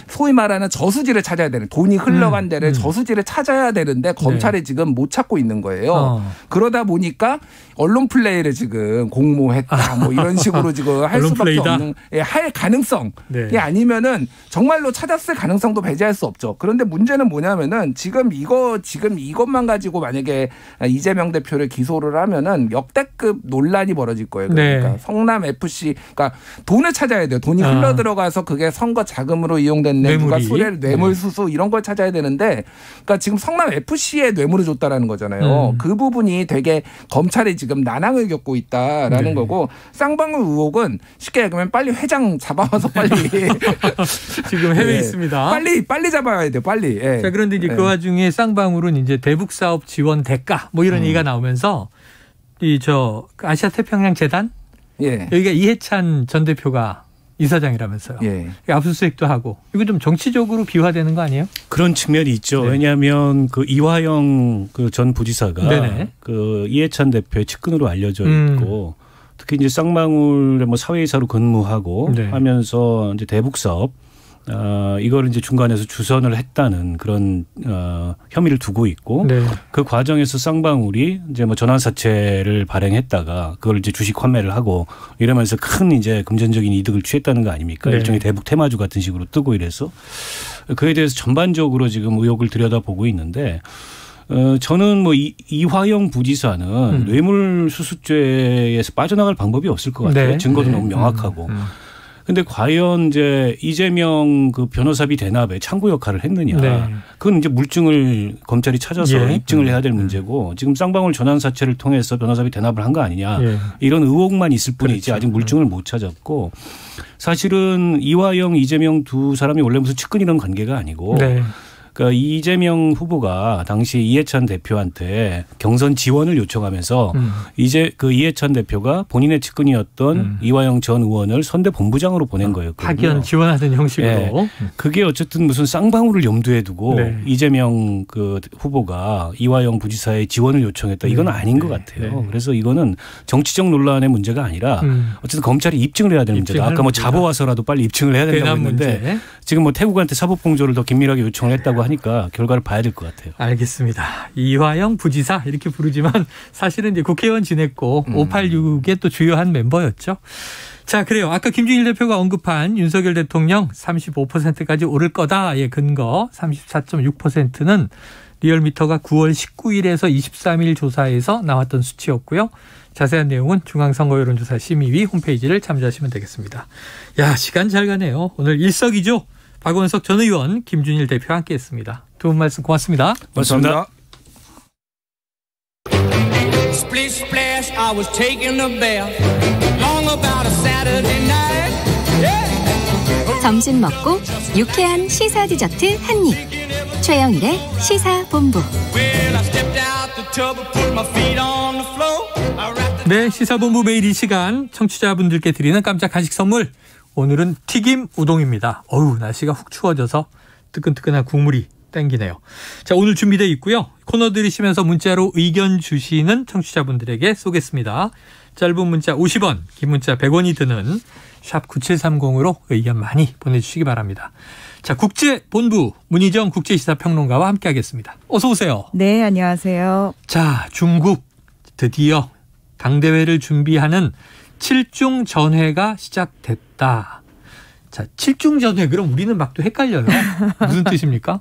소위 말하는 저수지를 찾아야 되는 돈이 흘러간 데를 저수지를 찾아야 되는데 검찰이 네. 지금 못 찾고 있는 거예요. 그러다 보니까 언론 플레이를 지금 공모했다 뭐 이런 식으로 지금 할 수밖에 플레이다? 없는 할 가능성 네. 아니면은 정말로 찾았을 가능성도 배제할 수 없죠. 그런데 문제는 뭐냐면은 지금 이것만 가지고 만약에 이재명 대표를 기소를 하면은 역대급 논란이 벌어질 거예요. 그러니까 네. 성남 FC 그러니까 돈을 찾아야 돼요. 돈이 흘러 들어가서 그게 선거 자금으로 이용된 누가 뇌물 수수 이런 걸 찾아야 되는데 그러니까 지금 성남 FC에 뇌물을 줬다라는 거잖아요. 그 부분이 되게 검찰이 지금 난항을 겪고 있다라는 네. 거고 쌍방울 의혹은 쉽게 얘기하면 빨리 회장 잡아와서 빨리 지금 해외에 있습니다. 빨리 잡아야 돼요. 빨리. 예. 자 그런데 이제 그 와중에 쌍방울은 이제 대북 사업 지원 대가 뭐 이런 얘기가 나오면서 아시아 태평양 재단 예. 여기가 이해찬 전 대표가 이사장이라면서요. 예. 압수수색도 하고 이거 좀 정치적으로 비화되는 거 아니에요? 그런 측면이 있죠. 네. 왜냐하면 그 이화영 그 전 부지사가 네네. 그 이해찬 대표의 측근으로 알려져 있고 특히 이제 쌍방울의 뭐 사회이사로 근무하고 네. 하면서 이제 대북 사업 이걸 이제 중간에서 주선을 했다는 그런 혐의를 두고 있고 네. 그 과정에서 쌍방울이 이제 뭐 전환사채를 발행했다가 그걸 이제 주식 환매를 하고 이러면서 큰 이제 금전적인 이득을 취했다는 거 아닙니까? 네. 일종의 대북 테마주 같은 식으로 뜨고 이래서 그에 대해서 전반적으로 지금 의혹을 들여다보고 있는데 저는 뭐 이화영 부지사는 뇌물수수죄에서 빠져나갈 방법이 없을 것 같아요. 네. 증거도 너무 명확하고. 근데 과연 이제 이재명 그 변호사비 대납에 창구 역할을 했느냐. 네. 그건 이제 물증을 검찰이 찾아서 입증을 해야 될 문제고 지금 쌍방울 전환사채를 통해서 변호사비 대납을 한 거 아니냐. 이런 의혹만 있을 뿐이지 그렇죠. 아직 물증을 못 찾았고 사실은 이화영, 이재명 두 사람이 원래 무슨 측근 이런 관계가 아니고 네. 그러니까 이재명 후보가 당시 이해찬 대표한테 경선 지원을 요청하면서 이제 그 이해찬 대표가 본인의 측근이었던 이화영 전 의원을 선대 본부장으로 보낸 거였거든요. 파견 지원하는 형식으로. 네. 그게 어쨌든 무슨 쌍방울을 염두에 두고 네. 이재명 그 후보가 이화영 부지사의 지원을 요청했다. 이건 아닌 것 같아요. 그래서 이거는 정치적 논란의 문제가 아니라 어쨌든 검찰이 입증을 해야 되는 문제다. 아까 뭐 잡아와서라도 빨리 입증을 해야 된다고 했는데 지금 뭐 태국한테 사법공조를 더 긴밀하게 요청을 했다고 하니까 결과를 봐야 될 것 같아요. 알겠습니다. 이화영 부지사 이렇게 부르지만 사실은 이제 국회의원 지냈고 586의 또 주요한 멤버였죠. 자, 그래요. 아까 김준일 대표가 언급한 윤석열 대통령 35%까지 오를 거다의 근거 34.6%는 리얼미터가 9월 19일에서 23일 조사에서 나왔던 수치였고요. 자세한 내용은 중앙선거여론조사 심의위 홈페이지를 참조하시면 되겠습니다. 야, 시간 잘 가네요. 오늘 일석이조 박원석 전 의원, 김준일 대표와 함께했습니다. 두 분 말씀 고맙습니다. 고맙습니다. 점심 먹고 유쾌한 시사 디저트 한 입. 최영일의 시사본부. 네, 시사본부 매일 이 시간 청취자분들께 드리는 깜짝 간식 선물. 오늘은 튀김 우동입니다. 어우, 날씨가 훅 추워져서 뜨끈뜨끈한 국물이 땡기네요. 자, 오늘 준비되어 있고요. 코너 들으시면서 문자로 의견 주시는 청취자분들에게 쏘겠습니다. 짧은 문자 50원, 긴 문자 100원이 드는 샵 9730으로 의견 많이 보내주시기 바랍니다. 자, 국제본부 문희정 국제시사평론가와 함께하겠습니다. 어서 오세요. 네, 안녕하세요. 자, 중국 드디어 당대회를 준비하는 7중 전회가 시작됐다. 자, 7중전회 그럼 우리는 막 또 헷갈려요. 무슨 뜻입니까?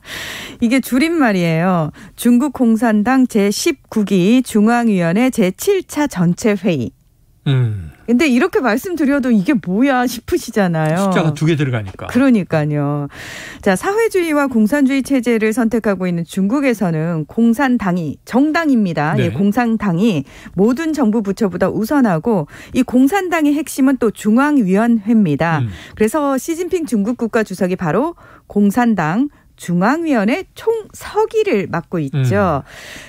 이게 줄임말이에요. 중국 공산당 제19기 중앙위원회 제7차 전체 회의. 근데 이렇게 말씀드려도 이게 뭐야 싶으시잖아요. 숫자가 2개 들어가니까. 그러니까요. 자, 사회주의와 공산주의 체제를 선택하고 있는 중국에서는 공산당이 정당입니다. 네. 예, 공산당이 모든 정부 부처보다 우선하고 이 공산당의 핵심은 또 중앙위원회입니다. 그래서 시진핑 중국 국가주석이 바로 공산당 중앙위원회 총서기를 맡고 있죠.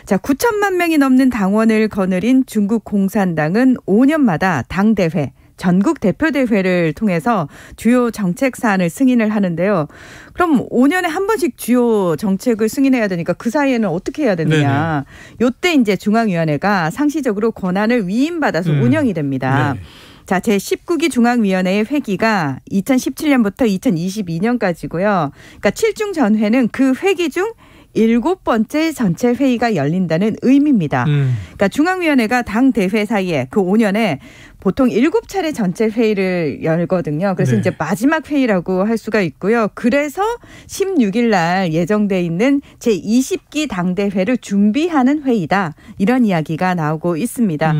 자, 9천만 명이 넘는 당원을 거느린 중국 공산당은 5년마다 당대회, 전국 대표대회를 통해서 주요 정책 사안을 승인을 하는데요. 그럼 5년에 한 번씩 주요 정책을 승인해야 되니까 그 사이에는 어떻게 해야 되느냐. 요때 이제 중앙위원회가 상시적으로 권한을 위임받아서 운영이 됩니다. 네. 자, 제19기 중앙위원회의 회기가 2017년부터 2022년까지고요. 그러니까 7중 전회는 그 회기 중 7번째 전체 회의가 열린다는 의미입니다. 그러니까 중앙위원회가 당 대회 사이에 그 5년에 보통 7차례 전체 회의를 열거든요. 그래서 이제 마지막 회의라고 할 수가 있고요. 그래서 16일 날 예정돼 있는 제20기 당대회를 준비하는 회의다. 이런 이야기가 나오고 있습니다.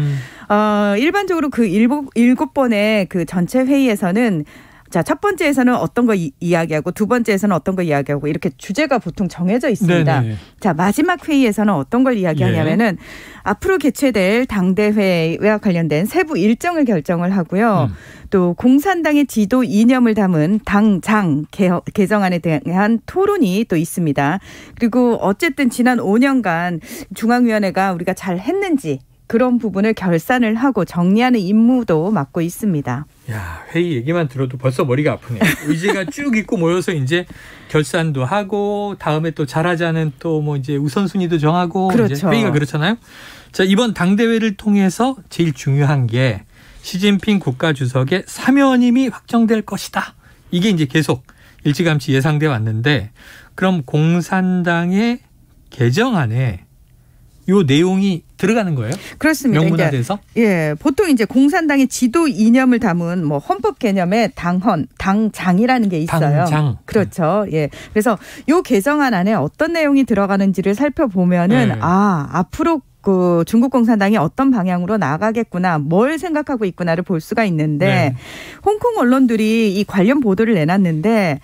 일반적으로 그 7번의 그 전체 회의에서는 자, 첫 번째에서는 어떤 거 이야기하고 두 번째에서는 어떤 거 이야기하고 이렇게 주제가 보통 정해져 있습니다. 네네. 자, 마지막 회의에서는 어떤 걸 이야기하냐면은 앞으로 개최될 당대회와 관련된 세부 일정을 결정을 하고요. 또 공산당의 지도 이념을 담은 당장 개정안에 대한 토론이 또 있습니다. 그리고 어쨌든 지난 5년간 중앙위원회가 우리가 잘 했는지 그런 부분을 결산을 하고 정리하는 임무도 맡고 있습니다. 야, 회의 얘기만 들어도 벌써 머리가 아프네요. 의제가 쭉 있고 모여서 이제 결산도 하고 다음에 또 잘하자는 또 뭐 이제 우선순위도 정하고 그렇죠. 이제 회의가 그렇잖아요. 자, 이번 당대회를 통해서 제일 중요한 게 시진핑 국가주석의 사면임이 확정될 것이다. 이게 이제 계속 일찌감치 예상돼 왔는데 그럼 공산당의 개정안에 요 내용이 들어가는 거예요? 그렇습니다. 명문화돼서? 예, 보통 이제 공산당의 지도 이념을 담은 뭐 헌법 개념에 당장이라는 게 있어요. 당장. 그렇죠. 예. 그래서 요 개정안 안에 어떤 내용이 들어가는지를 살펴보면은 앞으로 그 중국 공산당이 어떤 방향으로 나가겠구나, 뭘 생각하고 있구나를 볼 수가 있는데 홍콩 언론들이 이 관련 보도를 내놨는데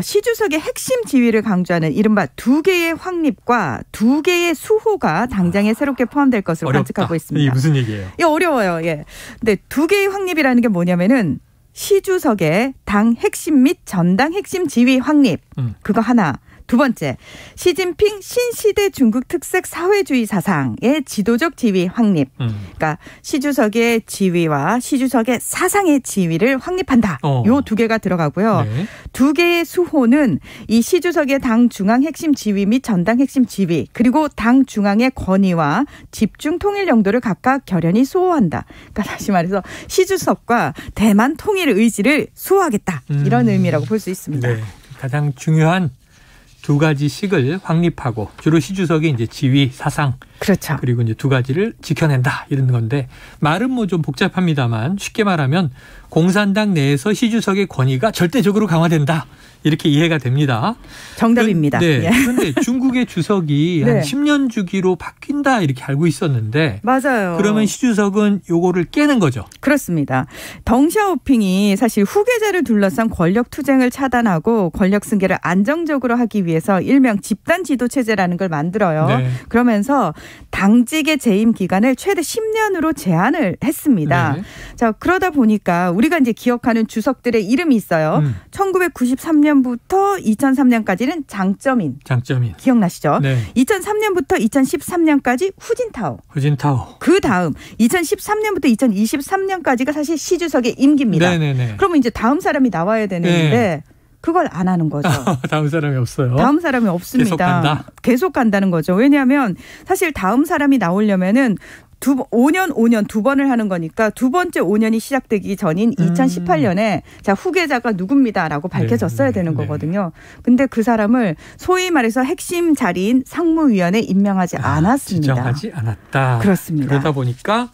시 주석의 핵심 지위를 강조하는 이른바 2개의 확립과 2개의 수호가 당장에 새롭게 포함될 것으로 관측하고 있습니다. 이게 무슨 얘기예요? 예, 어려워요. 예. 근데 2개의 확립이라는 게 뭐냐면은 시 주석의 당 핵심 및 전당 핵심 지위 확립. 그거 하나. 두 번째, 시진핑 신시대 중국 특색 사회주의 사상의 지도적 지위 확립. 그러니까 시 주석의 지위와 시 주석의 사상의 지위를 확립한다. 요 2개가 들어가고요. 2개의 수호는 이 시 주석의 당 중앙 핵심 지위 및 전당 핵심 지위 그리고 당 중앙의 권위와 집중 통일 용도를 각각 결연히 수호한다. 그러니까 다시 말해서 시 주석과 대만 통일 의지를 수호하겠다. 이런 의미라고 볼 수 있습니다. 네. 가장 중요한 2가지씩을 확립하고 주로 시 주석의 이제 지위, 사상, 그렇죠. 그리고 이제 2가지를 지켜낸다 이런 건데 말은 뭐 좀 복잡합니다만 쉽게 말하면 공산당 내에서 시 주석의 권위가 절대적으로 강화된다. 이렇게 이해가 됩니다. 정답입니다. 네. 그런데 중국의 주석이 한 10년 주기로 바뀐다 이렇게 알고 있었는데 맞아요. 그러면 시 주석은 요거를 깨는 거죠. 그렇습니다. 덩샤오핑이 사실 후계자를 둘러싼 권력 투쟁을 차단하고 권력 승계를 안정적으로 하기 위해서 일명 집단 지도 체제라는 걸 만들어요. 네. 그러면서 당직의 재임 기간을 최대 10년으로 제한을 했습니다. 네. 자, 그러다 보니까 우리가 이제 기억하는 주석들의 이름이 있어요. 1993년부터 2003년까지는 장쩌민. 기억나시죠? 네. 2003년부터 2013년까지 후진타오. 그 다음 2013년부터 2023년까지가 사실 시 주석의 임기입니다. 네네네. 그러면 이제 다음 사람이 나와야 되는데 그걸 안 하는 거죠. 다음 사람이 없어요. 다음 사람이 없습니다. 계속 간다. 계속 간다는 거죠. 왜냐하면 사실 다음 사람이 나오려면은 5년 2번을 하는 거니까 두 번째 5년이 시작되기 전인 2018년에 자, 후계자가 누굽니다라고 밝혀졌어야 되는 거거든요. 근데 그 사람을 소위 말해서 핵심 자리인 상무위원회에 임명하지 않았습니다. 지정하지 않았다. 그렇습니다. 그러다 보니까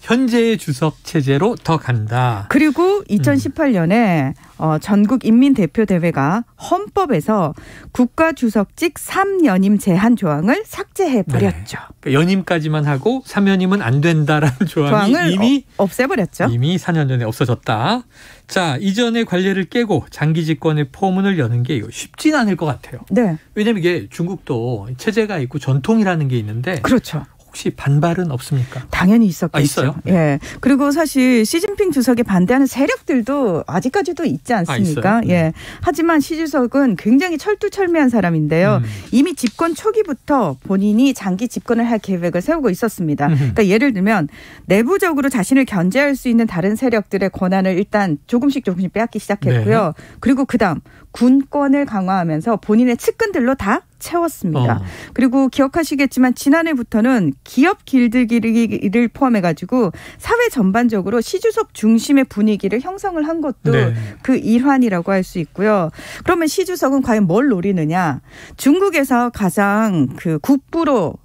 현재의 주석 체제로 더 간다. 그리고 2018년에 전국 인민대표대회가 헌법에서 국가주석직 3연임 제한 조항을 삭제해버렸죠. 네. 그러니까 연임까지만 하고 3연임은 안 된다라는 조항을 이미 없애버렸죠. 이미 4년 전에 없어졌다. 자, 이전의 관례를 깨고 장기 집권의 포문을 여는 게 이거 쉽진 않을 것 같아요. 네. 왜냐하면 이게 중국도 체제가 있고 전통이라는 게 있는데 그렇죠. 혹시 반발은 없습니까? 당연히 있었겠죠. 있어요? 네. 예. 그리고 사실 시진핑 주석에 반대하는 세력들도 아직까지도 있지 않습니까? 예. 하지만 시 주석은 굉장히 철두철미한 사람인데요. 이미 집권 초기부터 본인이 장기 집권을 할 계획을 세우고 있었습니다. 그러니까 예를 들면 내부적으로 자신을 견제할 수 있는 다른 세력들의 권한을 일단 조금씩 빼앗기 시작했고요. 네. 그리고 그다음 군권을 강화하면서 본인의 측근들로 다 채웠습니다. 그리고 기억하시겠지만 지난해부터는 기업 길들이기를 포함해가지고 사회 전반적으로 시 주석 중심의 분위기를 형성을 한 것도 네. 그 일환이라고 할 수 있고요. 그러면 시 주석은 과연 뭘 노리느냐? 중국에서 가장 그 국부로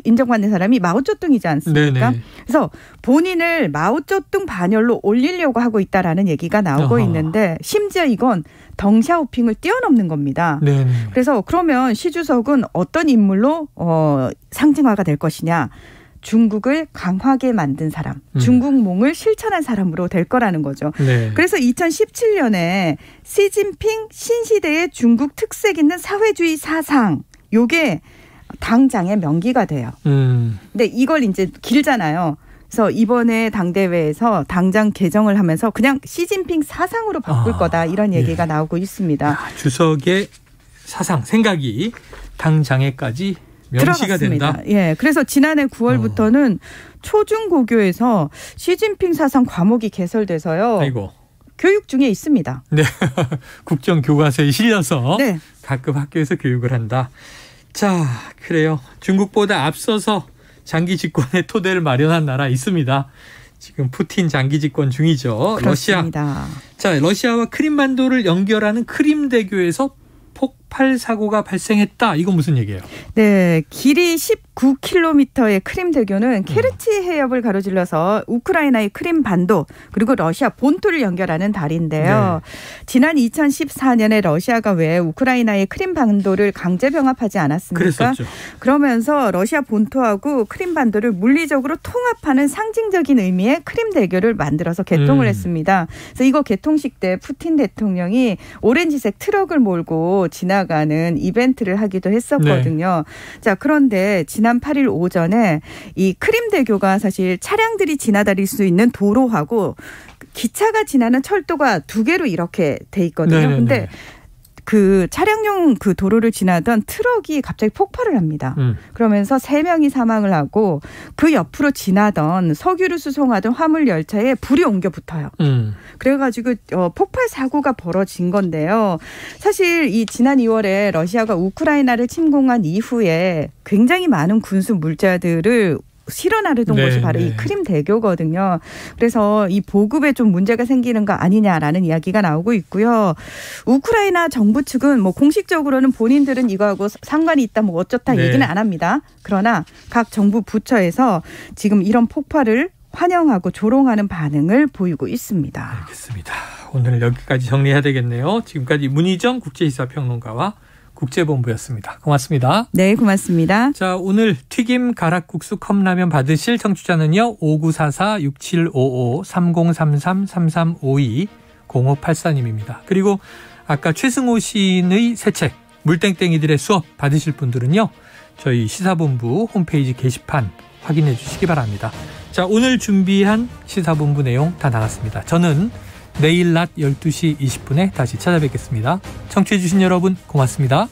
인정받는 사람이 마오쩌둥이지 않습니까? 네네. 그래서 본인을 마오쩌둥 반열로 올리려고 하고 있다라는 얘기가 나오고 있는데 심지어 이건 덩샤오핑을 뛰어넘는 겁니다. 네네. 그래서 그러면 시 주석은 어떤 인물로 상징화가 될 것이냐? 중국을 강하게 만든 사람, 중국몽을 실천한 사람으로 될 거라는 거죠. 네. 그래서 2017년에 시진핑 신시대의 중국 특색 있는 사회주의 사상, 요게 당장의 명기가 돼요. 근데 이걸 이제 길잖아요. 그래서 이번에 당대회에서 당장 개정을 하면서 그냥 시진핑 사상으로 바꿀 거다 이런 얘기가 나오고 있습니다. 주석의 사상, 생각이 당장에까지 명시가 들어갔습니다. 된다. 예, 그래서 지난해 9월부터는 초중고교에서 시진핑 사상 과목이 개설돼서요. 아이고. 교육 중에 있습니다. 네, 국정교과서에 실려서 네. 가끔 학교에서 교육을 한다. 자, 그래요. 중국보다 앞서서 장기 집권의 토대를 마련한 나라 있습니다. 지금 푸틴 장기 집권 중이죠. 그렇습니다. 러시아. 자, 러시아와 크림반도를 연결하는 크림대교에서 폭발 사고가 발생했다. 이건 무슨 얘기예요? 네, 길이 19km의 크림대교는 케르치 해협을 가로질러서 우크라이나의 크림반도 그리고 러시아 본토를 연결하는 다리인데요. 네. 지난 2014년에 러시아가 왜 우크라이나의 크림반도를 강제 병합하지 않았습니까? 그랬었죠. 그러면서 러시아 본토하고 크림반도를 물리적으로 통합하는 상징적인 의미의 크림대교를 만들어서 개통을 했습니다. 그래서 이거 개통식 때 푸틴 대통령이 오렌지색 트럭을 몰고 지나가는 이벤트를 하기도 했었거든요. 네. 자, 그런데 지난 8일 오전에 이 크림대교가 사실 차량들이 지나다닐 수 있는 도로하고 기차가 지나는 철도가 두 개로 이렇게 돼 있거든요. 그런데 그 차량용 그 도로를 지나던 트럭이 갑자기 폭발을 합니다. 그러면서 3명이 사망을 하고 그 옆으로 지나던 석유를 수송하던 화물 열차에 불이 옮겨 붙어요. 그래가지고 폭발 사고가 벌어진 건데요. 사실 이 지난 2월에 러시아가 우크라이나를 침공한 이후에 굉장히 많은 군수 물자들을 실어 나르던 곳이 바로 이 크림대교거든요. 그래서 이 보급에 좀 문제가 생기는 거 아니냐라는 이야기가 나오고 있고요. 우크라이나 정부 측은 뭐 공식적으로는 본인들은 이거하고 상관이 있다 뭐 어쩌다 얘기는 안 합니다. 그러나 각 정부 부처에서 지금 이런 폭발을 환영하고 조롱하는 반응을 보이고 있습니다. 알겠습니다. 오늘 여기까지 정리해야 되겠네요. 지금까지 문희정 국제시사평론가와 국제본부였습니다. 고맙습니다. 네, 고맙습니다. 자, 오늘 튀김 가락국수 컵라면 받으실 청취자는요. 5944-6755-3033-3352 0584님입니다. 그리고 아까 최승호 시인의 새 책 물땡땡이들의 수업 받으실 분들은요. 저희 시사본부 홈페이지 게시판 확인해 주시기 바랍니다. 자, 오늘 준비한 시사본부 내용 다 나갔습니다. 저는 내일 낮 12시 20분에 다시 찾아뵙겠습니다. 청취해 주신 여러분 고맙습니다.